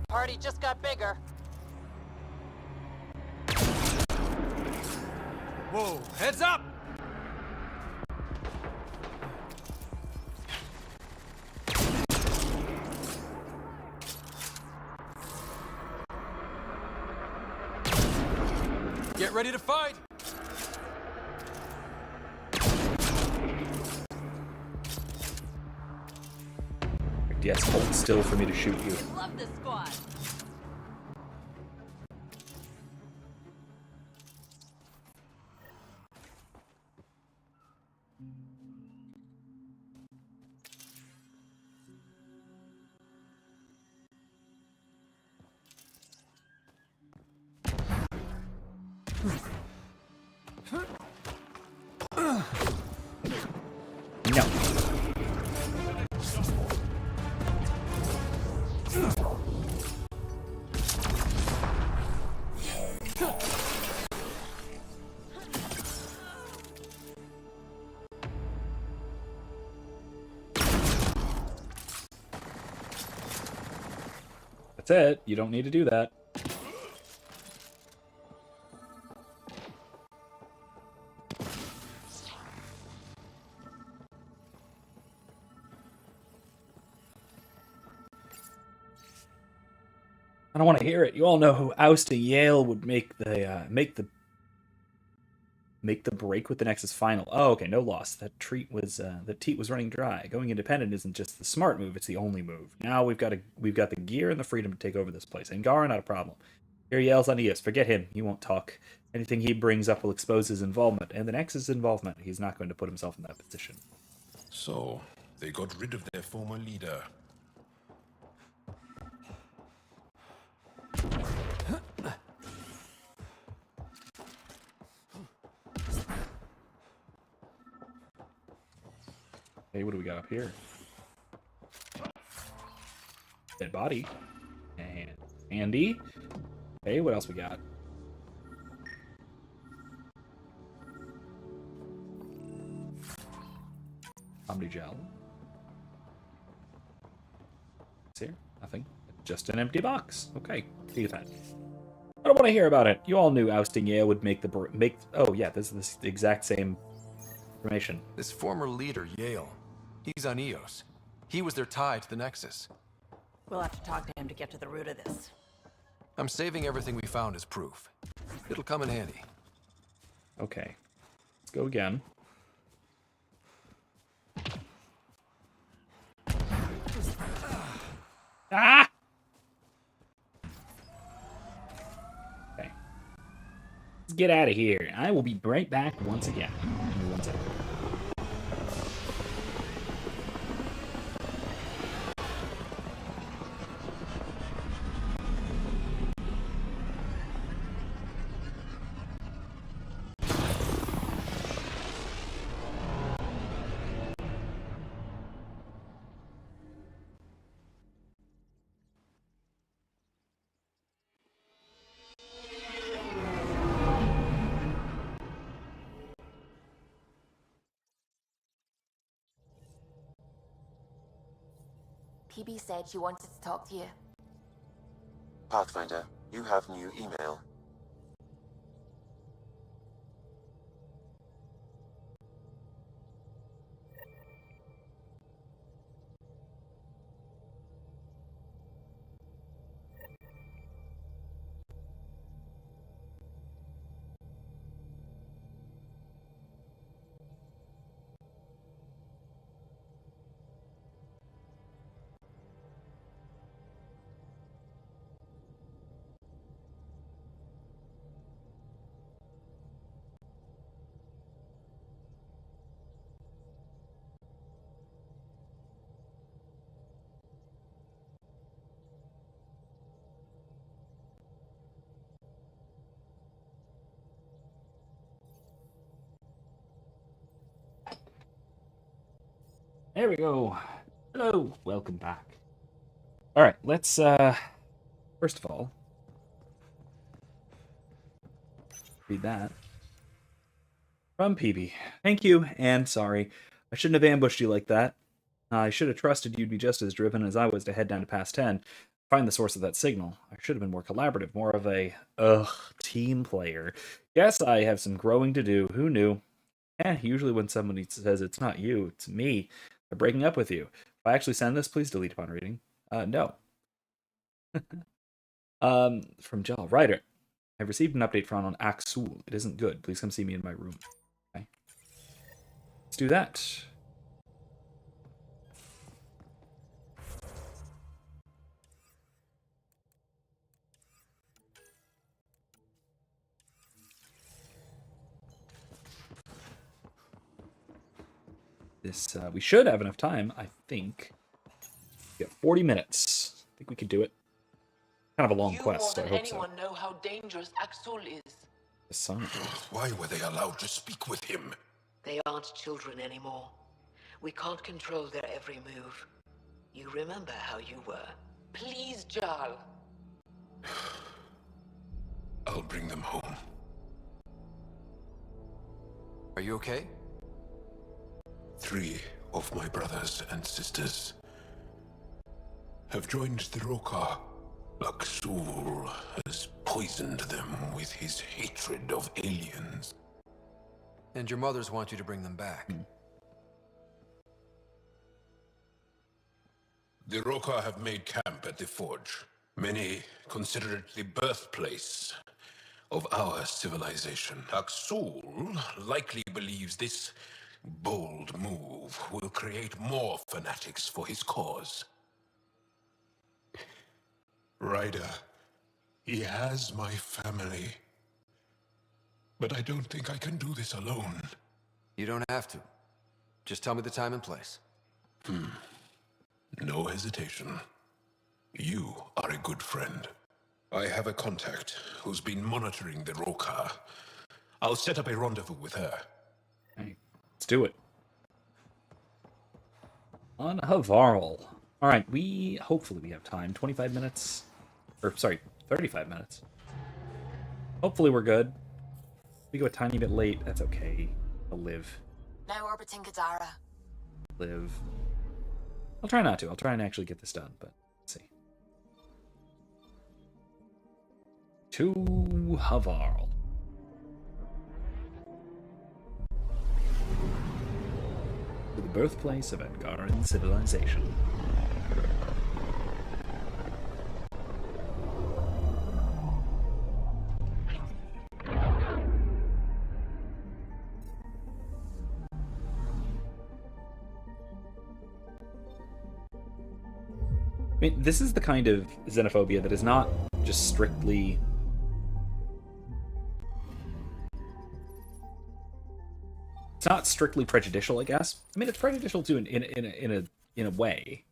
Party just got bigger. Whoa, heads up! Get ready to fight! Yes, hold still for me to shoot you. Love this squad. No. That's it. You don't need to do that. I don't want to hear it. You all know who ousting Yale would make the break with the Nexus final. Oh, okay, no loss. That teat was running dry. Going independent isn't just the smart move; it's the only move. Now we've got the gear and the freedom to take over this place. Angara, not a problem. Here Yale's on Eos. Forget him. He won't talk. Anything he brings up will expose his involvement, and the Nexus involvement. He's not going to put himself in that position. So they got rid of their former leader. Hey, what do we got up here? Dead body. And Andy. Hey, what else we got? Omni gel. What's here? Nothing. Just an empty box. Okay, see that. I don't want to hear about it. You all knew ousting Yale would make the Oh yeah, this is the exact same information. This former leader, Yale, he's on Eos. He was their tie to the Nexus. We'll have to talk to him to get to the root of this. I'm saving everything we found as proof. It'll come in handy. Okay. Let's go again. get out of here. I will be right back once again. Give me 1 second. PB said she wanted to talk to you. Pathfinder, you have new email. There we go. Hello, welcome back. All right, let's first of all read that from PB. Thank you, and sorry. I shouldn't have ambushed you like that. I should have trusted you'd be just as driven as I was to head down to Past 10, find the source of that signal. I should have been more collaborative, more of a team player. Yes, I have some growing to do. Who knew? Usually when somebody says it's not you, it's me, they're breaking up with you. If I actually send this, please delete upon reading. No. From Jell. Writer, I've received an update from on Axul. It isn't good. Please come see me in my room. Okay. Let's do that. This we should have enough time, I think. We got 40 minutes. I think we could do it. Kind of a long quest, I hope so. Anyone know how dangerous Axul is? The son. Why were they allowed to speak with him? They aren't children anymore. We can't control their every move. You remember how you were. Please, Jarl. I'll bring them home. Are you okay? 3 of my brothers and sisters have joined the Roka. Axul has poisoned them with his hatred of aliens. And your mothers want you to bring them back. The Roka have made camp at the Forge. Many consider it the birthplace of our civilization. Axul likely believes this bold move will create more fanatics for his cause. Ryder, he has my family. But I don't think I can do this alone. You don't have to. Just tell me the time and place. No hesitation. You are a good friend. I have a contact who's been monitoring the Roka. I'll set up a rendezvous with her. Okay, let's do it. On Havarl. Alright, hopefully we have time. 25 minutes. Or, sorry, 35 minutes. Hopefully we're good. We go a tiny bit late. That's okay. I'll live. Now orbiting Kadara. Live. I'll try not to. I'll try and actually get this done, but let's see. To Havarl. To the birthplace of Edgaran civilization. I mean, this is the kind of xenophobia that is not just strictly It's not strictly prejudicial, I guess. I mean, it's prejudicial to in a way,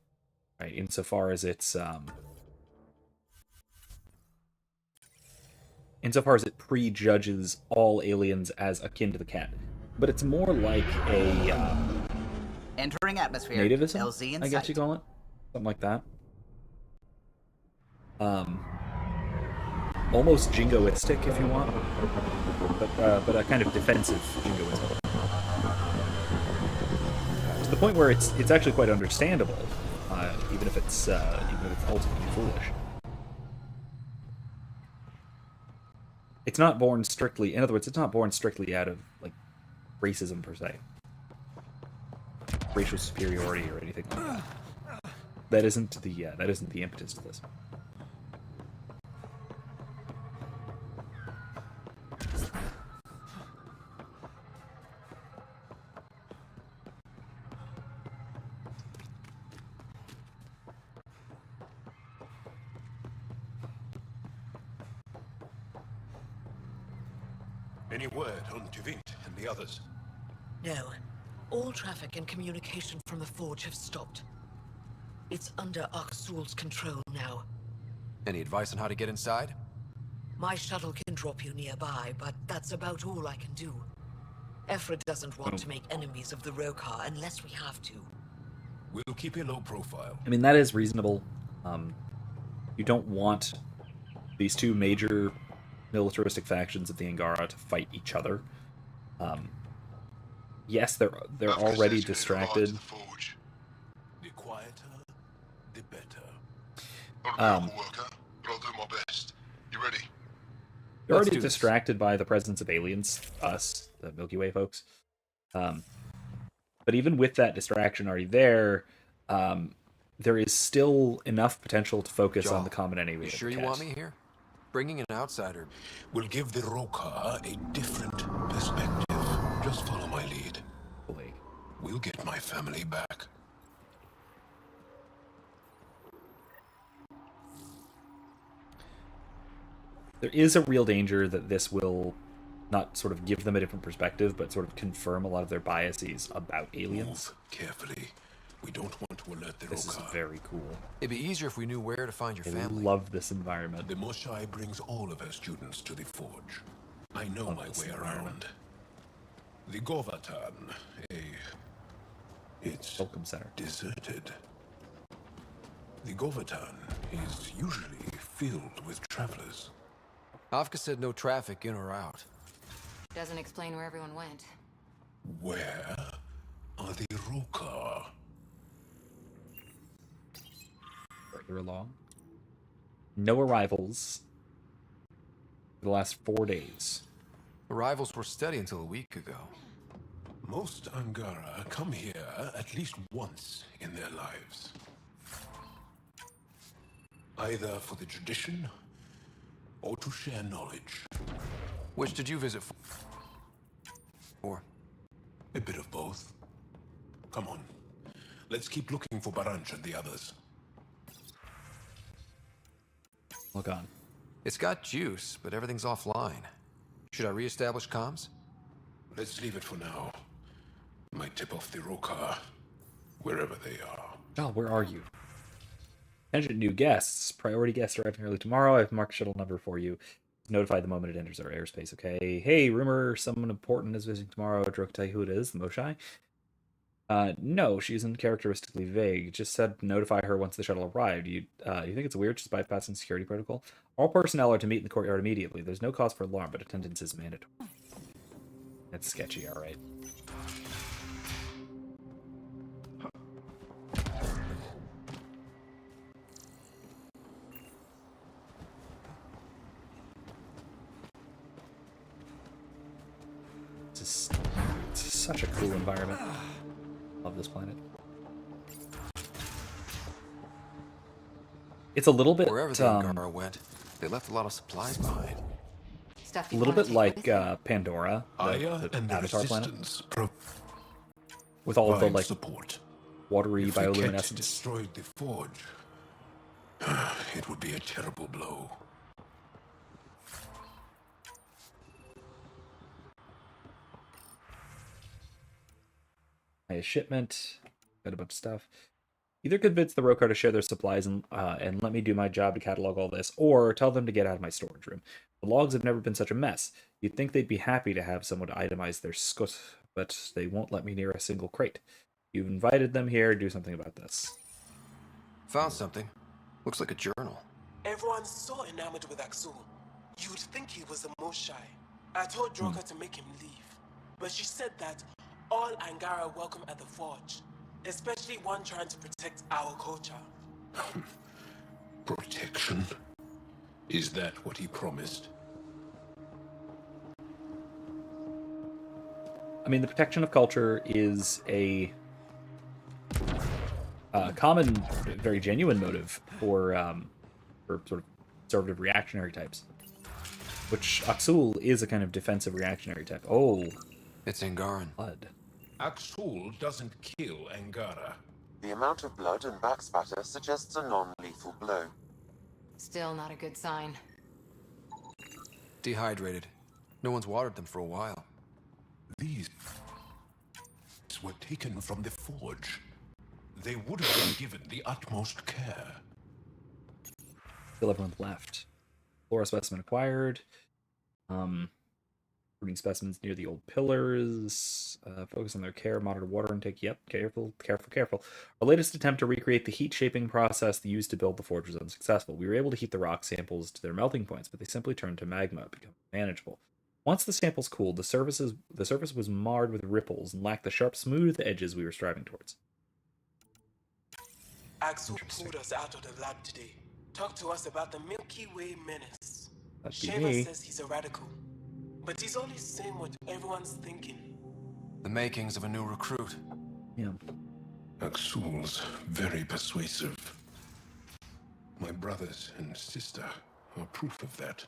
right? Insofar as it prejudges all aliens as akin to the cat, but it's more like a Entering atmosphere. nativism, LZ in I guess sight. you call it, something like that. Almost jingoistic, if you want, but a kind of defensive jingoism. To the point where it's actually quite understandable, even if it's ultimately foolish. It's not born strictly. In other words, it's not born strictly out of like racism per se, racial superiority or anything like that. That isn't the impetus to this. Any word on Tuvint and the others? No. All traffic and communication from the Forge have stopped. It's under Aksul's control now. Any advice on how to get inside? My shuttle can drop you nearby, but that's about all I can do. Ephra doesn't want to make enemies of the Rokar unless we have to. We'll keep a low profile. I mean, that is reasonable. You don't want these two major militaristic factions of the Angara to fight each other. Yes, they're already distracted. The quieter, the better. I'll be worker, but I'll do my best. You ready? They're already distracted by the presence of aliens, us, the Milky Way folks. But even with that distraction already there, there is still enough potential to focus on the common enemy. You sure you want me here? Bringing an outsider will give the Rokar a different perspective. Just follow my lead. We'll get my family back. There is a real danger that this will not sort of give them a different perspective, but sort of confirm a lot of their biases about aliens. Move carefully. We don't want to alert the Rokar. This is very cool. It'd be easier if we knew where to find your I family. love this environment. The Moshai brings all of our students to the Forge. I know my way around. The Govatan, it's welcome center. Deserted. The Govatan is usually filled with travelers. Avka said no traffic in or out. Doesn't explain where everyone went. Where are the Rokar? Further along. No arrivals for the last 4 days. Arrivals were steady until a week ago. Most Angara come here at least once in their lives. Either for the tradition or to share knowledge. Which did you visit for? A bit of both. Come on. Let's keep looking for Baranch and the others. Look on. It's got juice, but everything's offline. Should I reestablish comms? Let's leave it for now. Might tip off the Rokar, wherever they are. Oh, where are you? Attention, new guests. Priority guests arriving early tomorrow. I've marked shuttle number for you. Notify the moment it enters our airspace, okay? Hey, rumor someone important is visiting tomorrow. Druk tell you who it is, the Moshai? No, she's uncharacteristically vague. Just said notify her once the shuttle arrived. You think it's weird she's bypassing security protocol? All personnel are to meet in the courtyard immediately. There's no cause for alarm, but attendance is mandatory. That's sketchy, alright. It's such a cool environment. Love this planet. It's a little bit wherever the Angara went, they left a lot of supplies behind. A little bit like Pandora, the Avatar planet, with all of the like support. Watery If the Kett bioluminescence. destroyed the Forge, it would be a terrible blow. Highest shipment. Got a bunch of stuff. Either convince the Rokar to share their supplies and let me do my job to catalog all this, or tell them to get out of my storage room. The logs have never been such a mess. You'd think they'd be happy to have someone to itemize their scut, but they won't let me near a single crate. You've invited them here. Do something about this. Found something. Looks like a journal. Everyone's so enamored with Axul. You would think he was the most shy. I told Droka to make him leave, but she said that all Angara are welcome at the Forge, especially one trying to protect our culture. Protection? Is that what he promised? I mean, the protection of culture is a common, very genuine motive for sort of conservative reactionary types. Which Axul is a kind of defensive reactionary type. Oh, it's Angaran. Blood. Axul doesn't kill Angara. The amount of blood and backspatter suggests a non-lethal blow. Still not a good sign. Dehydrated. No one's watered them for a while. These were taken from the Forge. They would have been given the utmost care. Still everyone left. Flora specimen acquired. Pruning specimens near the old pillars. Focus on their care. Monitor water intake. Yep, careful. Our latest attempt to recreate the heat shaping process used to build the forge was unsuccessful. We were able to heat the rock samples to their melting points, but they simply turned to magma, becoming manageable. Once the samples cooled, the surface was marred with ripples and lacked the sharp, smooth edges we were striving towards. Axul pulled us out of the lab today. Talk to us about the Milky Way menace. Sheva says he's a radical, but he's only saying what everyone's thinking. The makings of a new recruit. Yeah. Axul's very persuasive. My brothers and sister are proof of that.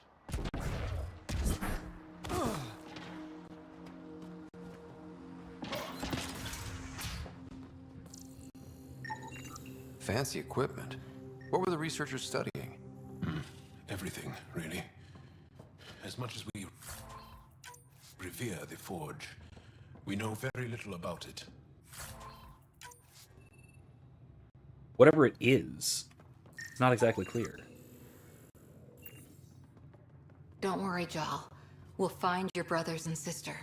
Fancy equipment. What were the researchers studying? Everything, really. As much as we revere the Forge, we know very little about it. Whatever it is, it's not exactly clear. Don't worry, Jal. We'll find your brothers and sister.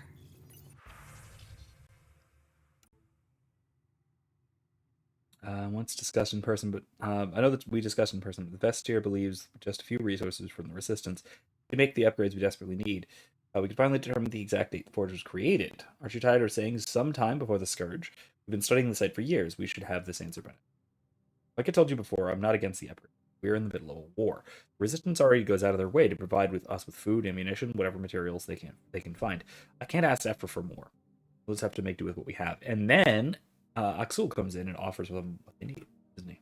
Once discussed in person, but I know that we discussed in person, but the Vestiaire believes just a few resources from the Resistance to make the upgrades we desperately need. We could finally determine the exact date the Forge was created. Aren't you tired of saying sometime before the Scourge? We've been studying the site for years. We should have this answer by now. Like I told you before, I'm not against the upgrade. We're in the middle of a war. The Resistance already goes out of their way to provide us with food, ammunition, whatever materials they can find. I can't ask Zephyr for more. We'll just have to make do with what we have. And then Axul comes in and offers them what they need, doesn't he?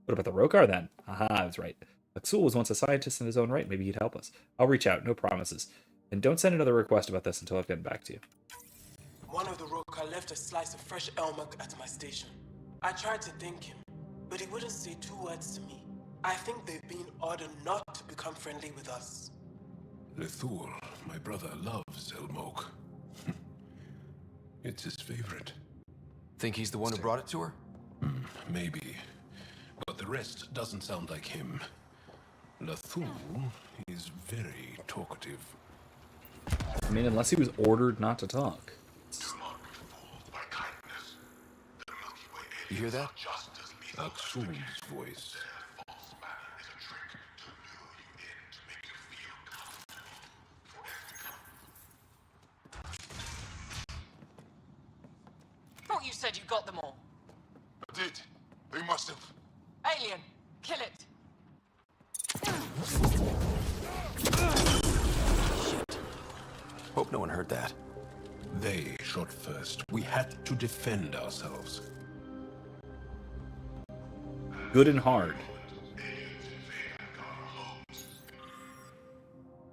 What about the Rokar then? Aha, I was right. Axul was once a scientist in his own right. Maybe he'd help us. I'll reach out, no promises. And don't send another request about this until I've gotten back to you. One of the Rokar left a slice of fresh elmuk at my station. I tried to thank him, but he wouldn't say two words to me. I think they've been ordered not to become friendly with us. Lethul, my brother, loves Elmok. It's his favorite. Think he's the one who brought it to her? Maybe. But the rest doesn't sound like him. Lethul is very talkative. I mean, unless he was ordered not to talk. You hear that? Axul's voice. Thought you said you got them all. I did. They must have. Alien, kill it. Shit. Hope no one heard that. They shot first. We had to defend ourselves. Good and hard.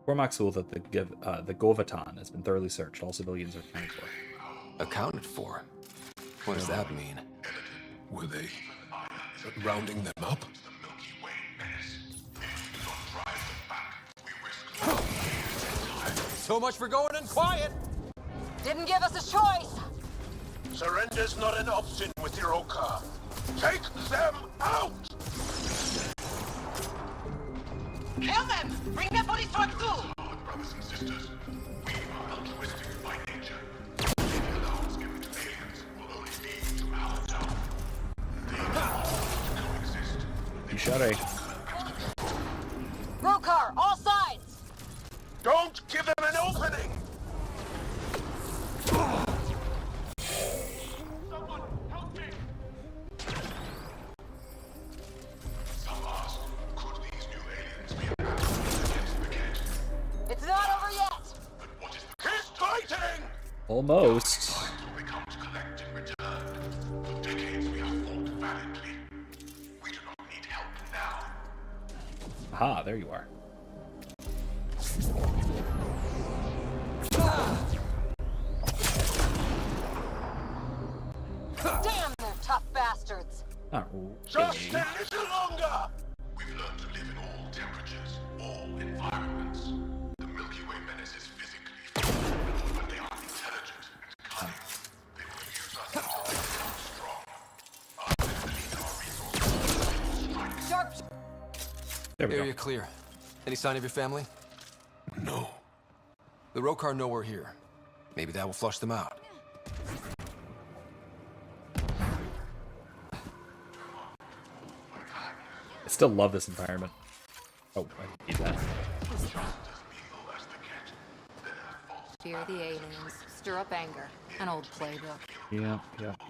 Inform Axul that the Govatan has been thoroughly searched. All civilians are accounted for. Accounted for? What does that mean? Were they rounding them up? So much for going in quiet! Didn't give us a choice! Surrender's not an option with your Oka. Take them out! Kill them! Bring their bodies to Aksul! Brothers and sisters, we are altruistic by nature. Any allowance given to aliens will only lead to our down. They to coexist. You shot a... Rokar, all sides! Don't give them an opening! Someone help me! Some ask, could these new aliens be a battle against the Kett? It's not over yet! But what is the cost? Fighting! Almost. Will become to collect in return. For decades we have fought valiantly. We do not need help now. Aha, there you are. Damn, they're tough bastards! Just a little longer! We've learned to live in all temperatures, all environments. The Milky Way menace is physically feeble, but they are intelligent and cunning. They will use us until they become strong. After they deplete our resources, they will strike. Sharp! There we Area go. clear. Any sign of your family? No. The Rokar know we're here. Maybe that will flush them out. I still love this environment. Oh, I need that. Fear the aliens, stir up anger. An old playbook. Yeah.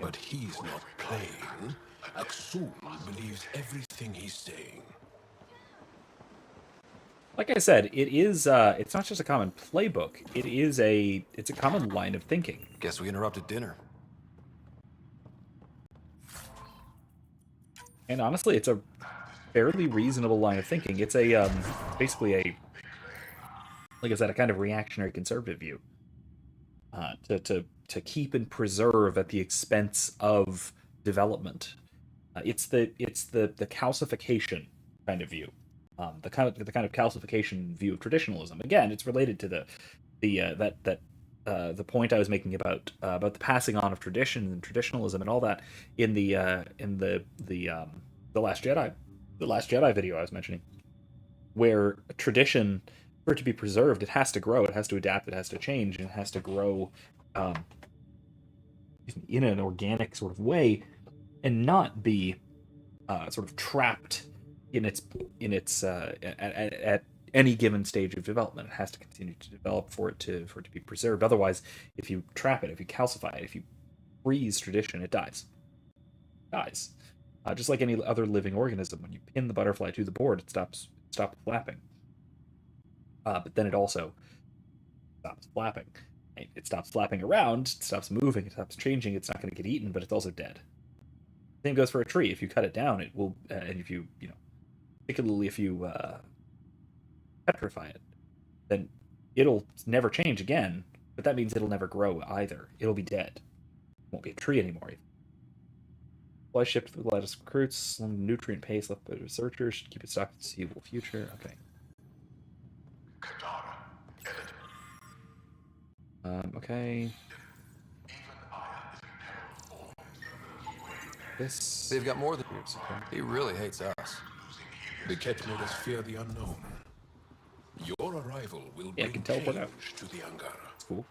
But he's not playing. Aksul believes everything he's saying. Like I said, it is. It's not just a common playbook. It's a common line of thinking. Guess we interrupted dinner. And honestly, it's a fairly reasonable line of thinking. It's a basically a, like I said, a kind of reactionary conservative view. To keep and preserve at the expense of development. It's the calcification kind of view. The kind of calcification view of traditionalism. Again, it's related to the point I was making about the passing on of tradition and traditionalism and all that in the Last Jedi video I was mentioning, where tradition, for it to be preserved, it has to grow, it has to adapt, it has to change, and it has to grow in an organic sort of way, and not be sort of trapped in its at any given stage of development. It has to continue to develop for it to be preserved. Otherwise, if you trap it, if you calcify it, if you freeze tradition, it dies. Just like any other living organism, when you pin the butterfly to the board, it stops flapping. But then it also stops flapping. It stops flapping around, it stops moving, it stops changing. It's not going to get eaten, but it's also dead. Same goes for a tree. If you cut it down, it will, and if you particularly if you petrify it, then it'll never change again. But that means it'll never grow either. It'll be dead. It won't be a tree anymore. Fly ship to the latest recruits, nutrient pace left by researchers, should keep it stocked for the foreseeable future. Okay. Okay. This. They've got more than yours. He really hates us. The Kett made us fear the unknown. Your arrival will bring can teleport change out. to the Angara. That's cool.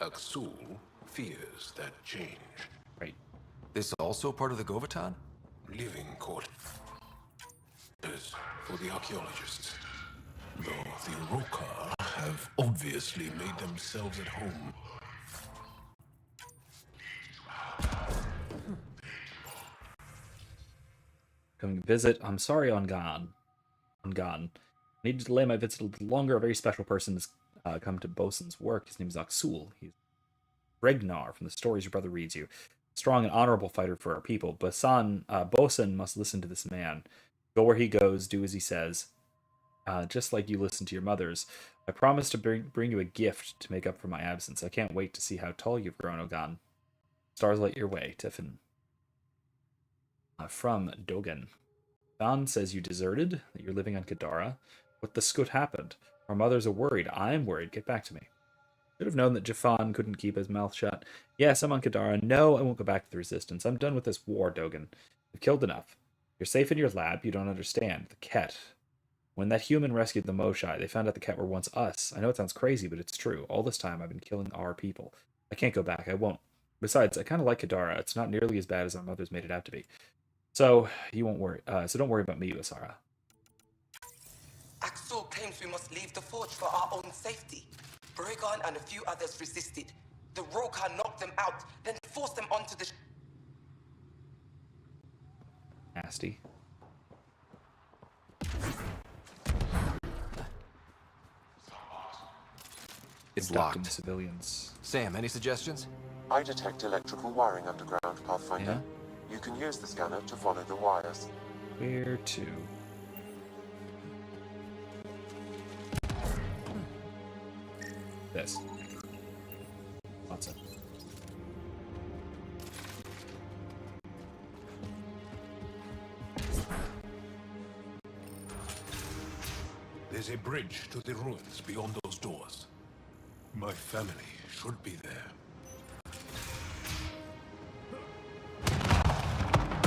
Aksul fears that change. Right. This also part of the Govatan? Living quarters for the archaeologists. Though the Rokar have obviously made themselves at home. Coming to visit. I'm sorry, On gone. I need to delay my visit a little longer. A very special person has come to Bosun's work. His name is Aksul. He's Regnar from the stories your brother reads you. Strong and honorable fighter for our people. Bosun must listen to this man. Go where he goes, do as he says. Just like you listen to your mothers. I promise to bring you a gift to make up for my absence. I can't wait to see how tall you've grown, Ogan. Stars light your way, Tiffin. From Dogan. Don says you deserted, that you're living on Kadara. What the scoot happened? Our mothers are worried. I'm worried. Get back to me. Should have known that Jafan couldn't keep his mouth shut. Yes, I'm on Kadara. No, I won't go back to the Resistance. I'm done with this war, Dogen. I've killed enough. You're safe in your lab. You don't understand. The Ket. When that human rescued the Moshai, they found out the Ket were once us. I know it sounds crazy, but it's true. All this time, I've been killing our people. I can't go back. I won't. Besides, I kind of like Kadara. It's not nearly as bad as my mother's made it out to be. So, you won't worry. So don't worry about me, Usara. Axel claims we must leave the forge for our own safety. Bregon and a few others resisted. The Roka knocked them out, then forced them onto the... Nasty. It's locked. locked. Civilians. Sam, any suggestions? I detect electrical wiring underground, Pathfinder. Yeah? You can use the scanner to follow the wires. Where to? This. Watson. There's a bridge to the ruins beyond those doors. My family should be there.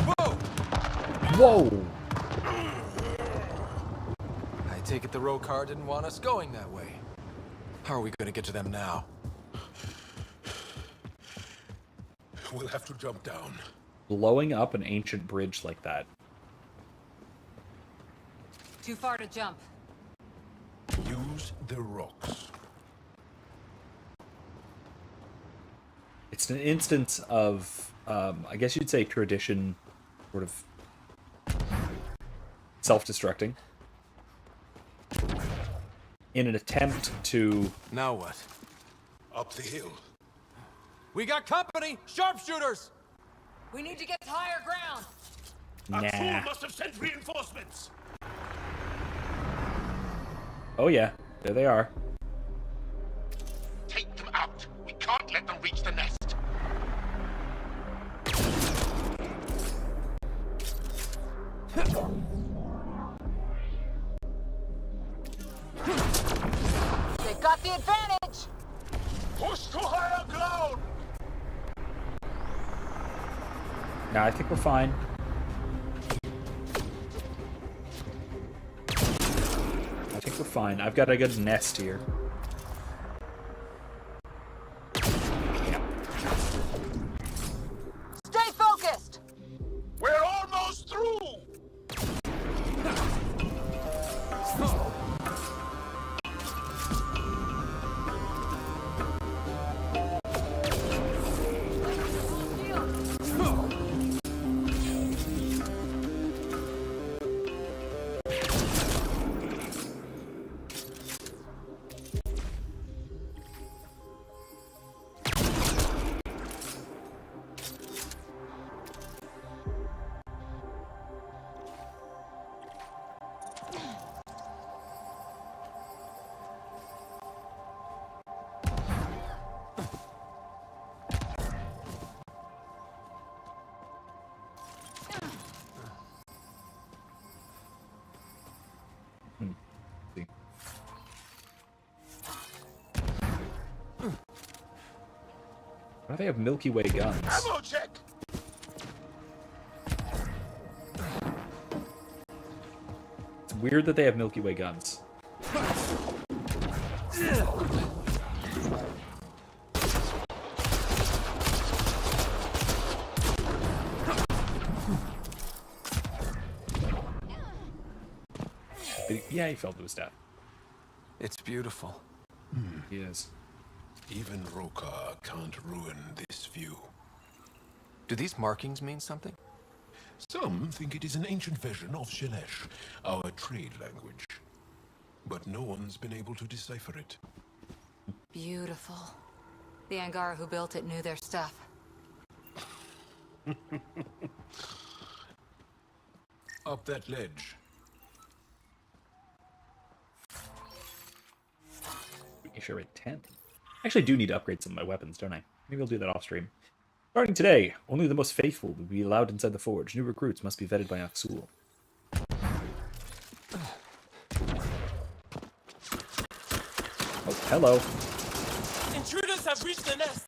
Whoa! Whoa! I take it the Rokar didn't want us going that way. How are we going to get to them now? We'll have to jump down. Blowing up an ancient bridge like that. Too far to jump. Use the rocks. It's an instance of, I guess you'd say tradition, sort of self-destructing. In an attempt to... Now what? Up the hill. We got company! Sharpshooters! We need to get to higher ground. Nah. must have sent reinforcements. Oh yeah, there they are. Take them out. We can't let them reach the nest. They got the advantage. Push to higher ground. Nah, I think we're fine. I think we're fine. I've got a good nest here. Stay focused. We're almost through. Why do they have Milky Way guns? Ammo check. It's weird that they have Milky Way guns. Yeah, he fell to his death. It's beautiful. He is. Even Rokar can't ruin this view. Do these markings mean something? Some think it is an ancient version of Shelesh, our trade language. But no one's been able to decipher it. Beautiful. The Angara who built it knew their stuff. Up that ledge. Sure, at 10. I actually do need to upgrade some of my weapons, don't I? Maybe I'll do that off stream. Starting today, only the most faithful will be allowed inside the forge. New recruits must be vetted by Aksul. Oh, hello. must have reached the nest.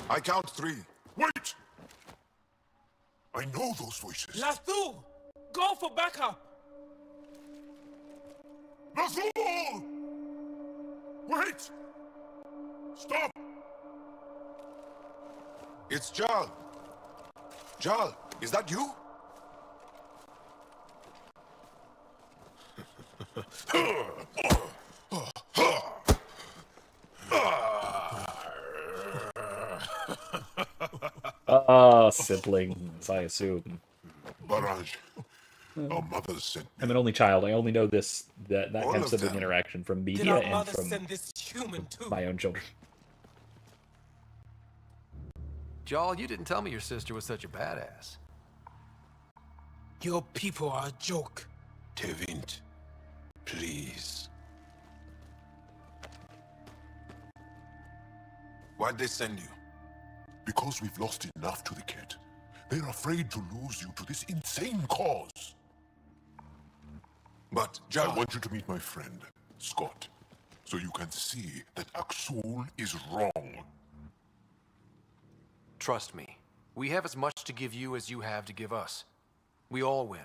I count 3. Wait! I know those voices. Lathul, go for backup. Lathul! Wait! Stop! It's Jal. Jal, is that you? Siblings, I assume. Barrage. Our mother sent me. I'm an only child. I only know that All kind of of sibling them. interaction from Did media our and mother from send this human too? my own children. Jarl, you didn't tell me your sister was such a badass. Your people are a joke. Tevint, please. Why'd they send you? Because we've lost enough to the kid. They're afraid to lose you to this insane cause. But, I Jal, want you to meet my friend, Scott, so you can see that Aksul is wrong. Trust me, we have as much to give you as you have to give us. We all win.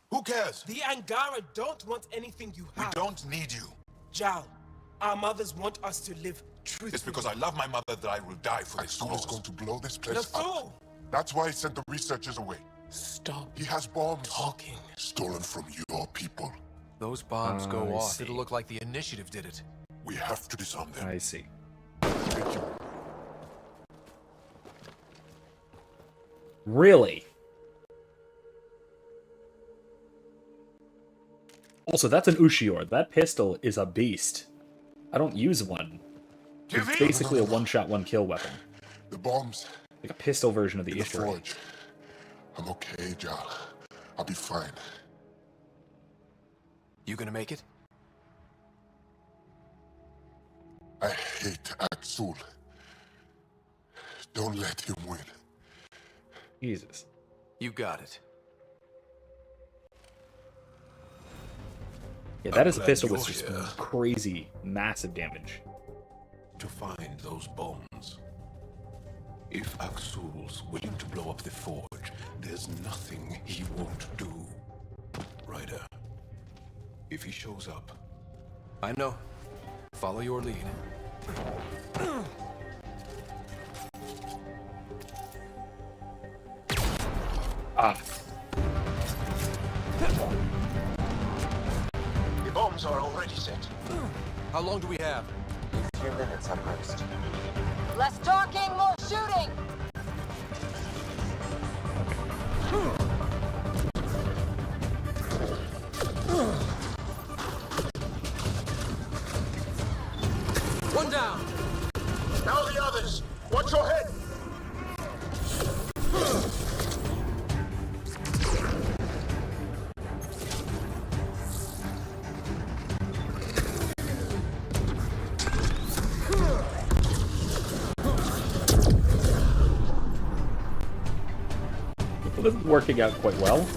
Who cares? The Angara don't want anything you have. We don't need you. Jal, our mothers want us to live truthfully. It's because I love my mother that I will die for this Aksul cause. is going to blow this place Lathul! up. That's why he sent the researchers away. Stop. He has bombs. Talking. Stolen from your people. Those bombs go I off, see. it'll look like the initiative did it. We have to disarm them. I see. Thank you. Really? Also, that's an Ushior. That pistol is a beast. I don't use one. It's basically a one-shot, one-kill weapon. The bombs. Like a pistol version of the In the Ishtar. forge. I'm okay, Jal. I'll be fine. You gonna make it? I hate Aksul. Don't let him win. Jesus. You got it. Yeah, that I'm is a glad pistol you're with just here. crazy, massive damage. To find those bombs. If Aksul's willing to blow up the forge, there's nothing he won't do. Ryder, if he shows up, I know. Follow your lead. Ah. The bombs are already set. How long do we have? A few minutes at most. Less talking, more shooting! One down! Now the others! Watch your head! Well, this is working out quite well.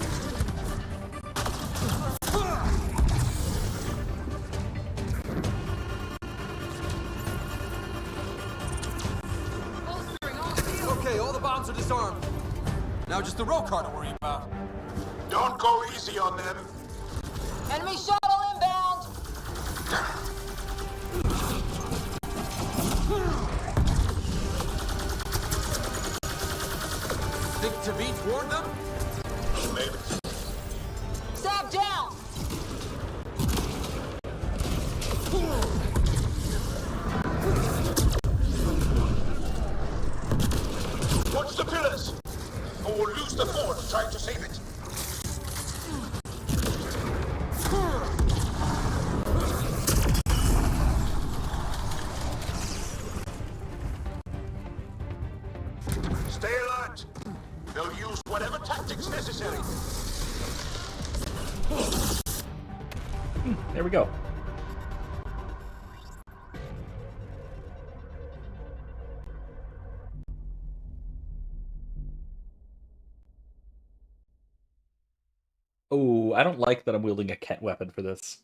Okay, all the bombs are disarmed. Now just the roll card to worry about. Don't go easy on them. Enemy shuttle inbound! Think Tavit warned them? Maybe. Stab down! Watch the pillars! Or we'll lose the forge trying to save it. Stay alert! They'll use whatever tactics necessary. There we go. Oh, I don't like that I'm wielding a cat weapon for this.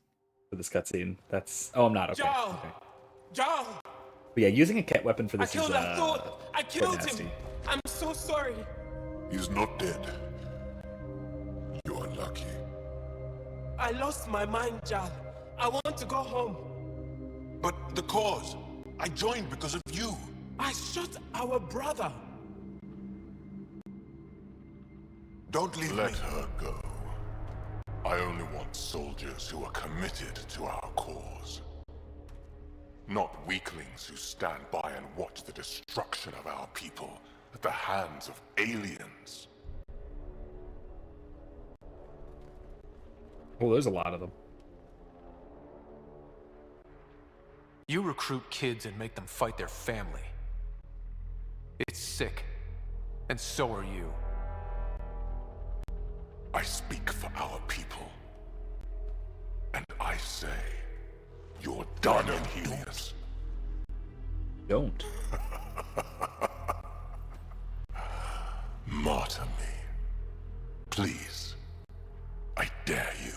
for this cutscene. That's... Oh, I'm not. Okay. Jarl! Okay. Jarl! But yeah, using a cat weapon for this is I killed nasty. him! I'm so sorry. He's not dead. You're lucky. I lost my mind, Jarl. I want to go home. But the cause. I joined because of you. I shot our brother. Don't leave Let her go. I only want soldiers who are committed to our cause. Not weaklings who stand by and watch the destruction of our people at the hands of aliens. Oh, there's a lot of them. You recruit kids and make them fight their family. It's sick. And so are you. I speak for our people. And I say, you're done in Helios. Don't. Martyr me. Please. I dare you.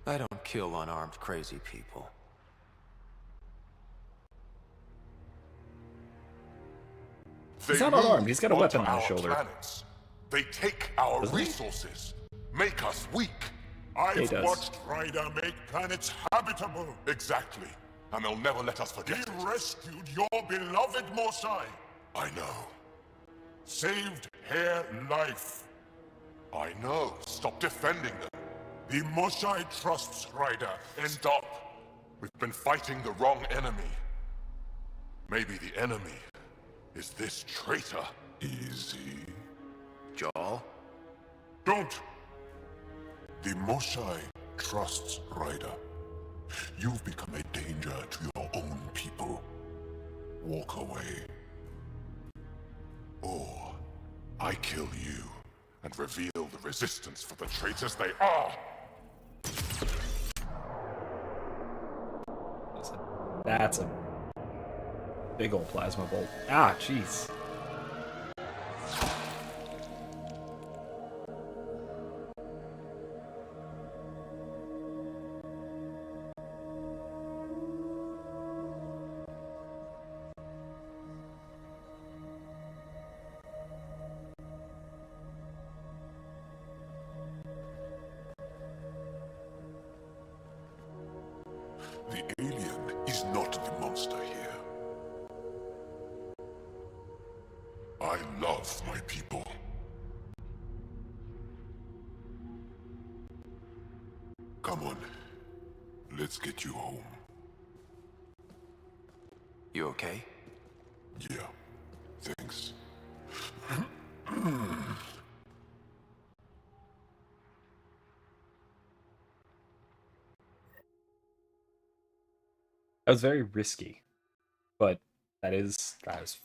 I don't kill unarmed crazy people. He's not unarmed. He's got a weapon on his shoulder. Planets. They take our resources, make us weak. I've watched Ryder make planets habitable. Exactly. And they'll never let us forget it. He rescued your beloved Mosai. I know. Saved her life. I know. Stop defending them. The Mosai trusts Ryder. Stop. We've been fighting the wrong enemy. Maybe the enemy is this traitor. Easy. Jarl? Don't! The Mosai trusts Ryder. You've become a danger to your own people. Walk away. Or I kill you and reveal the resistance for the traitors they are. That's a big old plasma bolt. Ah, jeez. The alien is not the monster here. I love my people. Come on. Let's get you home. You okay? Yeah. Thanks. That was very risky, but that is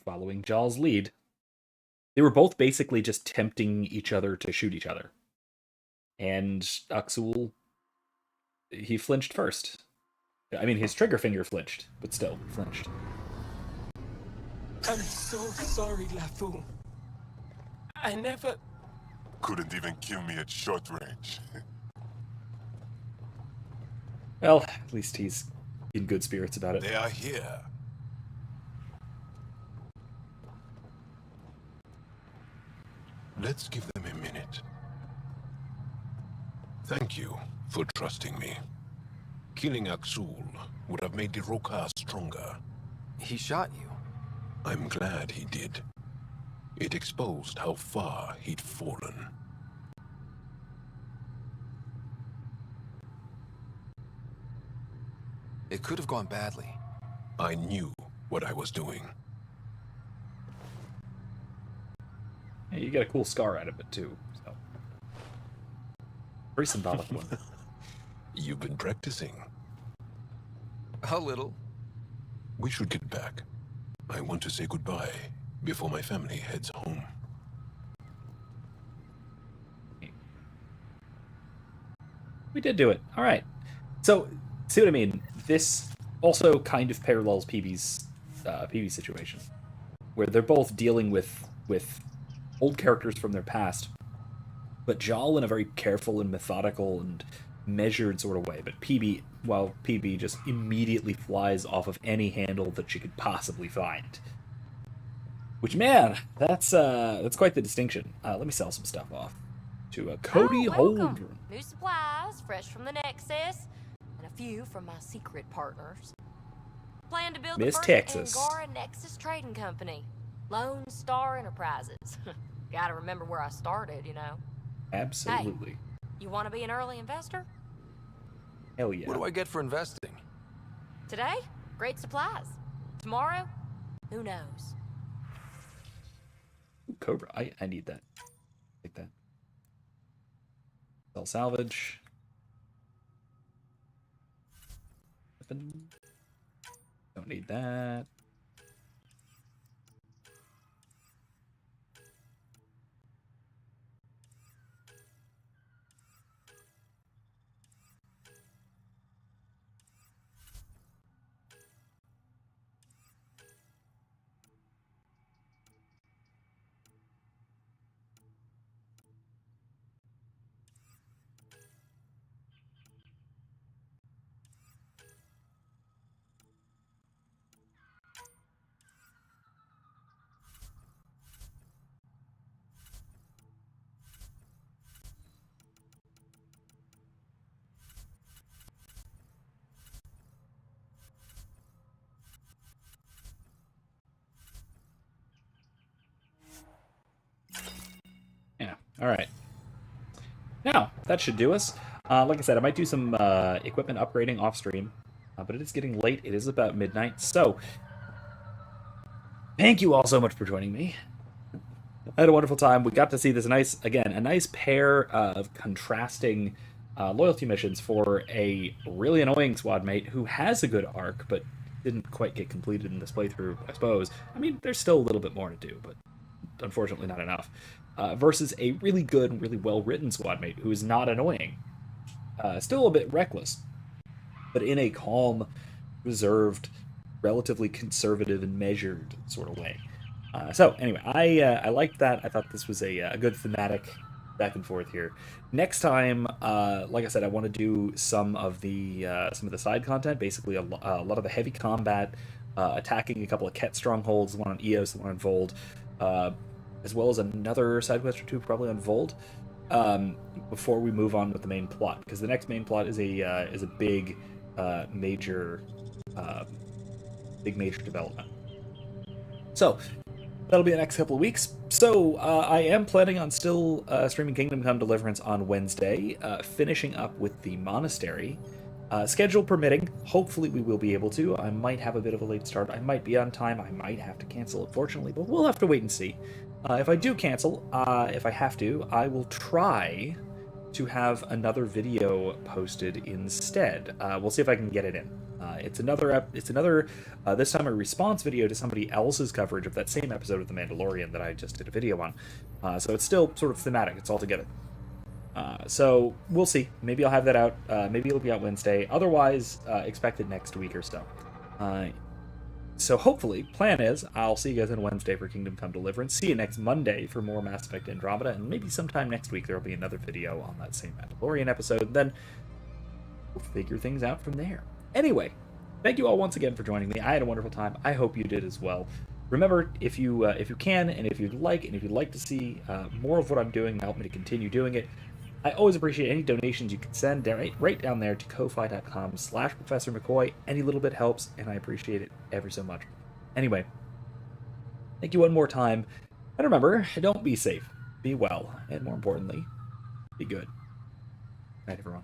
following Jarl's lead. They were both basically just tempting each other to shoot each other. And Aksul, he flinched first. I mean, his trigger finger flinched, but still, flinched. I'm so sorry, Lathu. I never... Couldn't even kill me at short range. Well, at least he's in good spirits about it. They are here. Let's give them a minute. Thank you for trusting me. Killing Aksul would have made the Rokar stronger. He shot you. I'm glad he did. It exposed how far he'd fallen. It could have gone badly. I knew what I was doing. Hey, you get a cool scar out of it too. So. Very symbolic one. You've been practicing. A little. We should get back. I want to say goodbye before my family heads home. We did do it. All right. So, see what I mean? This also kind of parallels PB's situation, where they're both dealing with old characters from their past, but Jarl in a very careful and methodical and measured sort of way. But PB, well, PB just immediately flies off of any handle that she could possibly find. Which, man, that's quite the distinction. Let me sell some stuff off to Cody Holder. New supplies, fresh from the Nexus, and a few from my secret partners. Plan to build Miss the first Texas. Angara Nexus Trading Company. Lone Star Enterprises. Gotta remember where I started, you know. Absolutely. Hey, you want to be an early investor? Hell yeah. What do I get for investing? Today, great supplies. Tomorrow, who knows? Ooh, Cobra, I need that. Take that. Sell salvage. Weapon. Don't need that. Yeah, alright. Now, that should do us. Like I said, I might do some equipment upgrading off stream, but it is getting late. It is about midnight, so thank you all so much for joining me. I had a wonderful time. We got to see this a nice pair of contrasting loyalty missions for a really annoying squad mate who has a good arc, but didn't quite get completed in this playthrough, I suppose. I mean, there's still a little bit more to do, but unfortunately not enough. Versus a really good, really well-written squad mate who is not annoying. Still a bit reckless, but in a calm, reserved, relatively conservative and measured sort of way. So anyway, I liked that. I thought this was a good thematic back and forth here. Next time, like I said, I want to do some of the side content. Basically, a lot of the heavy combat, attacking a couple of Ket strongholds, one on Eos, one on Vold, as well as another side quest or two, probably on Vold. Before we move on with the main plot, because the next main plot is a big, major development. So that'll be the next couple of weeks. So I am planning on still streaming Kingdom Come Deliverance on Wednesday, finishing up with the monastery. Schedule permitting, hopefully we will be able to. I might have a bit of a late start. I might be on time. I might have to cancel, unfortunately, but we'll have to wait and see. If I do cancel, if I have to, I will try to have another video posted instead. We'll see if I can get it in. It's another this time a response video to somebody else's coverage of that same episode of The Mandalorian that I just did a video on. So it's still sort of thematic. It's all together. So we'll see. Maybe I'll have that out. Maybe it'll be out Wednesday. Otherwise, expect it next week or so. So hopefully, plan is, I'll see you guys on Wednesday for Kingdom Come Deliverance. See you next Monday for more Mass Effect Andromeda, and maybe sometime next week there will be another video on that same Mandalorian episode. Then we'll figure things out from there. Anyway, thank you all once again for joining me. I had a wonderful time. I hope you did as well. Remember, if you can, and if you'd like to see more of what I'm doing, help me to continue doing it, I always appreciate any donations you can send right down there to ko-fi.com/Professor McCoy. Any little bit helps, and I appreciate it ever so much. Anyway, thank you one more time. And remember, don't be safe, be well, and more importantly, be good. Good night, everyone.